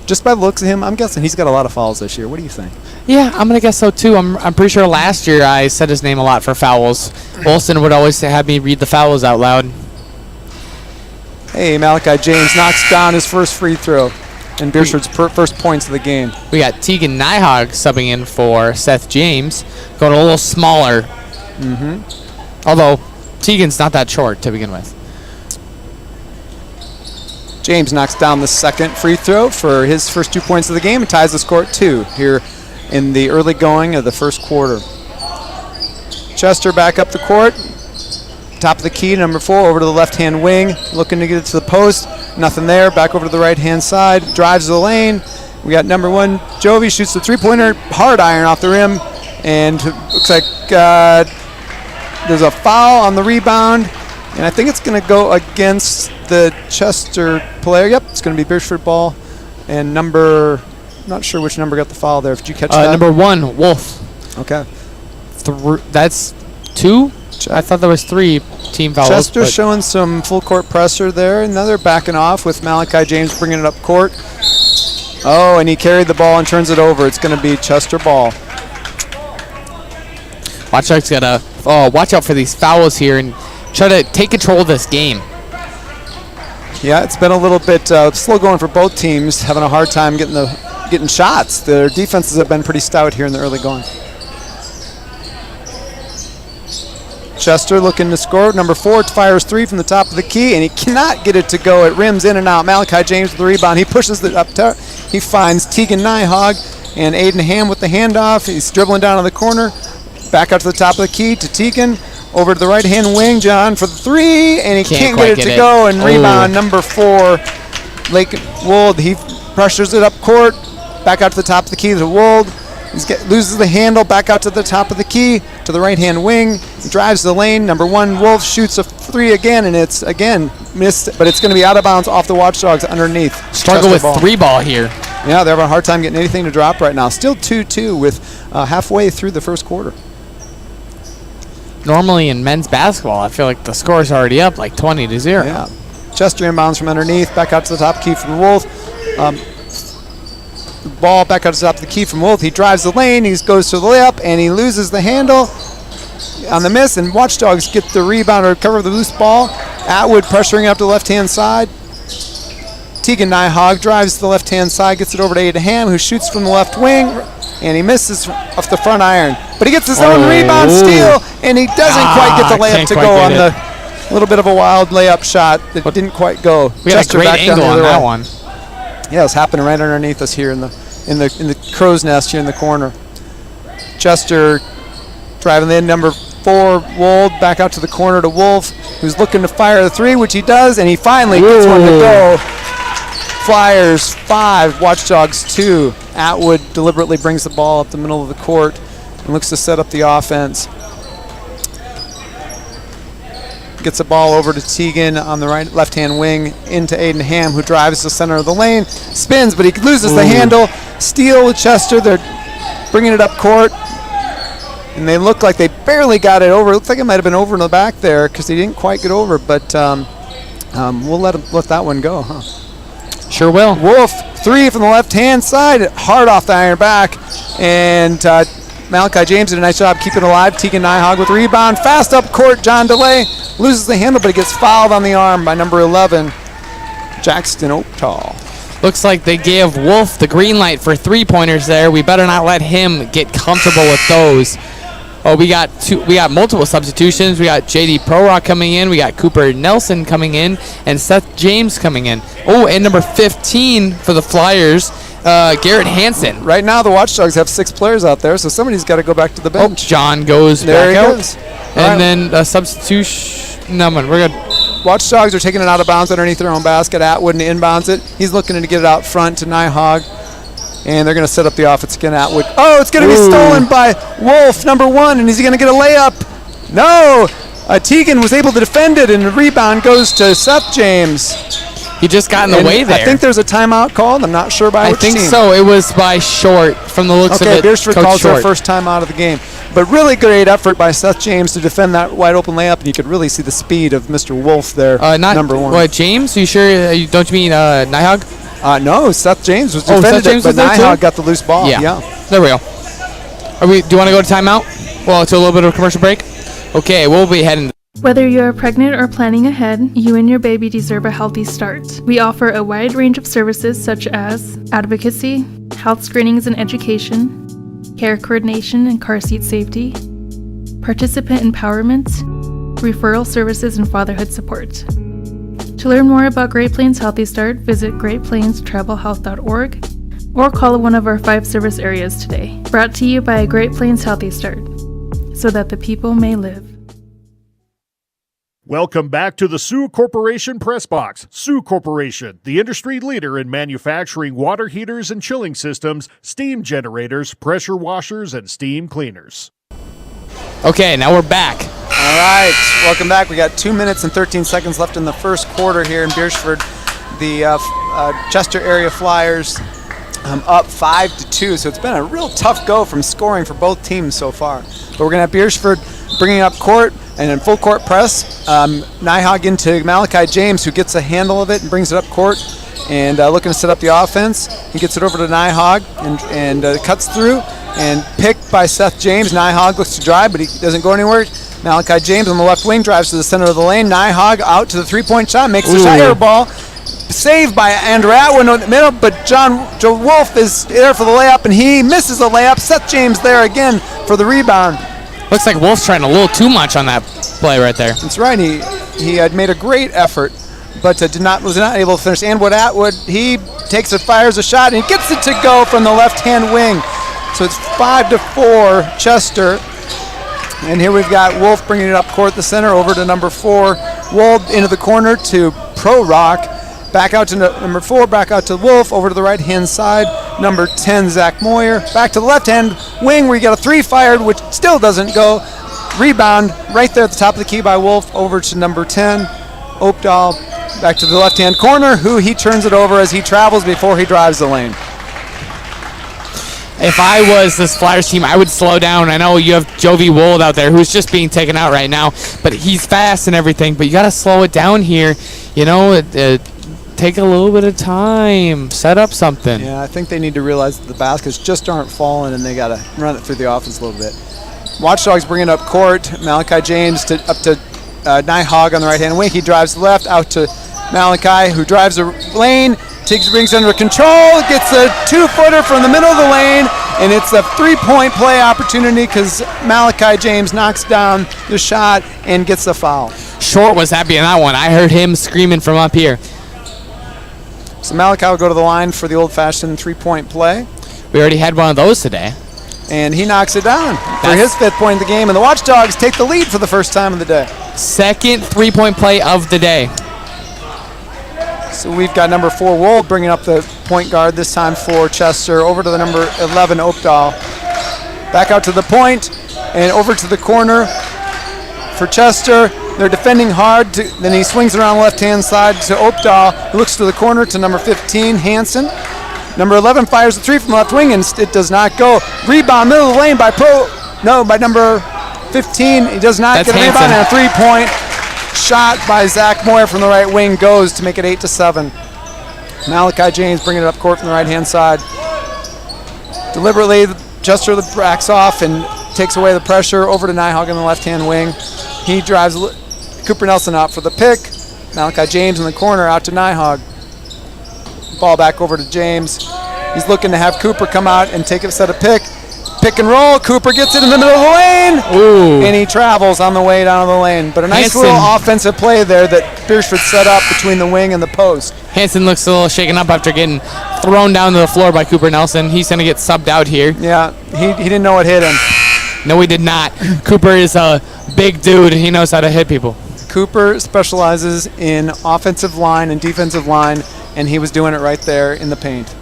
Just by the looks of him, I'm guessing he's got a lot of fouls this year. What do you think? Yeah, I'm going to guess so too. I'm pretty sure last year I said his name a lot for fouls. Olsen would always have me read the fouls out loud. Hey, Malachi James knocks down his first free throw. And Beershford's first points of the game. We got Tegan Nyhog subbing in for Seth James, going a little smaller. Although Tegan's not that short to begin with. James knocks down the second free throw for his first 2 points of the game and ties the score at 2 here in the early going of the first quarter. Chester back up the court. Top of the key, number 4, over to the left-hand wing, looking to get it to the post. Nothing there. Back over to the right-hand side. Drives the lane. We got number 1, Jovi, shoots the three-pointer, hard iron off the rim. And looks like there's a foul on the rebound. And I think it's going to go against the Chester player. Yep, it's going to be Beershford ball. And number, not sure which number got the foul there. Did you catch that? Number 1, Wolf. Okay. That's 2? I thought there was 3 team fouls. Chester showing some full court pressure there. And now they're backing off with Malachi James bringing it up court. Oh, and he carried the ball and turns it over. It's going to be Chester ball. Watchdogs got to watch out for these fouls here and try to take control of this game. Yeah, it's been a little bit slow going for both teams, having a hard time getting shots. Their defenses have been pretty stout here in the early going. Chester looking to score. Number 4 fires 3 from the top of the key, and he cannot get it to go. It rims in and out. Malachi James with the rebound. He pushes it up. He finds Tegan Nyhog and Aiden Ham with the handoff. He's dribbling down to the corner. Back out to the top of the key to Tegan. Over to the right-hand wing, John, for the 3, and he can't get it to go. And rebound number 4, Lake Wold. He pressures it up court. Back out to the top of the key to Wold. Loses the handle, back out to the top of the key, to the right-hand wing, drives the lane. Number 1, Wolf shoots a 3 again, and it's, again, missed, but it's going to be out of bounds off the Watchdogs underneath. Struggle with 3 ball here. Yeah, they're having a hard time getting anything to drop right now. Still 2-2 with halfway through the first quarter. Normally in men's basketball, I feel like the score's already up like 20-0. Yeah. Chester inbounds from underneath, back out to the top key from Wolf. The ball back out to the top of the key from Wolf. He drives the lane, he goes to the layup, and he loses the handle on the miss, and Watchdogs get the rebound or recover the loose ball. Atwood pressuring up to the left-hand side. Tegan Nyhog drives to the left-hand side, gets it over to Abraham, who shoots from the left wing, and he misses off the front iron. But he gets his own rebound steal, and he doesn't quite get the layup to go on the little bit of a wild layup shot that didn't quite go. We had a great angle on that one. Yeah, it's happening right underneath us here in the crow's nest here in the corner. Chester driving in, number 4, Wold, back out to the corner to Wolf, who's looking to fire the 3, which he does, and he finally gets one to go. Flyers 5, Watchdogs 2. Atwood deliberately brings the ball up the middle of the court and looks to set up the offense. Gets the ball over to Tegan on the left-hand wing into Aiden Ham, who drives the center of the lane, spins, but he loses the handle. Steal with Chester. They're bringing it up court, and they look like they barely got it over. It looks like it might have been over in the back there because they didn't quite get over, but we'll let that one go, huh? Sure will. Wolf, 3 from the left-hand side, hard off the iron back, and Malachi James did a nice job keeping it alive. Tegan Nyhog with the rebound. Fast up court, John DeLay loses the handle, but he gets fouled on the arm by number 11, Jackson Oaktal. Looks like they gave Wolf the green light for 3-pointers there. We better not let him get comfortable with those. Oh, we got multiple substitutions. We got JD Prorock coming in. We got Cooper Nelson coming in, and Seth James coming in. Oh, and number 15 for the Flyers, Garrett Hansen. Right now, the Watchdogs have 6 players out there, so somebody's got to go back to the bench. John goes there back out. Goes. And then a substitution. No, man, we're good. Watchdogs are taking it out of bounds underneath their own basket. Atwood inbounds it. He's looking to get it out front to Nyhog. And they're going to set up the offense again. Atwood. Oh, it's going to be stolen by Wolf, number 1, and is he going to get a layup? No. Tegan was able to defend it, and the rebound goes to Seth James. He just got in the way there. I think there's a timeout called. I'm not sure by which team. I think so. It was by Short from the looks of it. Okay, Beersford calls their first timeout of the game. But really great effort by Seth James to defend that wide open layup, and you could really see the speed of Mr. Wolf there, number 1. What, James? Are you sure? Don't you mean Nyhog? No, Seth James was defended it, but Nyhog got the loose ball. Yeah. There we go. Do you want to go to timeout? Well, it's a little bit of a commercial break. Okay, we'll be heading. Whether you are pregnant or planning ahead, you and your baby deserve a healthy start. We offer a wide range of services such as advocacy, health screenings and education, care coordination and car seat safety, participant empowerment, referral services, and fatherhood support. To learn more about Great Plains Healthy Start, visit greatplainstravelhealth.org or call one of our 5 service areas today. Brought to you by Great Plains Healthy Start, so that the people may live. Welcome back to the Sioux Corporation Press Box. Sioux Corporation, the industry leader in manufacturing water heaters and chilling systems, steam generators, pressure washers, and steam cleaners. Okay, now we're back. All right, welcome back. We got 2 minutes and 13 seconds left in the first quarter here in Beersford. The Chester area Flyers up 5-2, so it's been a real tough go from scoring for both teams so far. But we're going to have Beersford bringing up court and in full court press. Nyhog into Malachi James, who gets a handle of it and brings it up court and looking to set up the offense. He gets it over to Nyhog and cuts through and picked by Seth James. Nyhog looks to drive, but he doesn't go anywhere. Malachi James on the left wing drives to the center of the lane. Nyhog out to the three-point shot, makes the shot, air ball. Saved by Andrew Atwood in the middle, but Joe Wolf is there for the layup, and he misses the layup. Seth James there again for the rebound. Looks like Wolf's trying a little too much on that play right there. That's right. He had made a great effort, but was not able to finish. And Atwood, he takes it, fires a shot, and he gets it to go from the left-hand wing. So it's 5-4 Chester. And here we've got Wolf bringing it up court, the center, over to number 4. Wold into the corner to Pro Rock. Back out to number 4, back out to Wolf, over to the right-hand side. Number 10, Zach Moyer. Back to the left-hand wing where you got a 3 fired, which still doesn't go. Rebound right there at the top of the key by Wolf, over to number 10, Oakdahl. Back to the left-hand corner, who he turns it over as he travels before he drives the lane. if I was this Flyers team, I would slow down. I know you have Jovi Wold out there who's just being taken out right now, but he's fast and everything. But you got to slow it down here. You know, take a little bit of time, set up something. Yeah, I think they need to realize that the baskets just aren't falling, and they got to run it through the offense a little bit. Watchdogs bringing up court. Malachi James up to Nyhog on the right-hand wing. He drives left out to Malachi, who drives the lane. Brings under control, gets a 2-footer from the middle of the lane, and it's a 3-point play opportunity because Malachi James knocks down the shot and gets the foul. Short was happy in that one. I heard him screaming from up here. So Malachi will go to the line for the old-fashioned 3-point play. We already had one of those today. And he knocks it down for his 5th point of the game, and the Watchdogs take the lead for the first time of the day. Second 3-point play of the day. So we've got number 4, Wold, bringing up the point guard, this time for Chester, over to the number 11, Oakdahl. Back out to the point, and over to the corner for Chester. They're defending hard, then he swings around the left-hand side to Oakdahl, who looks to the corner to number 15, Hansen. Number 11 fires a 3 from left wing, and it does not go. Rebound, middle of the lane by number 15. He does not get a rebound, and a 3-point shot by Zach Moyer from the right wing goes to make it 8-7. Malachi James bringing it up court from the right-hand side. Deliberately, Chester backs off and takes away the pressure over to Nyhog on the left-hand wing. He drives Cooper Nelson out for the pick. Malachi James in the corner out to Nyhog. Ball back over to James. He's looking to have Cooper come out and take a set of pick and roll. Cooper gets it in the middle of the lane. Ooh. And he travels on the way down the lane. But a nice little offensive play there that Beersford set up between the wing and the post. Hansen looks a little shaken up after getting thrown down to the floor by Cooper Nelson. He's going to get subbed out here. Yeah, he didn't know what hit him. No, he did not. Cooper is a big dude. He knows how to hit people. Cooper specializes in offensive line and defensive line, and he was doing it right there in the paint.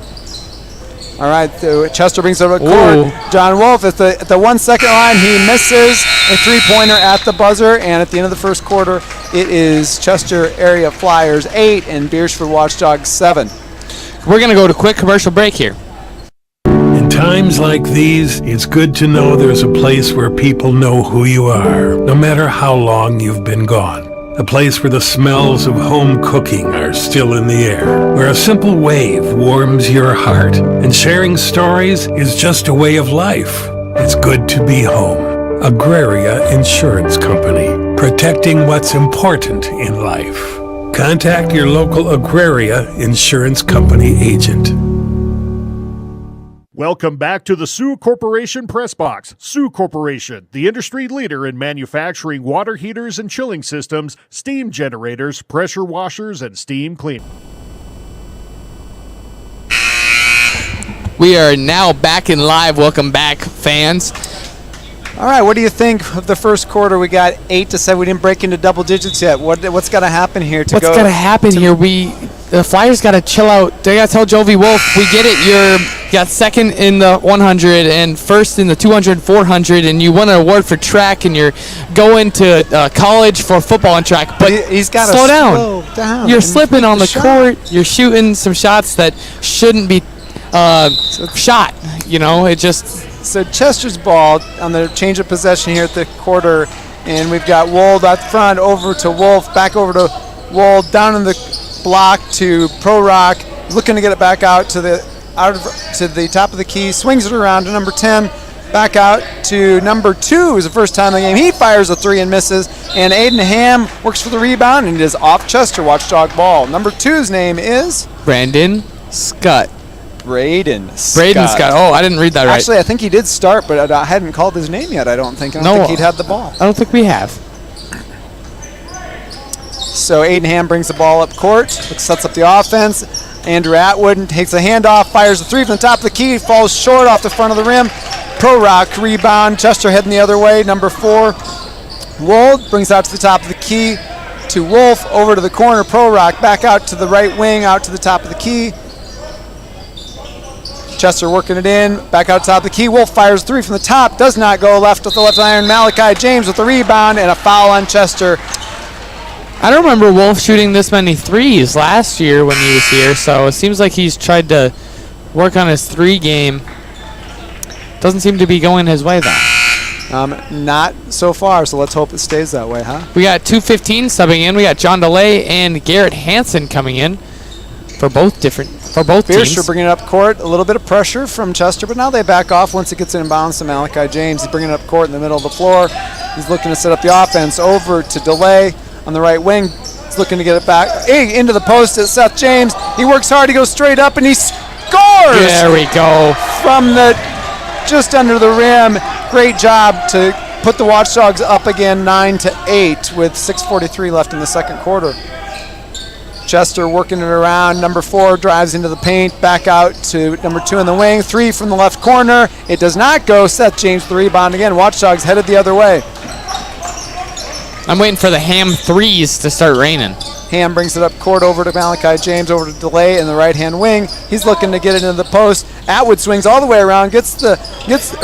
All right, so Chester brings it over the court. John Wolf at the 1 second line. He misses a 3-pointer at the buzzer, and at the end of the first quarter, it is Chester Area Flyers 8 and Beersford Watchdogs 7. We're going to go to a quick commercial break here. In times like these, it's good to know there's a place where people know who you are, no matter how long you've been gone. A place where the smells of home cooking are still in the air, where a simple wave warms your heart, and sharing stories is just a way of life. It's good to be home. Agraria Insurance Company, protecting what's important in life. Contact your local Agraria Insurance Company agent. Welcome back to the Sioux Corporation Press Box. Sioux Corporation, the industry leader in manufacturing water heaters and chilling systems, steam generators, pressure washers, and steam cleaners. We are now back in live. Welcome back, fans. All right, what do you think of the first quarter? We got 8-7. We didn't break into double digits yet. What's got to happen here to go? What's got to happen here? The Flyers got to chill out. They got to tell Jovi Wolf, we get it. You got second in the 100 and first in the 200 and 400, and you won an award for track, and you're going to college for football and track. But he's got to slow down. You're slipping on the court. You're shooting some shots that shouldn't be shot. You know, it just... So Chester's ball on the change of possession here at the quarter, and we've got Wold out front, over to Wolf, back over to Wold, down in the block to Pro Rock, looking to get it back out to the top of the key, swings it around to number 10, back out to number 2 is the first time in the game. He fires a 3 and misses, and Aiden Ham works for the rebound, and it is off Chester, Watchdog ball. Number 2's name is? Brandon Scott. Braden Scott. Oh, I didn't read that right. Actually, I think he did start, but I hadn't called his name yet, I don't think. I don't think he'd had the ball. I don't think we have. So Aiden Ham brings the ball up court, sets up the offense. Andrew Atwood takes a handoff, fires a 3 from the top of the key, falls short off the front of the rim. Pro Rock rebound, Chester heading the other way. Number 4, Wold brings out to the top of the key to Wolf, over to the corner. Pro Rock back out to the right wing, out to the top of the key. Chester working it in, back out top of the key. Wolf fires 3 from the top, does not go, left with the left iron. Malachi James with the rebound and a foul on Chester. I don't remember Wolf shooting this many threes last year when he was here, so it seems like he's tried to work on his 3 game. Doesn't seem to be going his way, though. Not so far, so let's hope it stays that way, huh? We got 2:15 subbing in. We got John DeLay and Garrett Hansen coming in for both Fierce teams. are bringing it up court. A little bit of pressure from Chester, but now they back off once it gets inbounds to Malachi James. He's bringing it up court in the middle of the floor. He's looking to set up the offense over to DeLay on the right wing. He's looking to get it back into the post at Seth James. He works hard. He goes straight up, and he scores! There we go. From just under the rim. Great job to put the Watchdogs up again 9-8 with 6:43 left in the second quarter. Chester working it around. Number 4 drives into the paint. Back out to number 2 in the wing. 3 from the left corner. It does not go. Seth James the rebound again. Watchdogs headed the other way. I'm waiting for the Ham threes to start raining. Ham brings it up court over to Malachi James, over to DeLay in the right-hand wing. He's looking to get it into the post. Atwood swings all the way around, Ham swings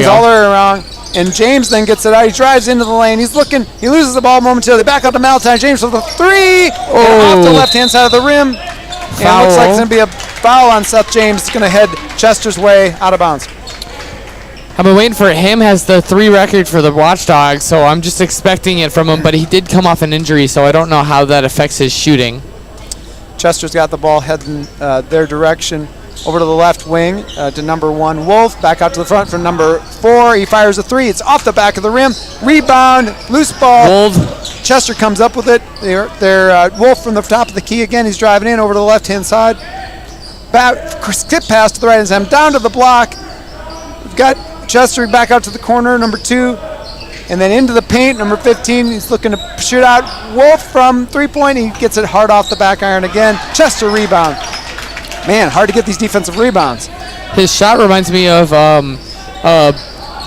all the way around, and James then gets it out. He drives into the lane. He loses the ball momentarily. Back up to Malachi James for the 3. And off the left-hand side of the rim. And it looks like it's going to be a foul on Seth James. It's going to head Chester's way out of bounds. I've been waiting for him. Has the 3 record for the Watchdogs, so I'm just expecting it from him. But he did come off an injury, so I don't know how that affects his shooting. Chester's got the ball heading their direction. Over to the left wing to number 1, Wolf. Back out to the front from number 4. He fires a 3. It's off the back of the rim. Rebound. Loose ball. Wolf. Chester comes up with it. They're Wolf from the top of the key again. He's driving in over to the left-hand side. Skip pass to the right-hand side. Down to the block. We've got Chester back out to the corner, number 2. And then into the paint, number 15. He's looking to shoot out. Wolf from three-point. He gets it hard off the back iron again. Chester rebound. Man, hard to get these defensive rebounds. His shot reminds me of Number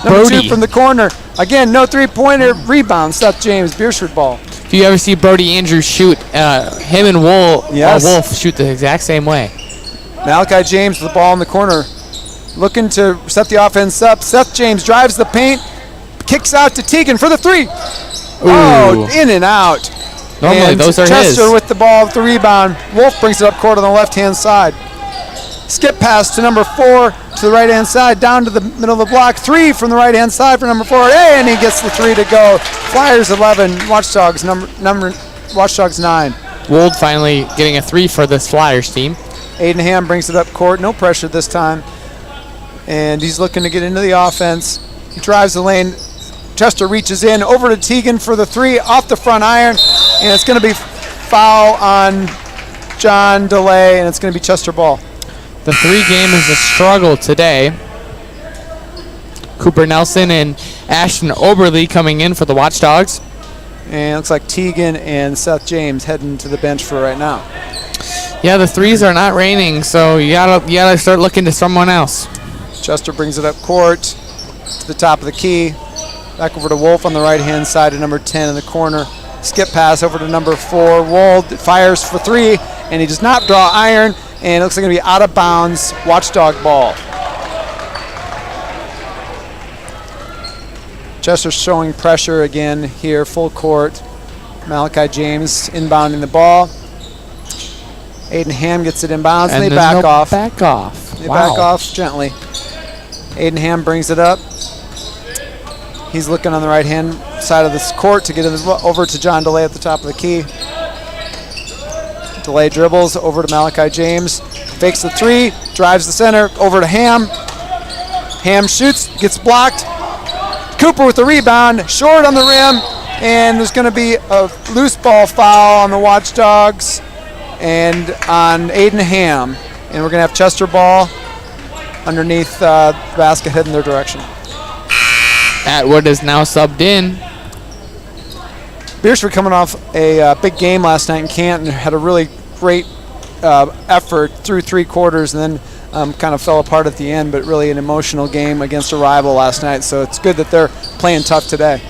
Brody 2 from the corner. Again, no three-pointer. Rebound. Seth James, Beershard ball. If you ever see Brody Andrews shoot, him and Wolf shoot the exact same way. Malachi James with the ball in the corner. Looking to set the offense up. Seth James drives the paint. Kicks out to Teagan for the 3. Oh, in and out. Normally those are Chester his. with the ball with the rebound. Wolf brings it up court on the left-hand side. Skip pass to number 4 to the right-hand side, down to the middle of the block. 3 from the right-hand side for number 4. And he gets the 3 to go. Flyers 11, Watchdogs Watchdogs 9. Wold finally getting a 3 for this Flyers team. Aiden Ham brings it up court. No pressure this time. And he's looking to get into the offense. He drives the lane. Chester reaches in over to Teagan for the 3 off the front iron. And it's going to be foul on John DeLay, and it's going to be Chester ball. The 3 game is a struggle today. Cooper Nelson and Ashton Oberly coming in for the Watchdogs. And it looks like Teagan and Seth James heading to the bench for right now. Yeah, the 3s are not raining, so you gotta start looking to someone else. Chester brings it up court to the top of the key. Back over to Wolf on the right-hand side of number 10 in the corner. Skip pass over to number 4. Wold fires for 3, and he does not draw iron, and it looks like it's going to be out of bounds. Watchdog ball. Chester's showing pressure again here, full court. Malachi James inbounding the ball. Aiden Ham gets it inbounds, and they back off. Back off. They back off gently. Aiden Ham brings it up. He's looking on the right-hand side of this court to get over to John DeLay at the top of the key. DeLay dribbles over to Malachi James. Fakes the 3, drives the center, over to Ham. Ham shoots, gets blocked. Cooper with the rebound, short on the rim, and there's going to be a loose ball foul on the Watchdogs and on Aiden Ham. And we're going to have Chester ball underneath the basket heading their direction. Atwood is now subbed in. Beershard coming off a big game last night in Canton, had a really great effort through 3 quarters, and then kind of fell apart at the end, but really an emotional game against a rival last night, so it's good that they're playing tough today.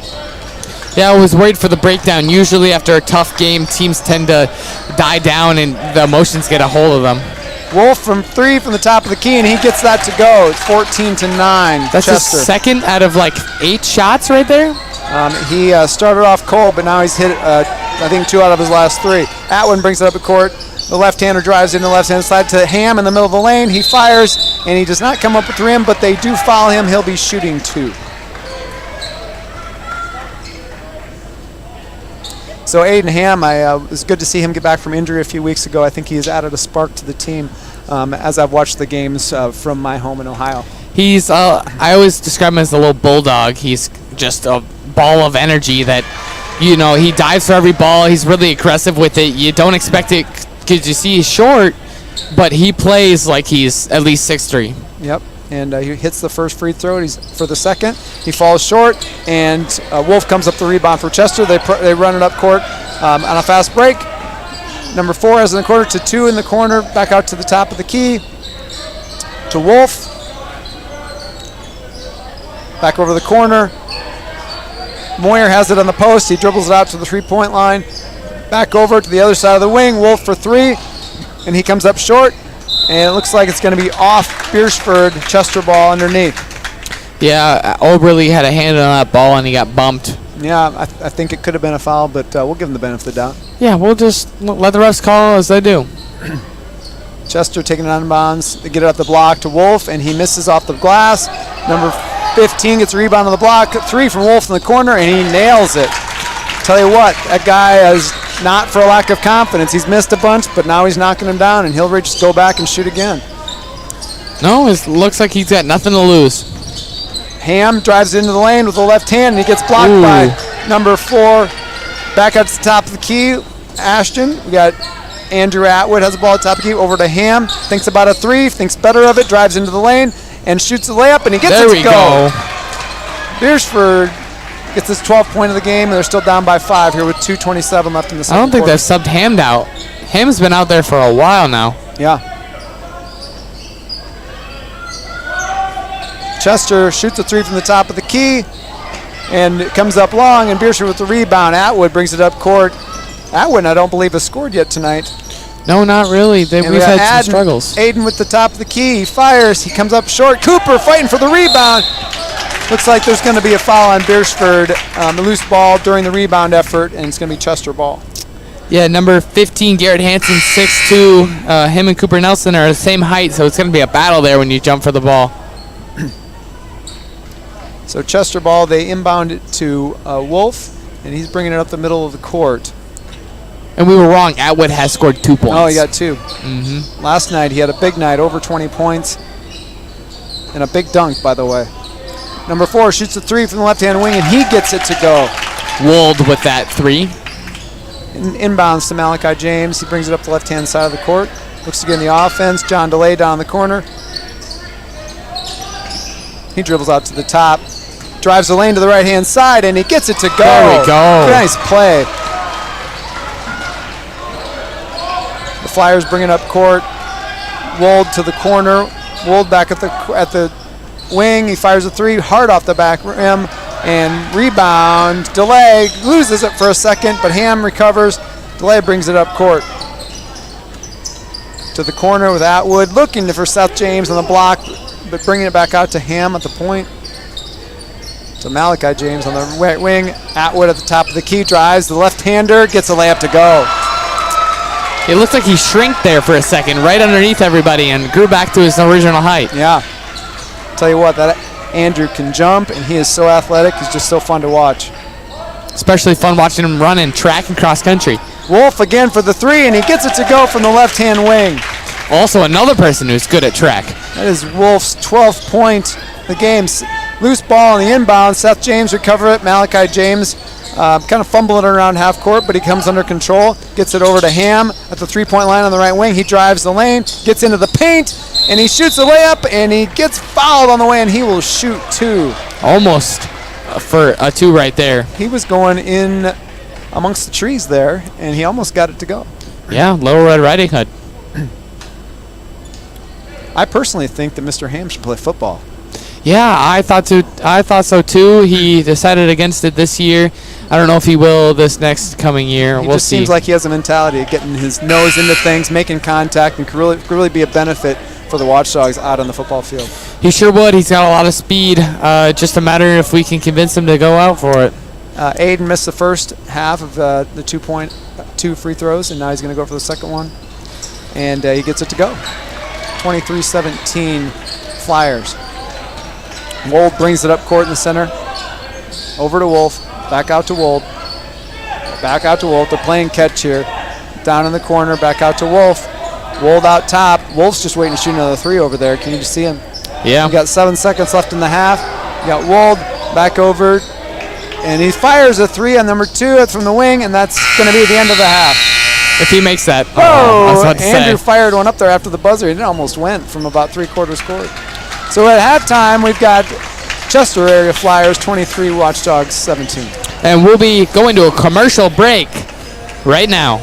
Yeah, I was worried for the breakdown. Usually after a tough game, teams tend to die down and the emotions get a hold of them. Wolf from 3 from the top of the key, and he gets that to go. It's 14-9. That's Chester. his second out of like 8 shots right there? He started off cold, but now he's hit, I think, 2 out of his last 3. Atwood brings it up at court. The left-hander drives into the left-hand side to Ham in the middle of the lane. He fires, and he does not come up with the rim, but they do foul him. He'll be shooting 2. So Aiden Ham, it was good to see him get back from injury a few weeks ago. I think he has added a spark to the team as I've watched the games from my home in Ohio. He's, I always describe him as a little bulldog. He's just a ball of energy that, he dives for every ball. He's really aggressive with it. You don't expect it because you see he's short, but he plays like he's at least 6'3". Yep, and he hits the first free throw. He's for the second. He falls short, and Wolf comes up the rebound for Chester. They run it up court on a fast break. Number 4 has in the corner to 2 in the corner. Back out to the top of the key to Wolf. Back over the corner. Moyer has it on the post. He dribbles it out to the 3-point line. Back over to the other side of the wing. Wolf for 3, and he comes up short. And it looks like it's going to be off Beersford. Chester ball underneath. Yeah, Oberly had a hand on that ball, and he got bumped. Yeah, I think it could have been a foul, but we'll give him the benefit of the doubt. Yeah, we'll just let the refs call as they do. Chester taking it out of bounds. They get it up the block to Wolf, and he misses off the glass. Number 15 gets a rebound on the block. 3 from Wolf in the corner, and he nails it. Tell you what, that guy is not for a lack of confidence. He's missed a bunch, but now he's knocking him down, and he'll just go back and shoot again. No, it looks like he's got nothing to lose. Ham drives into the lane with the left hand, and he gets blocked by number 4. Back out to the top of the key, Ashton. We got Andrew Atwood has the ball at the top of the key, over to Ham. Thinks about a 3, thinks better of it, drives into the lane, and shoots the layup, and he gets it to go. Beersford gets his 12th point of the game, and they're still down by 5 here with 2:27 left in the second I don't think quarter. they've subbed Ham out. Ham's been out there for a while now. Yeah. Chester shoots a 3 from the top of the key, and it comes up long, and Beersford with the rebound. Atwood brings it up court. Atwood, I don't believe, has scored yet tonight. No, not really. We've had some struggles. Aiden with the top of the key. He fires. He comes up short. Cooper fighting for the rebound. Looks like there's going to be a foul on Beersford. A loose ball during the rebound effort, and it's going to be Chester ball. Yeah, number 15, Garrett Hansen, 6'2". Him and Cooper Nelson are the same height, so it's going to be a battle there when you jump for the ball. So Chester ball, they inbound it to Wolf, and he's bringing it up the middle of the court. And we were wrong. Atwood has scored 2 points. Oh, he got 2. Last night he had a big night, over 20 points, and a big dunk, by the way. Number 4 shoots a 3 from the left-hand wing, and he gets it to go. Wold with that 3. Inbounds to Malachi James. He brings it up the left-hand side of the court. Looks to get in the offense. John DeLay down the corner. He dribbles out to the top. Drives the lane to the right-hand side, and he gets it to go. There we go. Nice play. The Flyers bring it up court. Wold to the corner. Wold back at the wing. He fires a 3 hard off the back rim, and rebound. DeLay loses it for a second, but Ham recovers. DeLay brings it up court. To the corner with Atwood, looking for Seth James on the block, but bringing it back out to Ham at the point. So Malachi James on the right wing. Atwood at the top of the key, drives. The left-hander gets a layup to go. It looks like he shrank there for a second, right underneath everybody, and grew back to his original height. Yeah. Tell you what, that Andrew can jump, and he is so athletic. He's just so fun to watch. Especially fun watching him run in track and cross country. Wolf again for the 3, and he gets it to go from the left-hand wing. Also another person who's good at track. That is Wolf's 12th point of the game. Loose ball on the inbound. Seth James recover it. Malachi James kind of fumbling around half court, but he comes under control. Gets it over to Ham at the 3-point line on the right wing. He drives the lane, gets into the paint, and he shoots a layup, and he gets fouled on the way, and he will shoot 2. Almost for a 2 right there. He was going in amongst the trees there, and he almost got it to go. Yeah, Lower Red Riding Hood. I personally think that Mr. Ham should play football. Yeah, I thought so too. He decided against it this year. I don't know if he will this next coming year. He we'll just see. Seems like he has a mentality of getting his nose into things, making contact, and could really be a benefit for the Watchdogs out on the football field. He sure would. He's got a lot of speed. Just a matter if we can convince him to go out for it. Aiden missed the first half of the 2 free throws, and now he's going to go for the second one. and he gets it to go. 23-17 Flyers. Wold brings it up court in the center. Over to Wolf. Back out to Wold. Back out to Wolf. They're playing catch here. Down in the corner. Back out to Wolf. Wold out top. Wolf's just waiting to shoot another three over there. Can you just see him? Yeah. We got 7 seconds left in the half. You got Wold back over. And he fires a three on number 2. It's from the wing, and that's going to be the end of the half. If he makes that. Oh, I was about to Andrew say. fired one up there after the buzzer. It almost went from about 3/4 court. So at halftime, we've got Chester area Flyers 23, Watchdogs 17. And we'll be going to a commercial break right now.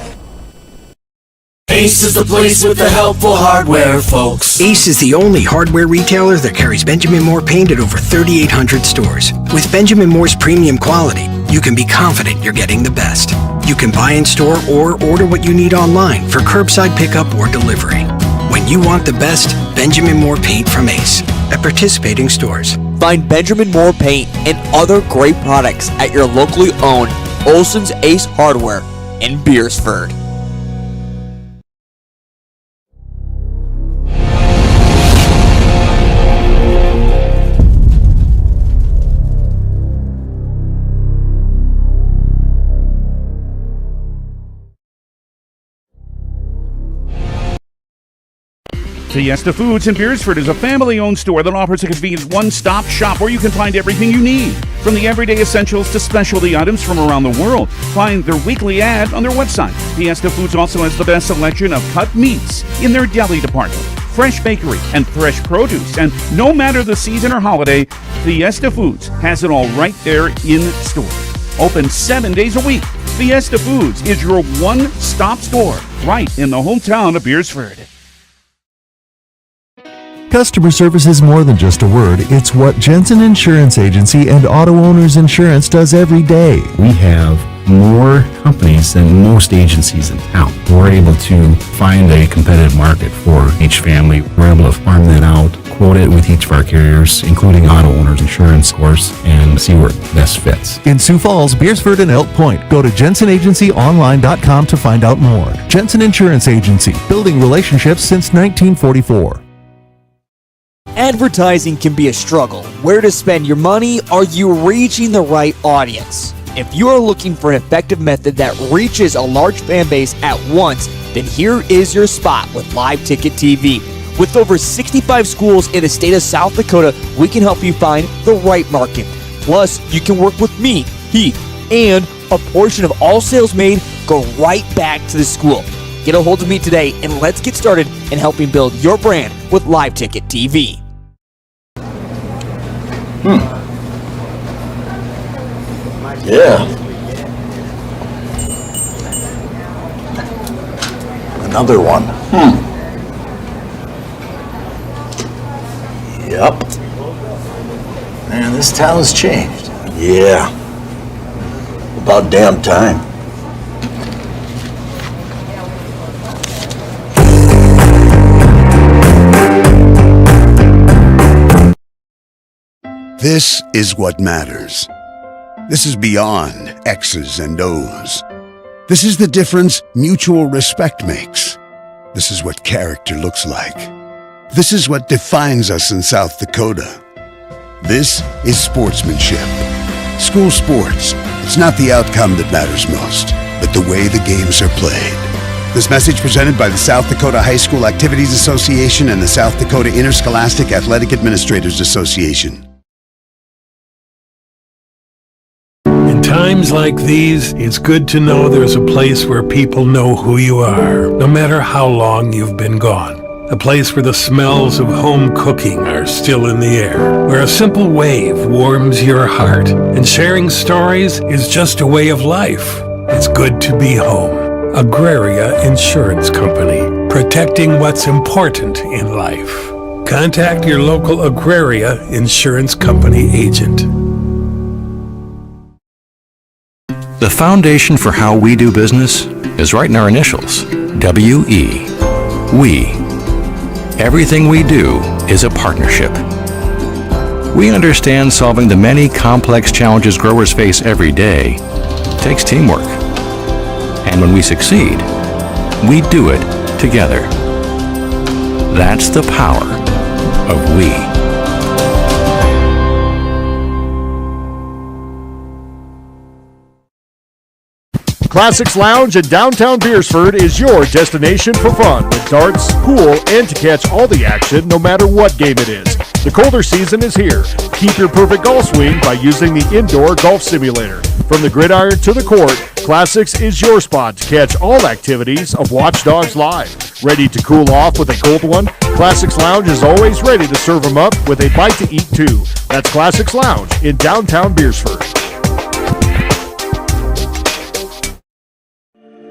Ace is the place with the helpful hardware, folks. Ace is the only hardware retailer that carries Benjamin Moore paint at over 3,800 stores. With Benjamin Moore's premium quality, you can be confident you're getting the best. You can buy in store or order what you need online for curbside pickup or delivery. When you want the best, Benjamin Moore paint from Ace at participating stores. Find Benjamin Moore paint and other great products at your locally owned Olson's Ace Hardware in Beersford. Fiesta Foods in Beersford is a family-owned store that offers a convenient one-stop shop where you can find everything you need, from the everyday essentials to specialty items from around the world. Find their weekly ad on their website. Fiesta Foods also has the best selection of cut meats in their deli department, fresh bakery, and fresh produce. And no matter the season or holiday, Fiesta Foods has it all right there in store. Open 7 days a week. Fiesta Foods is your one-stop store right in the hometown of Beersford. Customer service is more than just a word. It's what Jensen Insurance Agency and Auto Owners Insurance does every day. We have more companies than most agencies in town. We're able to find a competitive market for each family. We're able to farm that out, quote it with each of our carriers, including Auto Owners Insurance, of course, and see where it best fits. In Sioux Falls, Beersford, and Elk Point, go to jensenagencyonline.com to find out more. Jensen Insurance Agency, building relationships since 1944. Advertising can be a struggle. Where to spend your money? Are you reaching the right audience? If you are looking for an effective method that reaches a large fan base at once, then here is your spot with Live Ticket TV. With over 65 schools in the state of South Dakota, we can help you find the right market. Plus, you can work with me, Heath, and a portion of all sales made go right back to the school. Get a hold of me today and let's get started in helping build your brand with Live Ticket TV. Yeah. Another one. Yep. Man, this town's changed. Yeah. About damn time. This is what matters. This is beyond X's and O's. This is the difference mutual respect makes. This is what character looks like. This is what defines us in South Dakota. This is sportsmanship. School sports, it's not the outcome that matters most, but the way the games are played. This message presented by the South Dakota High School Activities Association and the South Dakota Interscholastic Athletic Administrators Association. In times like these, it's good to know there's a place where people know who you are, no matter how long you've been gone. A place where the smells of home cooking are still in the air, where a simple wave warms your heart, and sharing stories is just a way of life. It's good to be home. Agraria Insurance Company, protecting what's important in life. Contact your local Agraria Insurance Company agent. The foundation for how we do business is right in our initials, W-E. We. Everything we do is a partnership. We understand solving the many complex challenges growers face every day takes teamwork. And when we succeed, we do it together. That's the power of we. Classics Lounge in downtown Beersford is your destination for fun with darts, pool, and to catch all the action no matter what game it is. The colder season is here. Keep your perfect golf swing by using the indoor golf simulator. From the gridiron to the court, Classics is your spot to catch all activities of Watchdogs Live. Ready to cool off with a cold one? Classics Lounge is always ready to serve them up with a bite to eat too. That's Classics Lounge in downtown Beersford.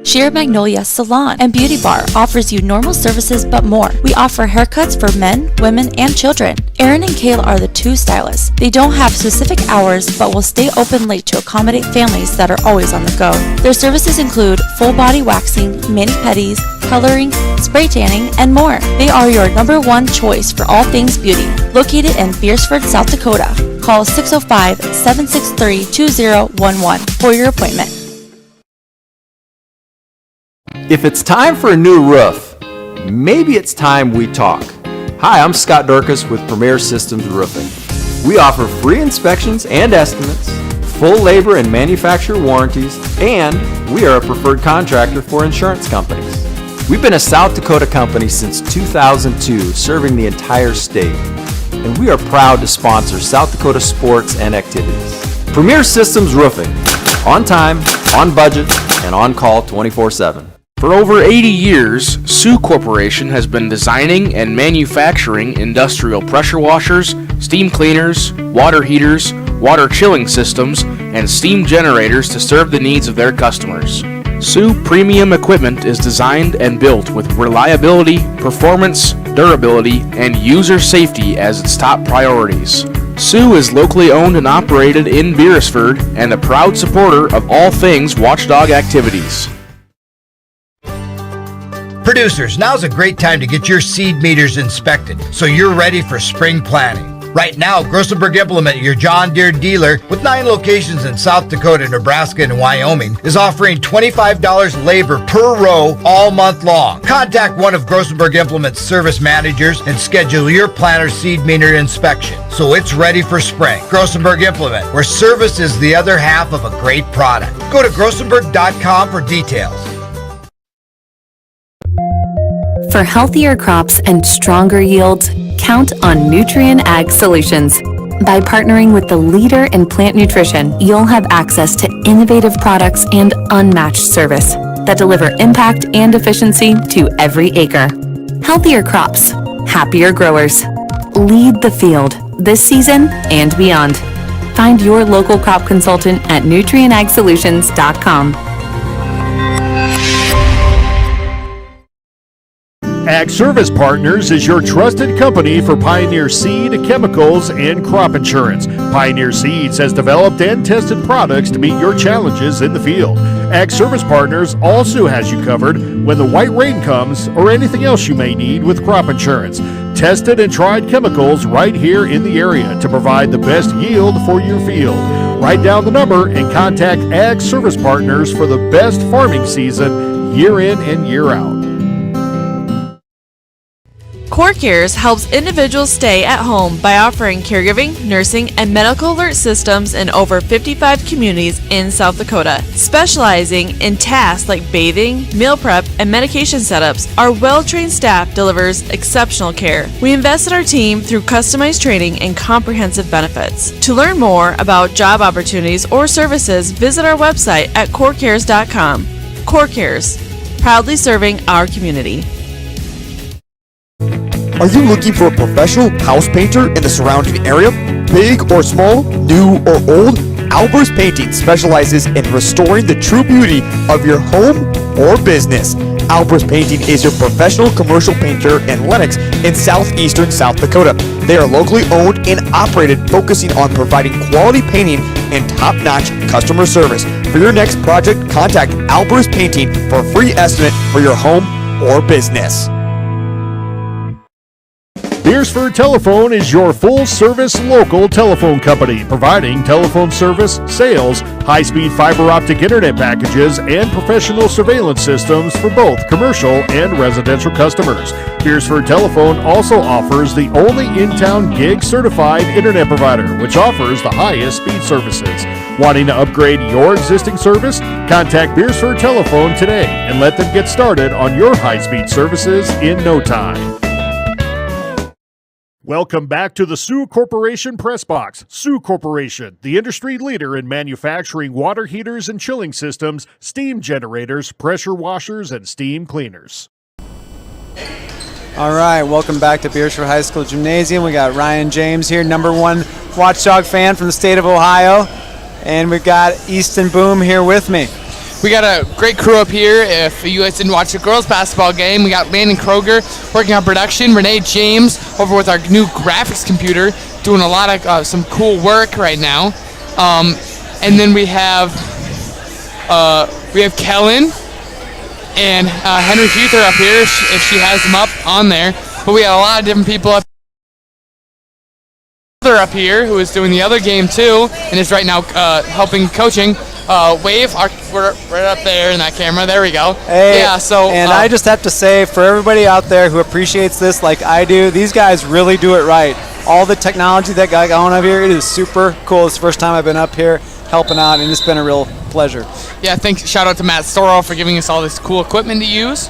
Sheer Magnolia Salon and Beauty Bar offers you normal services but more. We offer haircuts for men, women, and children. Erin and Kayla are the two stylists. They don't have specific hours but will stay open late to accommodate families that are always on the go. Their services include full body waxing, mani-pedis, coloring, spray tanning, and more. They are your #1 choice for all things beauty. Located in Beersford, South Dakota. Call 605-763-2011 for your appointment. If it's time for a new roof, maybe it's time we talk. Hi, I'm Scott Dorcas with Premier Systems Roofing. We offer free inspections and estimates, full labor and manufacturer warranties, and we are a preferred contractor for insurance companies. We've been a South Dakota company since 2002, serving the entire state, and we are proud to sponsor South Dakota sports and activities. Premier Systems Roofing, on time, on budget, and on call 24/7. For over 80 years, Sioux Corporation has been designing and manufacturing industrial pressure washers, steam cleaners, water heaters, water chilling systems, and steam generators to serve the needs of their customers. Sioux Premium Equipment is designed and built with reliability, performance, durability, and user safety as its top priorities. Sioux is locally owned and operated in Beersford and a proud supporter of all things Watchdog activities. Producers, now's a great time to get your seed meters inspected so you're ready for spring planting. Right now, Grossenberg Implement, your John Deere dealer with 9 locations in South Dakota, Nebraska, and Wyoming, is offering $25 labor per row all month long. Contact one of Grossenberg Implement's service managers and schedule your planter seed meter inspection so it's ready for spring. Grossenberg Implement, where service is the other half of a great product. Go to grossenberg.com for details. For healthier crops and stronger yields, count on Nutrien Ag Solutions. By partnering with the leader in plant nutrition, you'll have access to innovative products and unmatched service that deliver impact and efficiency to every acre. Healthier crops, happier growers. Lead the field this season and beyond. Find your local crop consultant at nutrienagsolutions.com. Ag Service Partners is your trusted company for Pioneer seed, chemicals, and crop insurance. Pioneer Seeds has developed and tested products to meet your challenges in the field. Ag Service Partners also has you covered when the white rain comes or anything else you may need with crop insurance. Tested and tried chemicals right here in the area to provide the best yield for your field. Write down the number and contact Ag Service Partners for the best farming season year in and year out. CoreCares helps individuals stay at home by offering caregiving, nursing, and medical alert systems in over 55 communities in South Dakota. Specializing in tasks like bathing, meal prep, and medication setups, our well-trained staff delivers exceptional care. We invest in our team through customized training and comprehensive benefits. To learn more about job opportunities or services, visit our website at corecares.com. CoreCares, proudly serving our community. Are you looking for a professional house painter in the surrounding area? Big or small, new or old? Albers Painting specializes in restoring the true beauty of your home or business. Albers Painting is your professional commercial painter in Lenox in southeastern South Dakota. They are locally owned and operated, focusing on providing quality painting and top-notch customer service. For your next project, contact Albers Painting for a free estimate for your home or business. Beersford Telephone is your full-service local telephone company, providing telephone service, sales, high-speed fiber optic internet packages, and professional surveillance systems for both commercial and residential customers. Beersford Telephone also offers the only in-town gig-certified internet provider, which offers the highest speed services. Wanting to upgrade your existing service? Contact Beersford Telephone today and let them get started on your high-speed services in no time. Welcome back to the Sioux Corporation Press Box. Sioux Corporation, the industry leader in manufacturing water heaters and chilling systems, steam generators, pressure washers, and steam cleaners. All right, welcome back to Beersford High School Gymnasium. We got Ryan James here, #1 Watchdog fan from the state of Ohio. And we've got Easton Boom here with me. We got a great crew up here. If you guys didn't watch the girls basketball game, we got Landon Kroger working on production, Renee James over with our new graphics computer doing a lot of some cool work right now. And then we have Kellen and Henry Futher up here if she has them up on there. But we got a lot of different people up here who is doing the other game too and is right now helping coaching. Wave, we're right up there in that camera. There we go. Hey, yeah. So, and I just have to say, for everybody out there who appreciates this like I do, these guys really do it right. All the technology that got going up here, it is super cool. It's the first time I've been up here helping out, and it's been a real pleasure. Yeah, shout out to Matt Storrow for giving us all this cool equipment to use.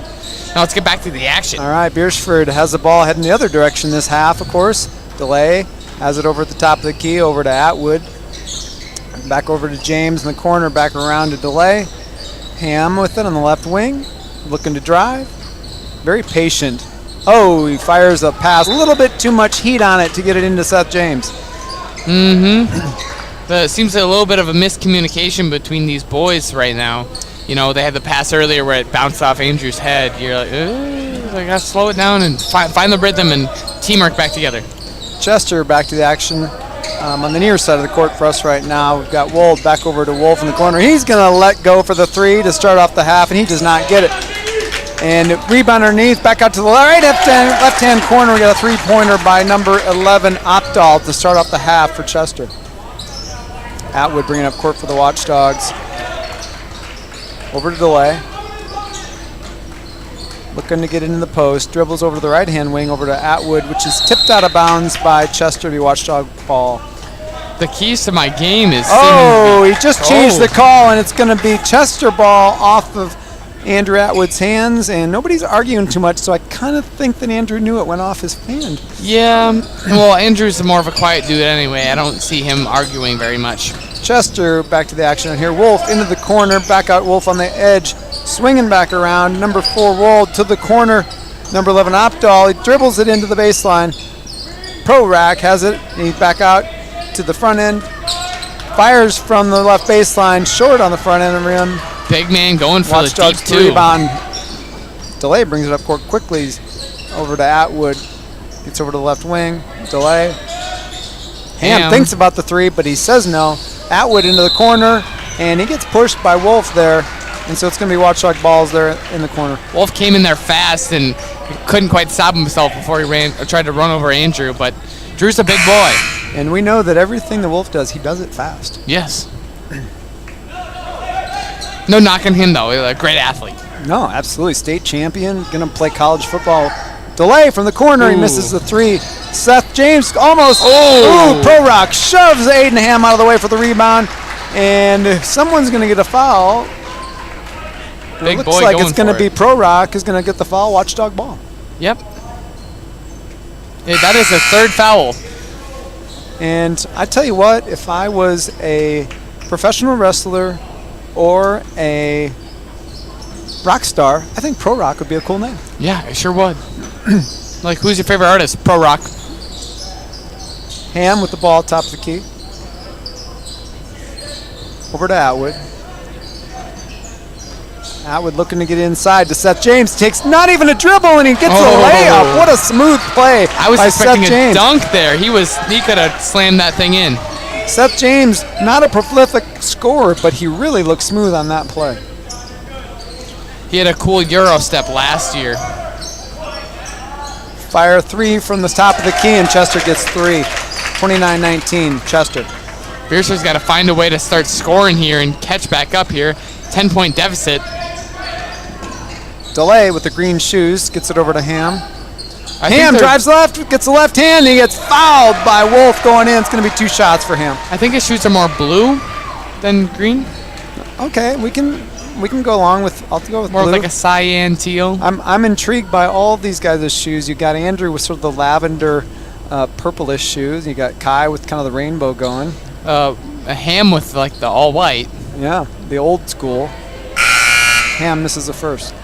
Now let's get back to the action. All right, Beersford has the ball heading the other direction this half, of course. Delay has it over at the top of the key, over to Atwood. Back over to James in the corner, back around to Delay. Ham with it on the left wing, looking to drive. Very patient. Oh, he fires a pass. A little bit too much heat on it to get it into Seth James. But it seems like a little bit of a miscommunication between these boys right now. You know, they had the pass earlier where it bounced off Andrew's head. You're like, I gotta slow it down and find the rhythm and teamwork back together. Chester back to the action. On the near side of the court for us right now. We've got Wold back over to Wolf in the corner. He's going to let go for the three to start off the half, and he does not get it. And rebound underneath, back out to the right left-hand corner. We got a three-pointer by number 11, Opdahl, to start off the half for Chester. Atwood bringing up court for the Watchdogs. Over to Delay. Looking to get into the post. Dribbles over to the right-hand wing, over to Atwood, which is tipped out of bounds by Chester to be Watchdog ball. The keys to my game is... he just changed the call, and it's going to be Chester ball off of Andrew Atwood's hands, and nobody's arguing too much, so I kind of think that Andrew knew it went off his hand. Yeah, well, Andrew's more of a quiet dude anyway. I don't see him arguing very much. Chester back to the action here. Wolf into the corner, back out Wolf on the edge. Swinging back around, number 4 Wold to the corner, number 11 Opdahl. He dribbles it into the baseline. Pro-Rack has it, and he's back out to the front end. Fires from the left baseline, short on the front end of the rim. Big man going for Watchdogs the deep two. Rebound. Delay brings it up court quickly. Over to Atwood. Gets over to the left wing. Delay. Ham thinks about the three, but he says no. Atwood into the corner, and he gets pushed by Wolf there. And so it's going to be Watchdog balls there in the corner. Wolf came in there fast and couldn't quite stop himself before he tried to run over Andrew, but Drew's a big boy. And we know that everything the Wolf does, he does it fast. Yes. No knocking him, though. He's a great athlete. No, absolutely. State champion, going to play college football. Delay from the corner. He misses the three. Seth James almost. Pro-Rock shoves Aiden Ham out of the way for the rebound. And someone's going to get a foul. It looks like it's going to be Pro-Rock is going to get the foul. Watchdog ball. Yep. Yeah, that is a third foul. And I tell you what, if I was a professional wrestler or a rock star, I think Pro-Rock would be a cool name. Yeah, I sure would. Like, who's your favorite artist? Pro-Rock. Ham with the ball top of the key. Over to Atwood. Atwood looking to get inside to Seth James. Takes not even a dribble, and he gets a layup. What a smooth play I was by expecting Seth a James. dunk there. He could have slammed that thing in. Seth James, not a prolific scorer, but he really looked smooth on that play. He had a cool Euro step last year. fire 3 from the top of the key, and Chester gets 3. 29-19, Chester. Beershor's got to find a way to start scoring here and catch back up here. 10-point deficit. Delay with the green shoes, gets it over to Ham. Ham drives left, gets the left hand, and he gets fouled by Wolf going in. It's going to be 2 shots for him. I think his shoes are more blue than green. Okay, we can go along with. I'll go with more blue. like a cyan teal. I'm intrigued by all of these guys' shoes. You got Andrew with sort of the lavender, purplish shoes. You got Kai with kind of the rainbow going. A Ham with like the all white. Yeah, the old school. Ham misses the first.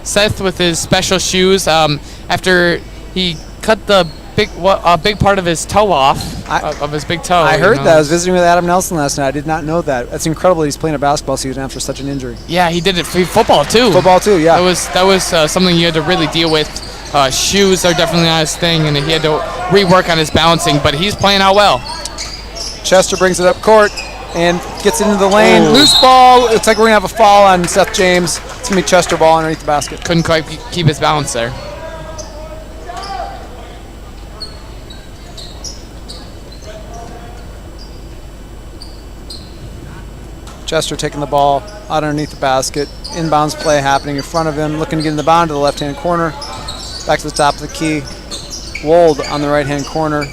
Seth with his special shoes. After he cut the big part of his toe off, of his big toe. I heard that. I was visiting with Adam Nelson last night. I did not know that. That's incredible. He's playing a basketball season after such an injury. Yeah, he did it for football too. Football too, yeah. That was something you had to really deal with. Shoes are definitely not his thing, and he had to rework on his balancing. But he's playing out well. Chester brings it up court and gets into the lane. Ooh. Loose ball. It's like we're going to have a foul on Seth James. It's going to be Chester ball underneath the basket. Couldn't quite keep his balance there. Chester taking the ball out underneath the basket. Inbounds play happening in front of him. Looking to get in the bound to the left-hand corner. Back to the top of the key. Wold on the right-hand corner.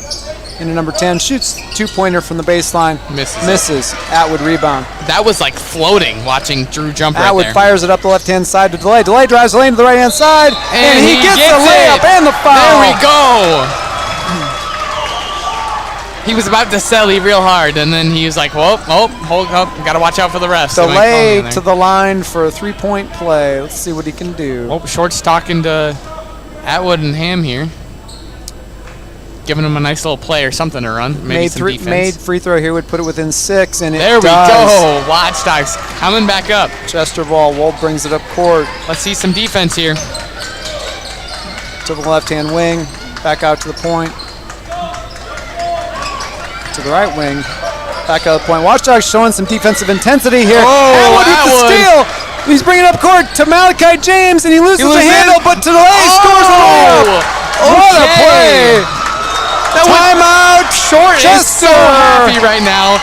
Into number 10. Shoots 2-pointer from the baseline. Misses. Atwood rebound. That was like floating watching Drew jump right there. Atwood fires it up the left-hand side to Delay. Delay drives the lane to the right-hand side. And he gets the layup and the foul. There we go. He was about to celly real hard, and then he was like, hold up, got to watch out for the refs. Delay to the line for a 3-point play. Let's see what he can do. Oh, Short's talking to Atwood and Ham here. Giving him a nice little play or something to run. Maybe some defense. Made free throw here would put it within 6, and there we go. Watchdogs coming back up. Chester ball. Wold brings it up court. Let's see some defense here. To the left-hand wing. Back out to the point. To the right wing. Back out of the point. Watchdogs showing some defensive intensity here. Oh, Atwood with the steal. He's bringing up court to Malachi James, and he loses the handle, but to Delay scores a layup. What a play. Timeout. Short is so happy right now.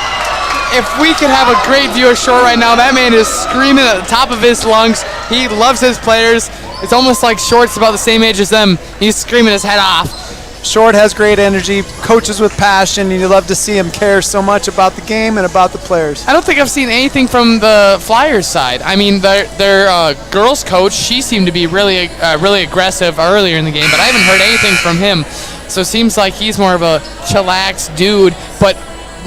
If we could have a great view of Short right now, that man is screaming at the top of his lungs. He loves his players. It's almost like Short's about the same age as them. He's screaming his head off. Short has great energy, coaches with passion, and you love to see him care so much about the game and about the players. I don't think I've seen anything from the Flyers side. I mean, their girls coach, she seemed to be really aggressive earlier in the game, but I haven't heard anything from him. So it seems like he's more of a chillax dude. But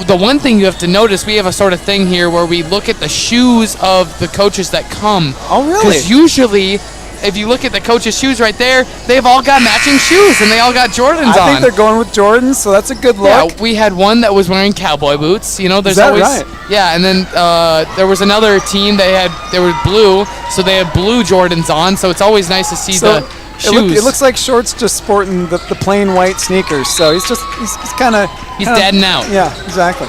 the one thing you have to notice, we have a sort of thing here where we look at the shoes of the coaches that come. Oh, really? Because usually, if you look at the coaches' shoes right there, they've all got matching shoes, and they all got Jordans on. I think they're going with Jordans, so that's a good look. Yeah, we had one that was wearing cowboy boots. You know, there's Is that always right? Yeah, and then there was another team they were blue, so they had blue Jordans on. So it's always nice to see the shoes. It looks like Short's just sporting the plain white sneakers, so he's kind of deading out. Yeah, exactly.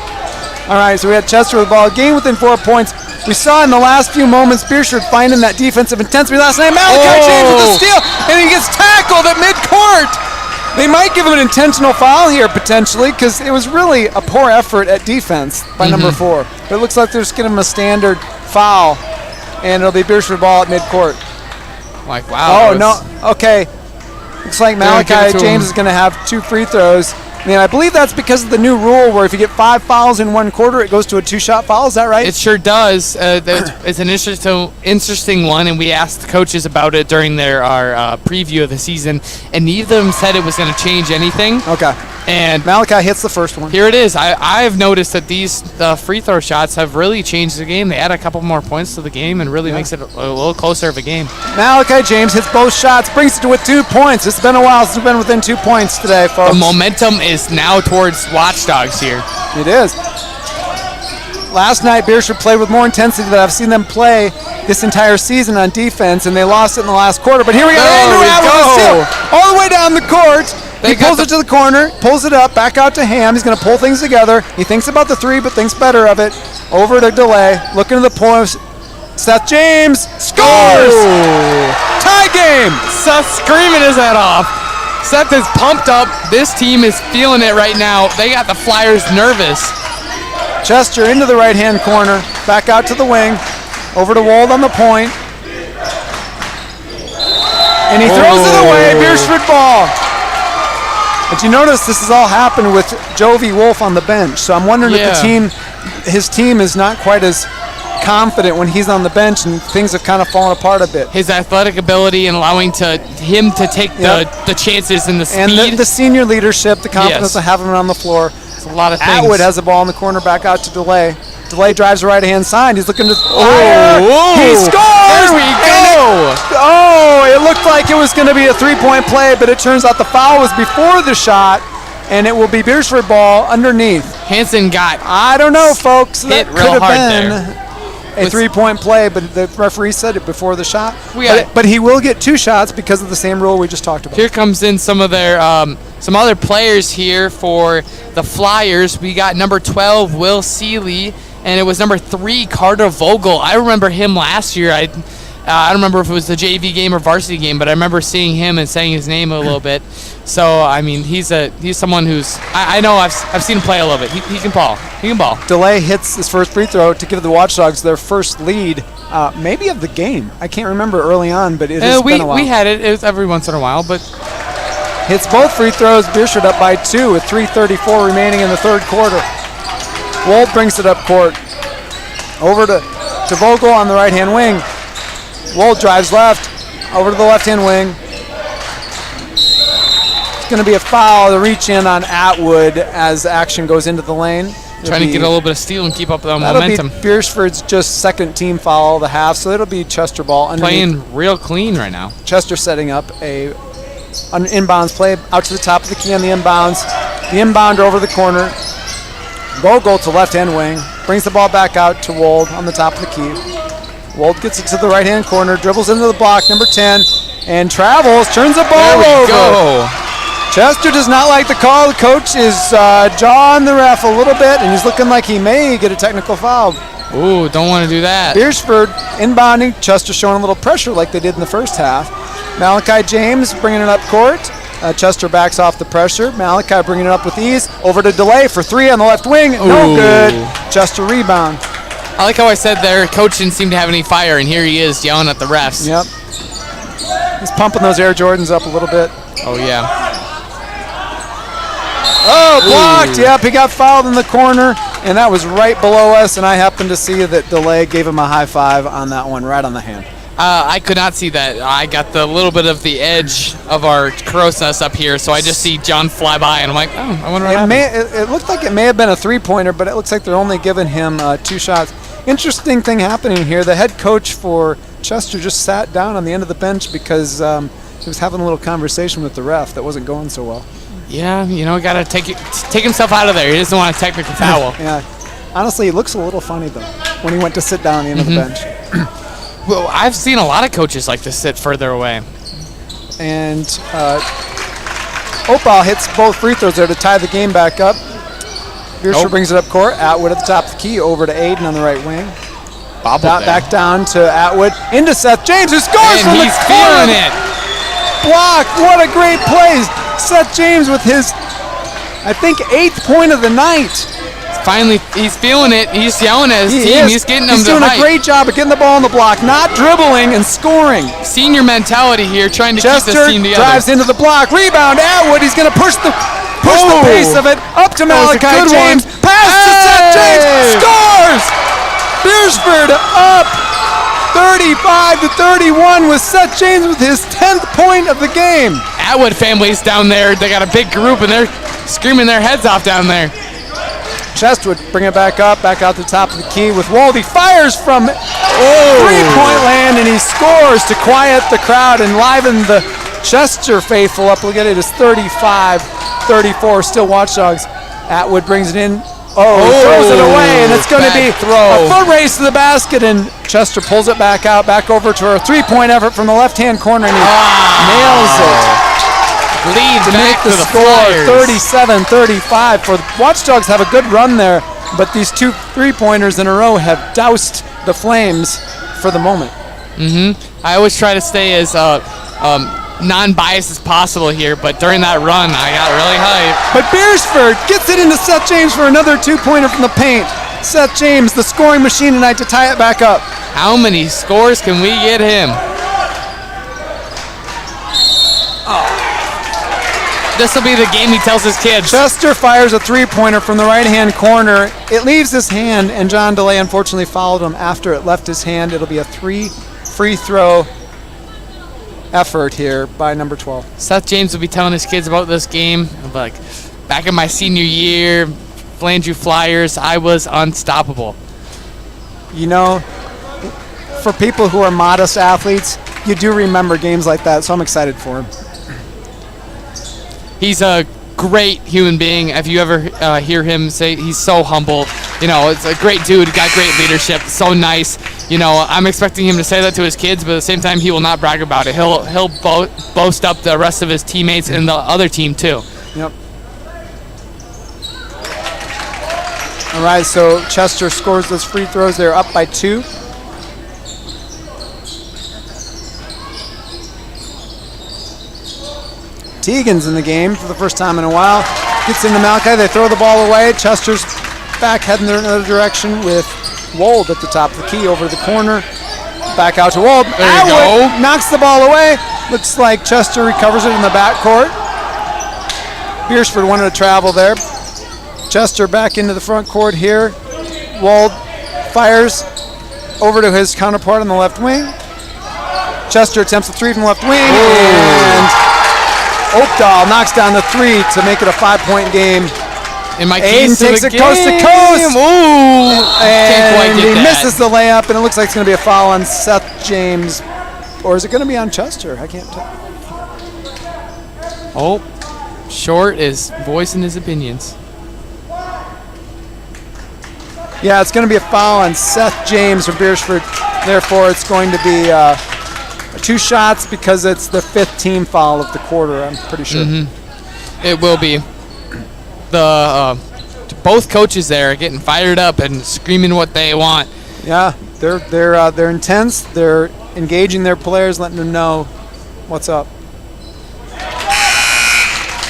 All right, so we had Chester with the ball, game within 4 points. We saw in the last few moments Beershort finding that defensive intensity last night. Malachi James with a steal, and he gets tackled at midcourt. They might give him an intentional foul here potentially, because it was really a poor effort at defense by number 4. But it looks like they're just giving him a standard foul, and it'll be Beershort ball at midcourt. Like, wow. Oh, no. Okay. Looks like Malachi James is going to have 2 free throws. I mean, I believe that's because of the new rule where if you get 5 fouls in 1 quarter, it goes to a 2-shot foul. Is that right? It sure does. It's an interesting one, and we asked the coaches about it during our preview of the season, and neither of them said it was going to change anything. Okay. And Malachi hits the first one. Here it is. I've noticed that these free throw shots have really changed the game. They add a couple more points to the game and really makes it a little closer of a game. Malachi James hits both shots, brings it to with 2 points. It's been a while since we've been within 2 points today, folks. The momentum is now towards Watchdogs here. It is. Last night, Beershort played with more intensity than I've seen them play this entire season on defense, and they lost it in the last quarter. But here we go. Andrew Atwood all the way down the court. He pulls it to the corner, pulls it up, back out to Ham. He's going to pull things together. He thinks about the 3, but thinks better of it. Over to Delay, looking to the point. Seth James scores! Tie game! Seth screaming his head off. Seth is pumped up. This team is feeling it right now. They got the Flyers nervous. Chester into the right-hand corner. Back out to the wing. Over to Wold on the point. And he throws it away. Beersford ball. But you notice this has all happened with Jovi Wolf on the bench. So I'm wondering if his team is not quite as confident when he's on the bench, and things have kind of fallen apart a bit. His athletic ability and allowing him to take the chances and the speed. And the senior leadership, the confidence of having him on the floor. It's a lot of things. Atwood has the ball in the corner, back out to DeLay. DeLay drives the right-hand side. He's looking to fire. He scores! There we go! It looked like it was going to be a three-point play, but it turns out the foul was before the shot, and it will be Beersford ball underneath. Hanson got I don't know, folks. That hit could real have hard been a three-point play, but the referee said it before the shot. But but he will get two shots because of the same rule we just talked about. Here comes in some of their some other players here for the Flyers. We got number 12, Will Seeley, and it was number 3, Carter Vogel. I remember him last year. I don't remember if it was the JV game or varsity game, but I remember seeing him and saying his name a little bit. So I mean, he's someone who's I know I've seen him play a little bit. He can ball. He can ball. DeLay hits his first free throw to give the Watchdogs their first lead, maybe of the game. I can't remember early on, but it has been a while. We had it. It was every once in a while, but hits both free throws. Beershot up by 2 with 3:34 remaining in the third quarter. Wold brings it up court. Over to Vogel on the right-hand wing. Wold drives left. Over to the left-hand wing. It's going to be a foul to reach in on Atwood as action goes into the lane. Trying to get a little bit of steal and keep up the momentum. That'll be Beersford's just second team foul of the half, so it'll be Chester ball underneath. Playing real clean right now. Chester setting up an inbounds play out to the top of the key on the inbounds. The inbounder over the corner. Vogel to left-hand wing. Brings the ball back out to Wold on the top of the key. Wold gets it to the right-hand corner, dribbles into the block, number 10, and travels, turns the ball over. Go. Chester does not like the call. The coach is jawing the ref a little bit, and he's looking like he may get a technical foul. Ooh, don't want to do that. Beersford inbounding. Chester showing a little pressure like they did in the first half. Malachi James bringing it up court. Chester backs off the pressure. Malachi bringing it up with ease. Over to DeLay for 3 on the left wing. No good. Chester rebound. I like how I said their coach didn't seem to have any fire, and here he is yelling at the refs. Yep. He's pumping those Air Jordans up a little bit. Oh, yeah. Oh, blocked. Yep, he got fouled in the corner, and that was right below us, and I happened to see that DeLay gave him a high five on that one, right on the hand. I could not see that. I got the little bit of the edge of our process up here, so I just see John fly by, and I'm like, oh, I wonder what happened. It looked like it may have been a three-pointer, but it looks like they're only giving him 2 shots. Interesting thing happening here. The head coach for Chester just sat down on the end of the bench because he was having a little conversation with the ref that wasn't going so well. Yeah, got to take himself out of there. He doesn't want a technical foul. Yeah. Honestly, it looks a little funny, though, when he went to sit down on the end of the bench. Well, I've seen a lot of coaches like to sit further away. And Opal hits both free throws there to tie the game back up. Beersford brings it up court. Atwood at the top of the key. Over to Aiden on the right wing. Back down to Atwood. Into Seth James, who scores from the corner. He's feeling it. Blocked. What a great play. Seth James with his, I think, 8th point of the night. Finally, he's feeling it. He's yelling at his team. He's getting them to He's doing hype. a great job of getting the ball on the block, not dribbling and scoring. Senior mentality here, trying to keep this team together. Drives into the block. Rebound. Atwood. He's going to push the pace of it up to Malachi James. Pass to Seth James. Scores. Beersford up 35-31 with Seth James with his 10th point of the game. Atwood family's down there. They got a big group, and they're screaming their heads off down there. Chester would bring it back up, back out the top of the key with Wold. He fires from three-point land, and he scores to quiet the crowd and liven the Chester faithful up. Look at it, it's 35-34, still Watchdogs. Atwood brings it in. Throws it away, and it's going to be a foot race to the basket, and Chester pulls it back out, back over to a three-point effort from the left-hand corner, and he nails it. Lead to make the score 37-35. For the Watchdogs have a good run there, but these 2 3-pointers in a row have doused the Flames for the moment. I always try to stay as non-biased as possible here, but during that run, I got really hyped. But Beersford gets it into Seth James for another 2-pointer from the paint. Seth James, the scoring machine tonight, to tie it back up. How many scores can we get him? This will be the game he tells his kids. Chester fires a 3-pointer from the right-hand corner. It leaves his hand, and John DeLay unfortunately fouled him after it left his hand. It'll be a 3 free throw effort here by number 12. Seth James will be telling his kids about this game. Like, back in my senior year, Flandreau Flyers, I was unstoppable. You know, for people who are modest athletes, you do remember games like that, so I'm excited for him. He's a great human being. If you ever hear him say, he's so humble. You know, it's a great dude, got great leadership, so nice. You know, I'm expecting him to say that to his kids, but at the same time, he will not brag about it. He'll boast up the rest of his teammates and the other team too. Yep. All right, so Chester scores those free throws. They're up by 2. Teagan's in the game for the first time in a while. Gets into Malachi. They throw the ball away. Chester's back heading in another direction with Wold at the top of the key over the corner. Back out to Wold. Atwood knocks the ball away. Looks like Chester recovers it in the backcourt. Beersford wanted to travel there. Chester back into the front court here. Wold fires over to his counterpart on the left wing. Chester attempts a 3 from the left wing. And Oakdahl knocks down the 3 to make it a 5-point game. And my Aiden takes it coast to coast. Ooh, And he misses the layup, and it looks like it's going to be a foul on Seth James. Or is it going to be on Chester? I can't tell. Oh, Short is voicing his opinions. Yeah, it's going to be a foul on Seth James from Beersford. Therefore, it's going to be 2 shots because it's the 5th team foul of the quarter, I'm pretty sure. It will be. The both coaches there are getting fired up and screaming what they want. Yeah, they're intense. They're engaging their players, letting them know what's up.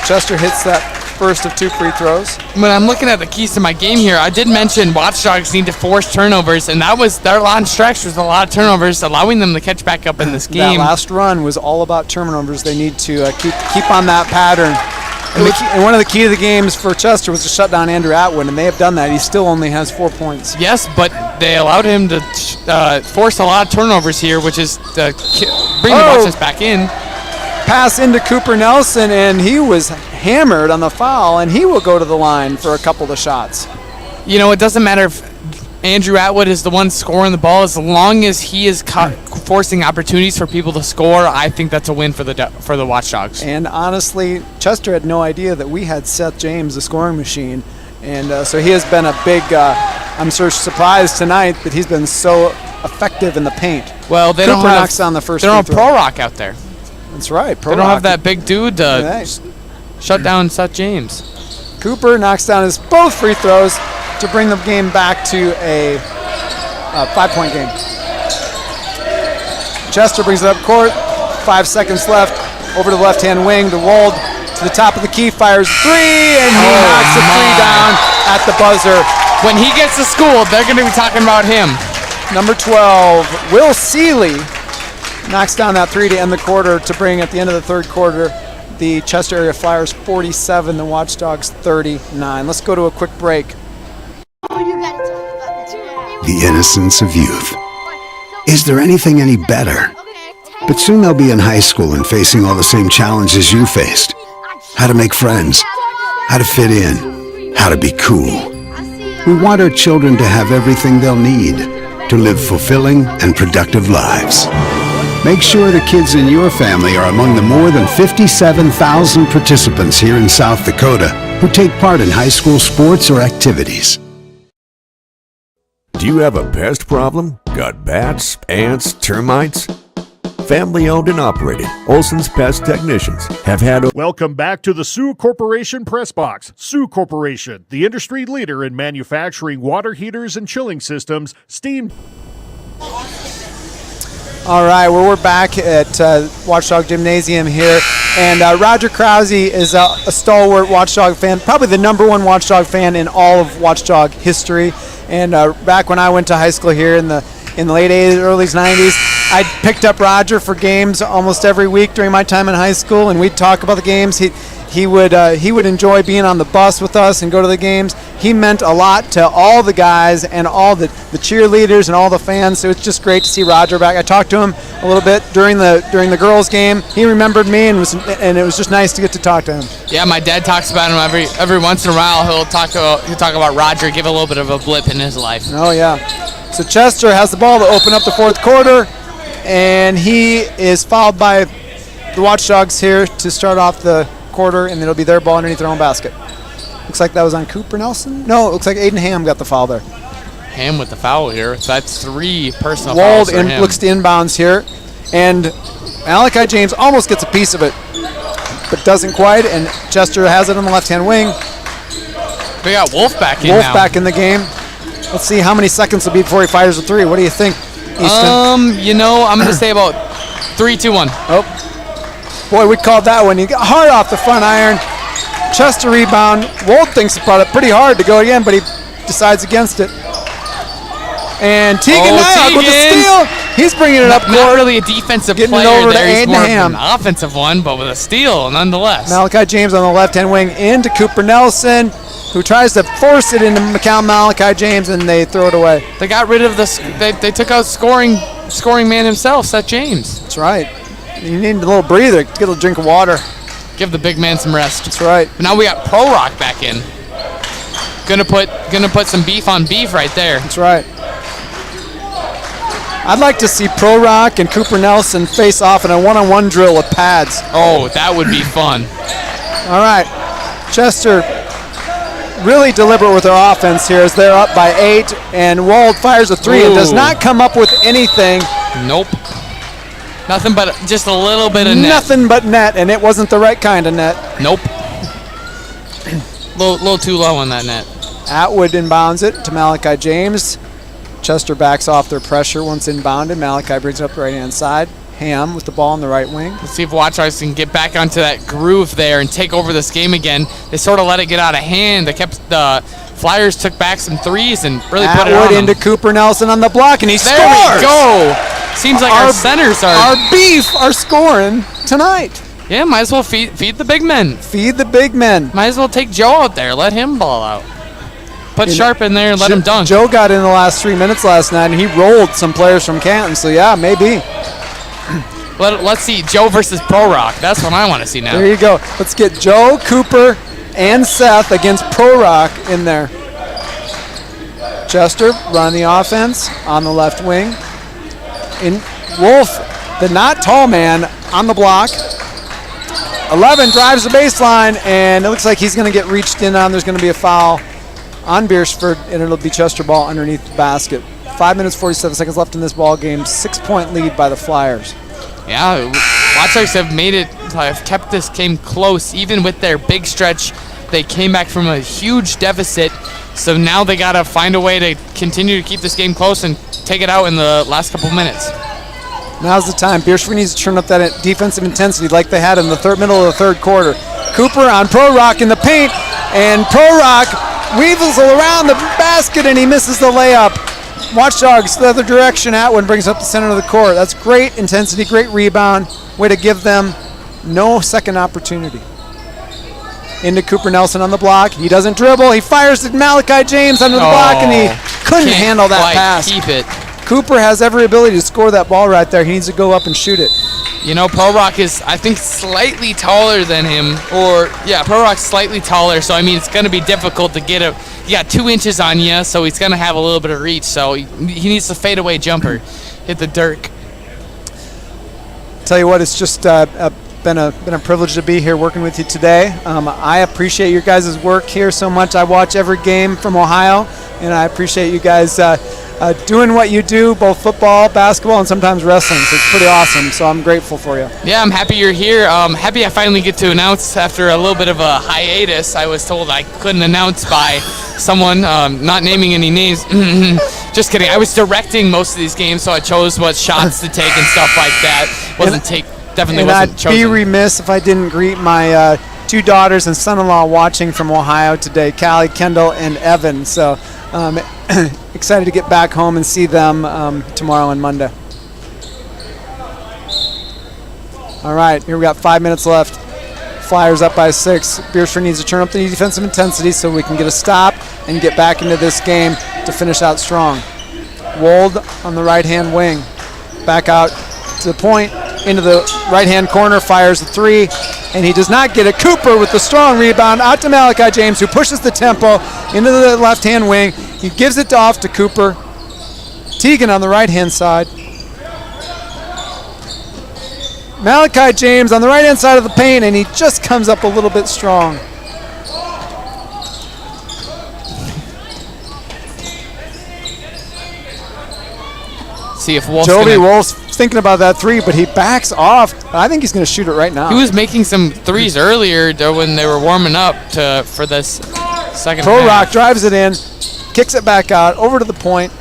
Chester hits that first of 2 free throws. When I'm looking at the keys to my game here, I did mention Watchdogs need to force turnovers, and that was their long stretch was a lot of turnovers, allowing them to catch back up in this game. That last run was all about turnovers. They need to keep on that pattern. And one of the key to the games for Chester was to shut down Andrew Atwood, and they have done that. He still only has 4 points. Yes, but they allowed him to force a lot of turnovers here, which is to bring the Watchdogs back in. Pass into Cooper Nelson, and he was hammered on the foul, and he will go to the line for a couple of shots. You know, it doesn't matter if Andrew Atwood is the one scoring the ball. As long as he is forcing opportunities for people to score, I think that's a win for the Watchdogs. And honestly, Chester had no idea that we had Seth James, the scoring machine. And so he has been a big, I'm sure, surprise tonight that he's been so effective in the paint. Well, they Cooper don't have, knocks down the first they don't have free throw. Pro Rock out there. That's right. They don't have that big dude to shut down Seth James. Cooper knocks down his both free throws to bring the game back to a 5-point game. Chester brings it up court. 5 seconds left. Over to the left-hand wing. The Wold to the top of the key, fires 3, and he knocks the 3 down at the buzzer. When he gets to school, they're going to be talking about him. Number 12, Will Seeley, knocks down that 3 to end the quarter to bring at the end of the third quarter the Chester area Flyers 47, the Watchdogs 39. Let's go to a quick break. The innocence of youth. Is there anything any better? But soon they'll be in high school and facing all the same challenges you faced. How to make friends, how to fit in, how to be cool. We want our children to have everything they'll need to live fulfilling and productive lives. Make sure the kids in your family are among the more than 57,000 participants here in South Dakota who take part in high school sports or activities. Do you have a pest problem? Got bats, ants, termites? Family owned and operated, Olson's Pest Technicians have had Welcome back to the Sioux Corporation Press Box. Sioux Corporation, the industry leader in manufacturing water heaters and chilling systems, steam. All right, well, we're back at Watchdog Gymnasium here, and Roger Krause is a stalwart Watchdog fan, probably the number one Watchdog fan in all of Watchdog history. And back when I went to high school here in the late 80s, early 90s, I picked up Roger for games almost every week during my time in high school, and we'd talk about the games. He would enjoy being on the bus with us and go to the games. He meant a lot to all the guys and all the cheerleaders and all the fans. So it's just great to see Roger back. I talked to him a little bit during the girls' game. He remembered me, and it was just nice to get to talk to him. Yeah, my dad talks about him every once in a while. He'll talk about Roger, give a little bit of a blip in his life. Oh yeah. So Chester has the ball to open up the fourth quarter, and he is fouled by the Watchdogs here to start off the quarter, and it'll be their ball underneath their own basket. Looks like that was on Cooper Nelson. No, it looks like Aiden Ham got the foul there. Ham with the foul here. That's 3 personal fouls for him. Looks to inbounds here, and Malachi James almost gets a piece of it, but doesn't quite, and Chester has it on the left-hand wing. We got Wolf back in Wolf back in the game. Let's see how many seconds will be before he fires a 3. What do you think, Easton? I'm going to say about 3, 2, 1. Oh. Boy, we called that one. He got hard off the front iron. Chester rebound. Wold thinks about it pretty hard to go again, but he decides against it. And Tegan Nyhawk with the steal. He's bringing it up court. Not really a defensive Getting player it over there. to He's Aiden more Ham. of an offensive one, but with a steal nonetheless. Malachi James on the left-hand wing into Cooper Nelson, who tries to force it into Malachi James, and they throw it away. They got rid of they took out scoring man himself, Seth James. That's right. You need a little breather. Get a little drink of water. Give the big man some rest. That's right. But now we got Pro Rock back in. Gonna put some beef on beef right there. That's right. I'd like to see Pro Rock and Cooper Nelson face off in a one-on-one drill with pads. Oh, that would be fun. All right. Chester really deliberate with their offense here as they're up by 8, and Wald fires a 3 and does not come up with anything. Nope. Nothing but just a little bit of net. Nothing but net, and it wasn't the right kind of net. Nope. little too low on that net. Atwood inbounds it to Malachi James. Chester backs off their pressure once inbounded. Malachi brings it up the right-hand side. Ham with the ball on the right wing. Let's see if Watchdogs can get back onto that groove there and take over this game again. They sort of let it get out of hand. The Flyers took back some threes and really put it on Atwood into Cooper Nelson on the block, and he scores! There we go! Seems like our centers are scoring tonight. Yeah, might as well feed the big men. Feed the big men. Might as well take Joe out there. Let him ball out. Put Sharp in there and let him dunk. Joe got in the last 3 minutes last night, and he rolled some players from Canton, so yeah, maybe. Let's see Joe versus Pro Rock. That's what I want to see now. There you go. Let's get Joe, Cooper, and Seth against Pro Rock in there. Chester running the offense on the left wing. In Wolf, the not tall man, on the block. 11 drives the baseline, and it looks like he's going to get reached in on. There's going to be a foul on Beersford, and it'll be Chester ball underneath the basket. 5 minutes, 47 seconds left in this ball game. 6-point lead by the Flyers. Yeah, Watchdogs have kept this game close, even with their big stretch. They came back from a huge deficit, so now they got to find a way to continue to keep this game close and take it out in the last couple minutes. Now's the time. Beersford needs to turn up that defensive intensity like they had in the middle of the third quarter. Cooper on Pro Rock in the paint, and Pro Rock weevils around the basket, and he misses the layup. Watchdogs the other direction. Atwood brings up the center of the court. That's great intensity, great rebound. Way to give them no second opportunity. Into Cooper Nelson on the block. He doesn't dribble. He fires at Malachi James under the block, and he couldn't handle that pass. Keep it. Cooper has every ability to score that ball right there. He needs to go up and shoot it. You know, Pro Rock is, I think, slightly taller than him. Pro Rock's slightly taller, so, I mean, it's going to be difficult to get you got 2 inches on you, so he's going to have a little bit of reach. So he needs a fadeaway jumper. Hit the dirt. Tell you what, it's just been a privilege to be here working with you today. I appreciate your guys' work here so much. I watch every game from Ohio, and I appreciate you guys doing what you do, both football, basketball, and sometimes wrestling. So it's pretty awesome. So I'm grateful for you. Yeah, I'm happy you're here. Happy I finally get to announce after a little bit of a hiatus. I was told I couldn't announce by someone, not naming any names, Just kidding. I was directing most of these games, so I chose what shots to take and stuff like that. Definitely wasn't chosen. I'd be remiss if I didn't greet my 2 daughters and son-in-law watching from Ohio today, Callie, Kendall, and Evan. So excited to get back home and see them tomorrow and Monday. All right, here we got 5 minutes left. Flyers up by 6. Beersford needs to turn up the defensive intensity so we can get a stop and get back into this game to finish out strong. Wold on the right-hand wing. Back out to the point, into the right-hand corner, fires the 3, and he does not get it. Cooper with the strong rebound out to Malachi James, who pushes the tempo into the left-hand wing. He gives it off to Cooper. Teagan on the right-hand side. Malachi James on the right-hand side of the paint, and he just comes up a little bit strong. See if Wolf's Joby Wolf's thinking about that 3, but he backs off. I think he's going to shoot it right now. He was making some threes earlier when they were warming up for this second Pro half. Rock drives it in, kicks it back out, over to the point.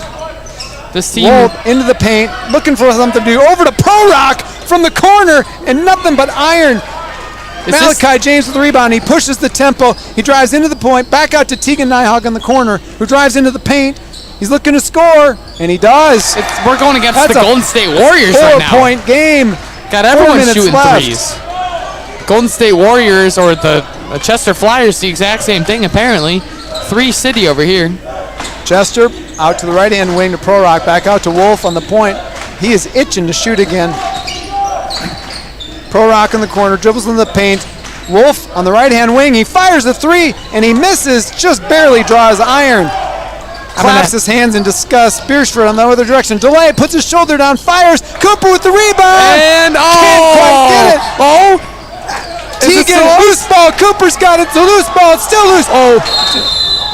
This team Wolf into the paint, looking for something to do. Over to Pro Rock from the corner, and nothing but iron. Malachi James with the rebound. He pushes the tempo. He drives into the point, back out to Teagan Nyhog in the corner, who drives into the paint. He's looking to score, and he does. We're going against the Golden State Warriors right now. 4-point game. Got everyone shooting left. threes. Golden State Warriors or the Chester Flyers, the exact same thing apparently. 3 City over here. Chester out to the right-hand wing to Pro Rock, back out to Wolf on the point. He is itching to shoot again. Pro Rock in the corner, dribbles in the paint. Wolf on the right-hand wing, he fires the 3, and he misses, just barely draws iron. Claps his hands in disgust. Beersford on the other direction. Delay, puts his shoulder down, fires. Cooper with the rebound. And can't quite get it. Oh! Teagan, loose ball. Cooper's got it. It's a loose ball. It's still loose. Oh!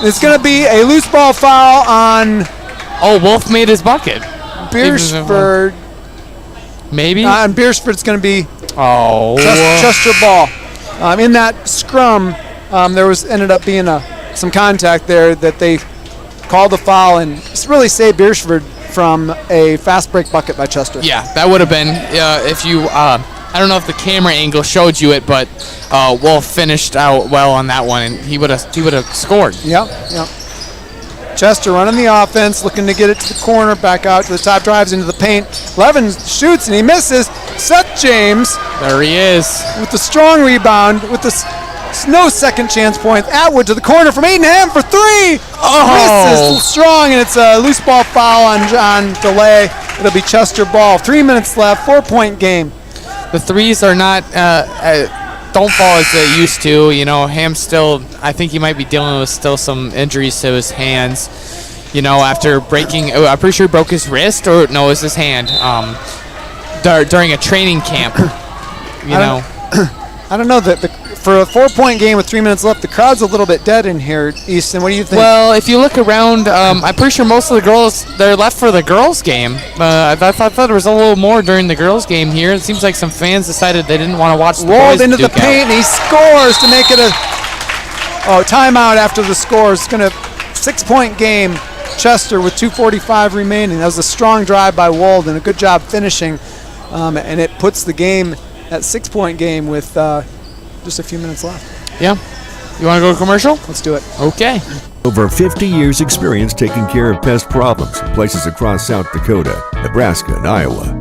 It's going to be a loose ball foul on... Oh, Wolf made his bucket. Beersford. Maybe? On Beersford, it's going to be Chester ball. In that scrum, there ended up being some contact there that they called the foul and really saved Beersford from a fast break bucket by Chester. Yeah, that would have been if you. I don't know if the camera angle showed you it, but Wolf finished out well on that one, and he would have scored. Yep. Chester running the offense, looking to get it to the corner, back out to the top, drives into the paint. Levin shoots and he misses. Seth James. There he is. With the strong rebound, with the no second chance points. Atwood to the corner from Aidenham for 3. Misses strong, and it's a loose ball foul on John Delay. It'll be Chester ball. 3 minutes left, 4-point game. The threes are not don't fall as they used to. You know, Ham still, I think he might be dealing with still some injuries to his hands. You know, after breaking, I'm pretty sure he broke his wrist, or no, it was his hand during a training camp. I don't know that for a 4-point game with 3 minutes left, the crowd's a little bit dead in here, Easton. What do you think? Well, if you look around, I'm pretty sure most of the girls, they're left for the girls' game. I thought there was a little more during the girls' game here. It seems like some fans decided they didn't want to watch the Rolled boys into the duke out. paint, and he scores to make it a timeout after the score. It's going to 6-point game. Chester with 2:45 remaining. That was a strong drive by Wold and a good job finishing, and it puts the game at 6-point game with just a few minutes left. Yeah. You want to go to commercial? Let's do it. Okay. Over 50 years experience taking care of pest problems in places across South Dakota, Nebraska, and Iowa.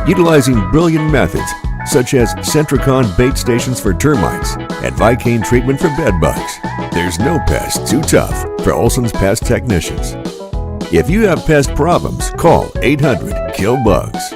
Utilizing brilliant methods such as Centricon bait stations for termites and Vicane treatment for bed bugs. There's no pest too tough for Olson's Pest Technicians. If you have pest problems, call 800-KILL-BUGS.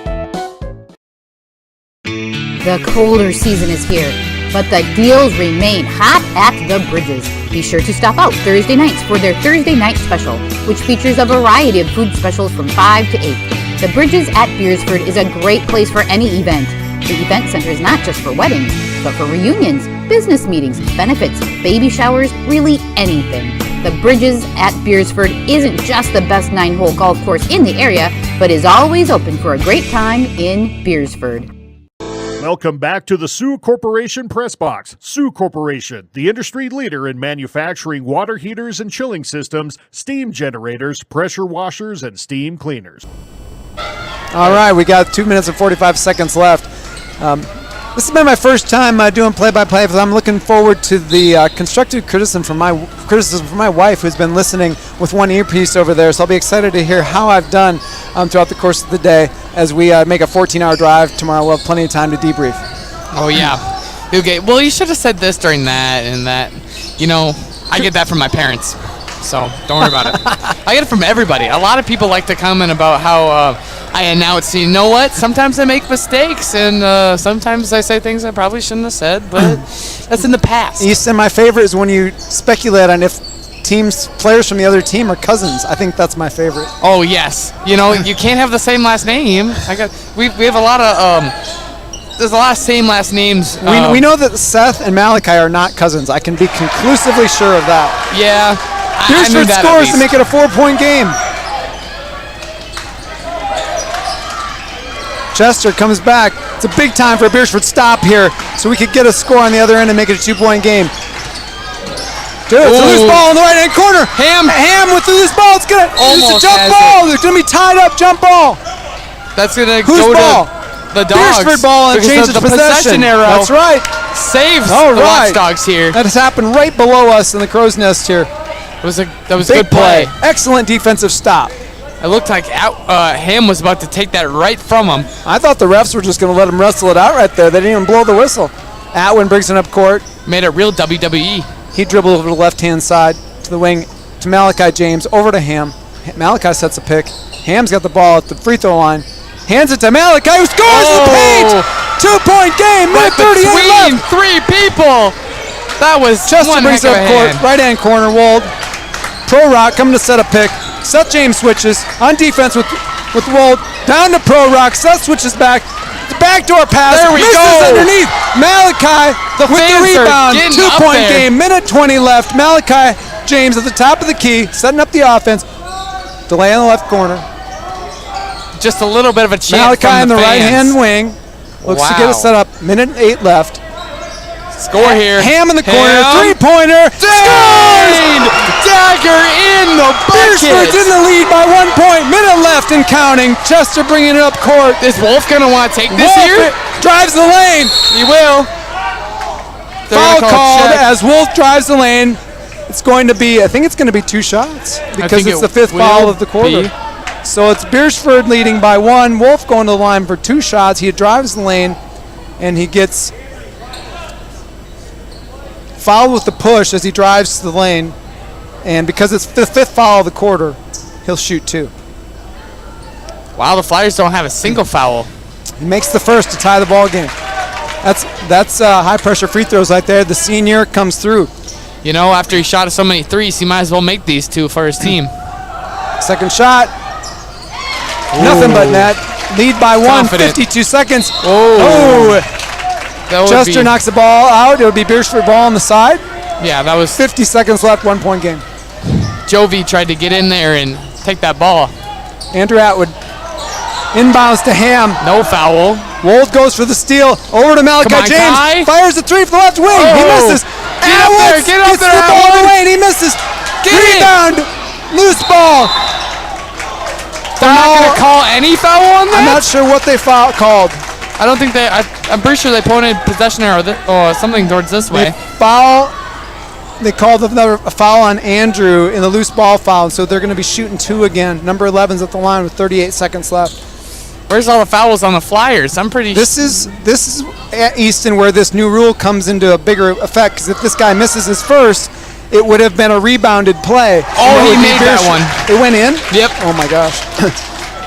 The colder season is here, but the deals remain hot at the Bridges. Be sure to stop out Thursday nights for their Thursday night special, which features a variety of food specials from 5 to 8. The Bridges at Beersford is a great place for any event. The event center is not just for weddings, but for reunions, business meetings, benefits, baby showers, really anything. The Bridges at Beersford isn't just the best 9-hole golf course in the area, but is always open for a great time in Beersford. Welcome back to the Sioux Corporation Press Box. Sioux Corporation, the industry leader in manufacturing water heaters and chilling systems, steam generators, pressure washers, and steam cleaners. All right, we got 2 minutes and 45 seconds left. This has been my first time doing play-by-play, but I'm looking forward to the constructive criticism from my wife, who's been listening with one earpiece over there. So I'll be excited to hear how I've done throughout the course of the day as we make a 14-hour drive tomorrow. We'll have plenty of time to debrief. Oh, yeah. Okay. Well, you should have said this during that and that. You know, I get that from my parents, so don't worry about it. I get it from everybody. A lot of people like to comment about how I announce, you know what, sometimes I make mistakes, and sometimes I say things I probably shouldn't have said, but that's in the past. Easton, my favorite is when you speculate on if players from the other team are cousins. I think that's my favorite. Oh, yes. You know, you can't have the same last name. We have a lot of, there's a lot of same last names. We know that Seth and Malachi are not cousins. I can be conclusively sure of that. Yeah. Beersford scores to make it a 4-point game. Chester comes back. It's a big time for a Beersford stop here, so we could get a score on the other end and make it a 2-point game. Dude, it's a loose ball in the right-hand corner. Ham with the loose ball. It's a jump ball. It's going to be tied up jump ball. That's going to go to the Dogs. Beersford ball and change the possession arrow. That's right. Saves the Watchdogs here. That has happened right below us in the Crow's Nest here. That was big good play. Excellent defensive stop. It looked like Ham was about to take that right from him. I thought the refs were just going to let him wrestle it out right there. They didn't even blow the whistle. Atwin brings it up court. Made it real WWE. He dribbled over to the left-hand side to the wing to Malachi James, over to Ham. Malachi sets a pick. Ham's got the ball at the free throw line. Hands it to Malachi, who scores in the paint! 2-point game, minute 38 left. Three people. That was Chester brings it up court, right-hand corner, Wold. Pro Rock coming to set a pick. Seth James switches on defense with Wold. Down to Pro Rock. Seth switches back. The backdoor pass. There we misses go. Underneath. Malachi with the rebound. 2-point game. Minute 20 left. Malachi James at the top of the key, setting up the offense. Delay on the left corner. Just a little bit of a chance. Malachi in the right-hand wing. Looks to get it set up. Minute 8 left. Score here. Ham in the corner. Three-pointer. Scored! Dagger in the bucket. Beersford's in the lead by 1 point. Minute left and counting. Chester bringing it up court. Is Wolf going to want to take this here? Drives the lane. He will. Foul called as Wolf drives the lane. It's going to be, I think it's going to be 2 shots because it's the 5th foul of the quarter. So it's Beersford leading by 1. Wolf going to the line for 2 shots. He drives the lane and he gets fouled with the push as he drives to the lane, and because it's the 5th foul of the quarter, he'll shoot 2. Wow, the Flyers don't have a single foul. He makes the first to tie the ball game. That's high pressure free throws right there. The senior comes through. You know, after he shot so many threes, he might as well make these 2 for his team. Second shot. Nothing but net. Lead by 1. 52 seconds. Chester knocks the ball out. It would be Beersford ball on the side. Yeah, that was 50 seconds left, 1-point game. Jovi tried to get in there and take that ball. Andrew Atwood inbounds to Ham. No foul. Wold goes for the steal. Over to Malachi James. Kai. Fires the 3 from the left wing. He misses. Get up there, the ball away and he misses. Rebound. Loose ball. They're not going to call any foul on that? I'm not sure what they called. I don't think they. I'm pretty sure they pointed possession arrow or something towards this way. They called a foul on Andrew in the loose ball foul, so they're going to be shooting 2 again. Number 11's at the line with 38 seconds left. Where's all the fouls on the Flyers? I'm pretty. This is at Easton where this new rule comes into a bigger effect. Because if this guy misses his first, it would have been a rebounded play. Oh, he made that one. It went in. Yep. Oh my gosh.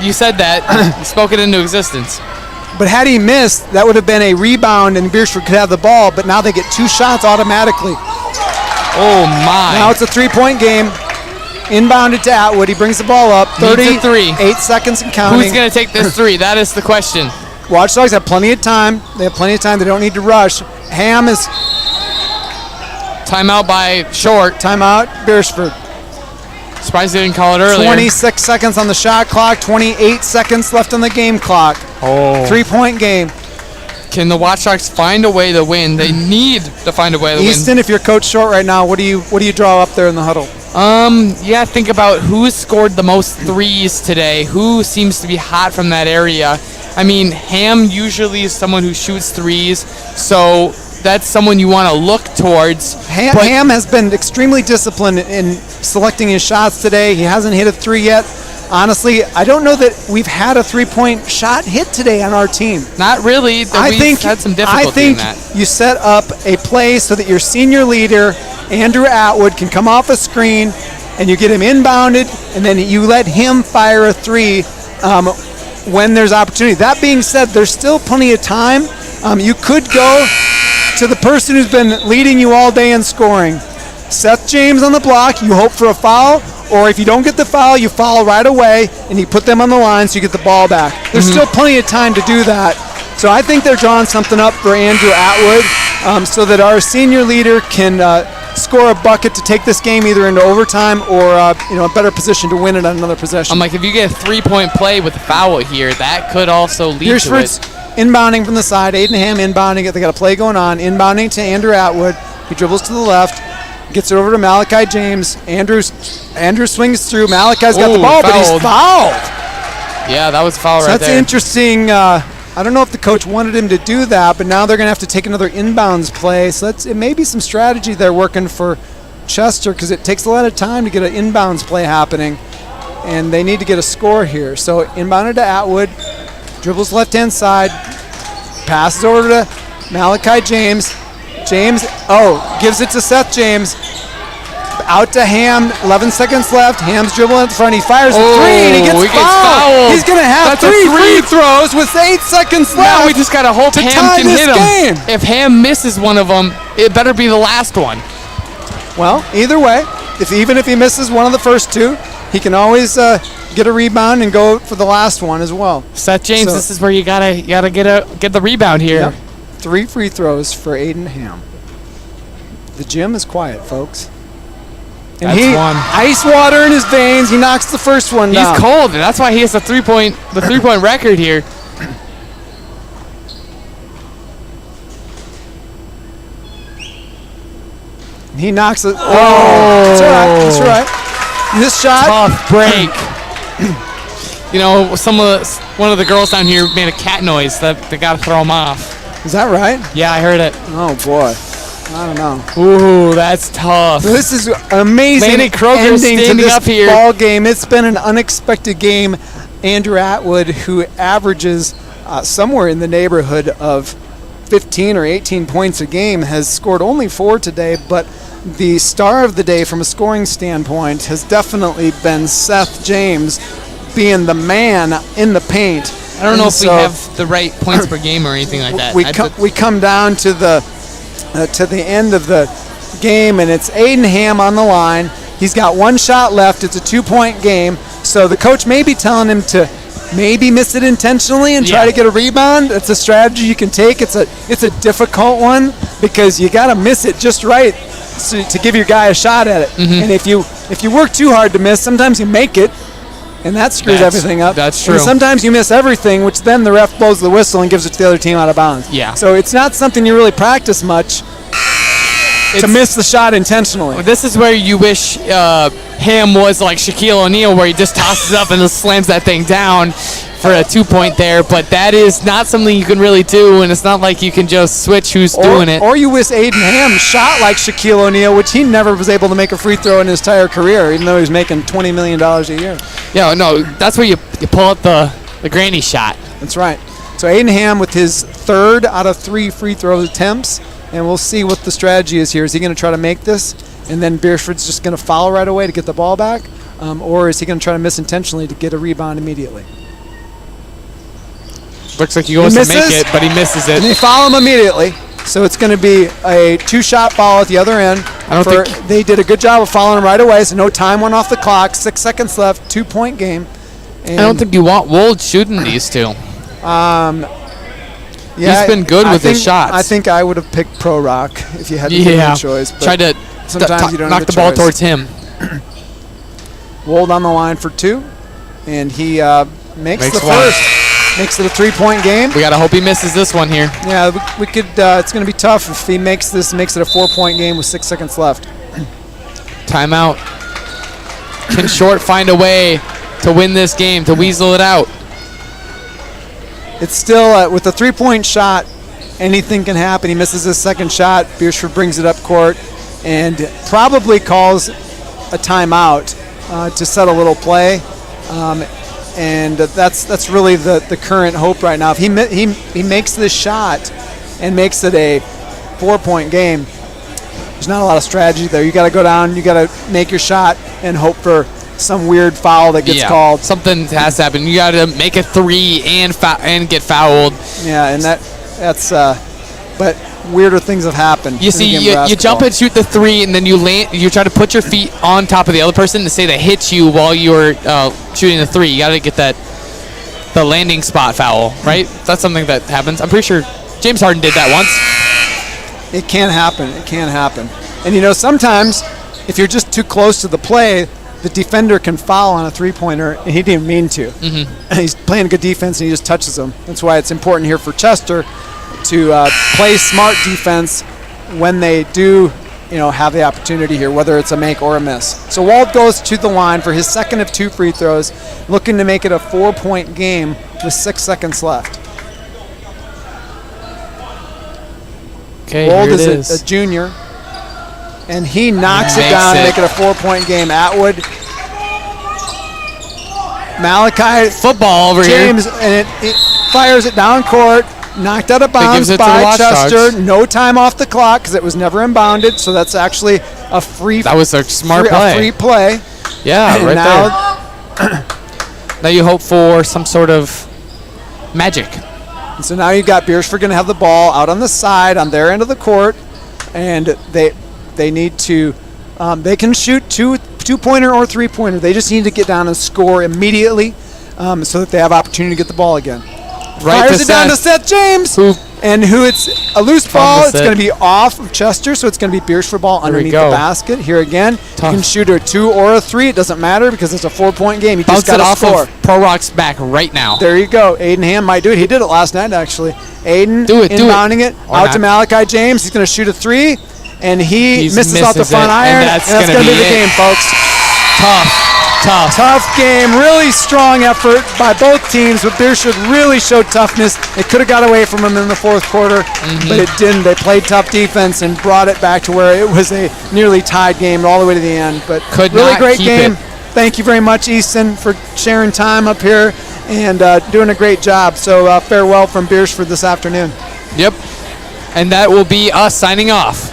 You said that. You spoke it into existence. But had he missed, that would have been a rebound and Beersford could have the ball, but now they get 2 shots automatically. Oh, my. Now it's a 3-point game. Inbounded to Atwood. He brings the ball up. 8 seconds and counting. Who's going to take this 3? That is the question. Watchdogs have plenty of time. They have plenty of time. They don't need to rush. Ham is... Timeout by Short. Timeout, Beersford. Surprised they didn't call it earlier. 26 seconds on the shot clock. 28 seconds left on the game clock. 3-point game. Can the Watchdogs find a way to win? They need to find a way to win. Easton, if you're coach short right now, what do you draw up there in the huddle? Yeah, think about who scored the most threes today. Who seems to be hot from that area? I mean, Ham usually is someone who shoots threes, so that's someone you want to look towards. Ham has been extremely disciplined in selecting his shots today. He hasn't hit a three yet. Honestly, I don't know that we've had a three-point shot hit today on our team. Not really. We've had some difficulty in that. I think you set up a play so that your senior leader, Andrew Atwood, can come off a screen, and you get him inbounded, and then you let him fire a three when there's opportunity. That being said, there's still plenty of time. You could go to the person who's been leading you all day in scoring. Seth James on the block, you hope for a foul, or if you don't get the foul, you foul right away, and you put them on the line so you get the ball back. There's still plenty of time to do that. So I think they're drawing something up for Andrew Atwood so that our senior leader can score a bucket to take this game either into overtime or a better position to win it on another possession. I'm like, if you get a three-point play with a foul here, that could also lead to it. Inbounding from the side, Aiden Ham inbounding it. They got a play going on. Inbounding to Andrew Atwood. He dribbles to the left, gets it over to Malachi James. Andrew swings through. Malachi's got the ball, but he's fouled. Yeah, that was a foul So right that's there. interesting. I don't know if the coach wanted him to do that, but now they're going to have to take another inbounds play. So it may be some strategy there working for Chester because it takes a lot of time to get an inbounds play happening, and they need to get a score here. So inbounded to Atwood. Dribbles left-hand side, passes over to Malachi James. Gives it to Seth James. Out to Ham, 11 seconds left. Ham's dribbling at the front. He fires a three, and he gets fouled. He's going to have three free throws with 8 seconds left. Now we just got to hope to Ham tie can this hit him. game. If Ham misses one of them, it better be the last one. Well, either way, even if he misses one of the first two, he can always get a rebound and go for the last one as well. Seth James, this is where you gotta get the rebound here. Yep. 3 free throws for Aiden Ham. The gym is quiet, folks. And That's one. Ice water in his veins. He knocks the first one down. He's cold, and that's why he has the three-point record here. He knocks it. That's all right. That's all right. This shot. Tough break. One of the girls down here made a cat noise that they got to throw him off. Is that right? Yeah, I heard it. Oh, boy. I don't know. Ooh, that's tough. This is an amazing Laney Kroger ending to standing this up here. ball game. It's been an unexpected game. Andrew Atwood, who averages somewhere in the neighborhood of 15 or 18 points a game, has scored only 4 today, but the star of the day from a scoring standpoint has definitely been Seth James, being the man in the paint. I don't know if we have the right points per game or anything like that. We come down to the end of the game, and it's Aiden Ham on the line. He's got 1 shot left. It's a 2-point game, so the coach may be telling him to maybe miss it intentionally and try to get a rebound. It's a strategy you can take. It's a difficult one because you got to miss it just right to give your guy a shot at it. Mm-hmm. And if you work too hard to miss, sometimes you make it, and that screws everything up. That's true. And sometimes you miss everything, which then the ref blows the whistle and gives it to the other team out of bounds. Yeah. So it's not something you really practice much to miss the shot intentionally. This is where you wish Ham was like Shaquille O'Neal, where he just tosses up and just slams that thing down for a 2-point there. But that is not something you can really do, and it's not like you can just switch who's doing it. Or you wish Aiden Ham shot like Shaquille O'Neal, which he never was able to make a free throw in his entire career, even though he's making $20 million a year. Yeah, no, that's where you pull out the granny shot. That's right. So Aiden Ham with his 3rd out of 3 free throw attempts, and we'll see what the strategy is here. Is he going to try to make this, and then Beersford's just going to foul right away to get the ball back, or is he going to try to miss intentionally to get a rebound immediately? Looks like he goes to make it, but he misses it. And they foul him immediately. So it's going to be a 2-shot ball at the other end. They did a good job of fouling him right away, so no time went off the clock. 6 seconds left, 2-point game. And I don't think you want Wold shooting these two. Yeah, he's been good with his shots. I think I would have picked Pro Rock if you had to make a choice. But tried to sometimes you don't knock have a the ball choice. towards him. Wold on the line for 2, and he makes the one. first. Makes it a 3-point game. We got to hope he misses this one here. Yeah, we could. It's going to be tough if he makes this. Makes it a 4-point game with 6 seconds left. Timeout. Can Short find a way to win this game, to weasel it out? It's still with a 3-point shot. Anything can happen. He misses his second shot. Beersford brings it up court and probably calls a timeout to set a little play. And that's really the current hope right now. If he makes this shot and makes it a 4-point game, there's not a lot of strategy there. You got to go down, you got to make your shot and hope for some weird foul that gets called. Something has to happen. You got to make a 3 and get fouled. Yeah, and that's but weirder things have happened. You see, you jump and shoot the 3, and then you land. You try to put your feet on top of the other person to say they hit you while you're shooting the 3. You got to get the landing spot foul, right? That's something that happens. I'm pretty sure James Harden did that once. It can happen. It can happen. And sometimes if you're just too close to the play, the defender can foul on a 3-pointer, and he didn't mean to. Mm-hmm. He's playing good defense, and he just touches him. That's why it's important here for Chester to play smart defense when they do, have the opportunity here, whether it's a make or a miss. So Wald goes to the line for his second of 2 free throws, looking to make it a 4-point game with 6 seconds left. Okay, Wald here it is a junior, and he knocks it down to make it a 4-point game. Atwood, Malachi, football over James, here. and it fires it down court. Knocked out of bounds by Chester. No time off the clock because it was never inbounded. So that's actually a free. That was a smart play. A free play. Yeah, and right now, there. Now you hope for some sort of magic. And so now you got Beersford going to have the ball out on the side on their end of the court, and they need to. They can shoot 2-pointer or 3-pointer. They just need to get down and score immediately, so that they have opportunity to get the ball again. Right, fires it down to Seth James, who it's a loose ball. It's going to be off of Chester, so it's going to be Beersford ball underneath the basket. Here again, you can shoot a 2 or a 3. It doesn't matter because it's a 4-point game. You just got to score. Of Pro Rock's back right now. There you go. Aiden Ham might do it. He did it last night, actually. Aiden inbounding it out to Malachi James. He's going to shoot a 3, and he misses out the front iron. And that's going to be the game, folks. Tough game. Really strong effort by both teams, but Beersford really showed toughness. They could have got away from him in the fourth quarter, but it didn't. They played tough defense and brought it back to where it was a nearly tied game all the way to the end. But really great game. Thank you very much, Easton, for sharing time up here and doing a great job. So farewell from Beersford this afternoon. Yep. And that will be us signing off.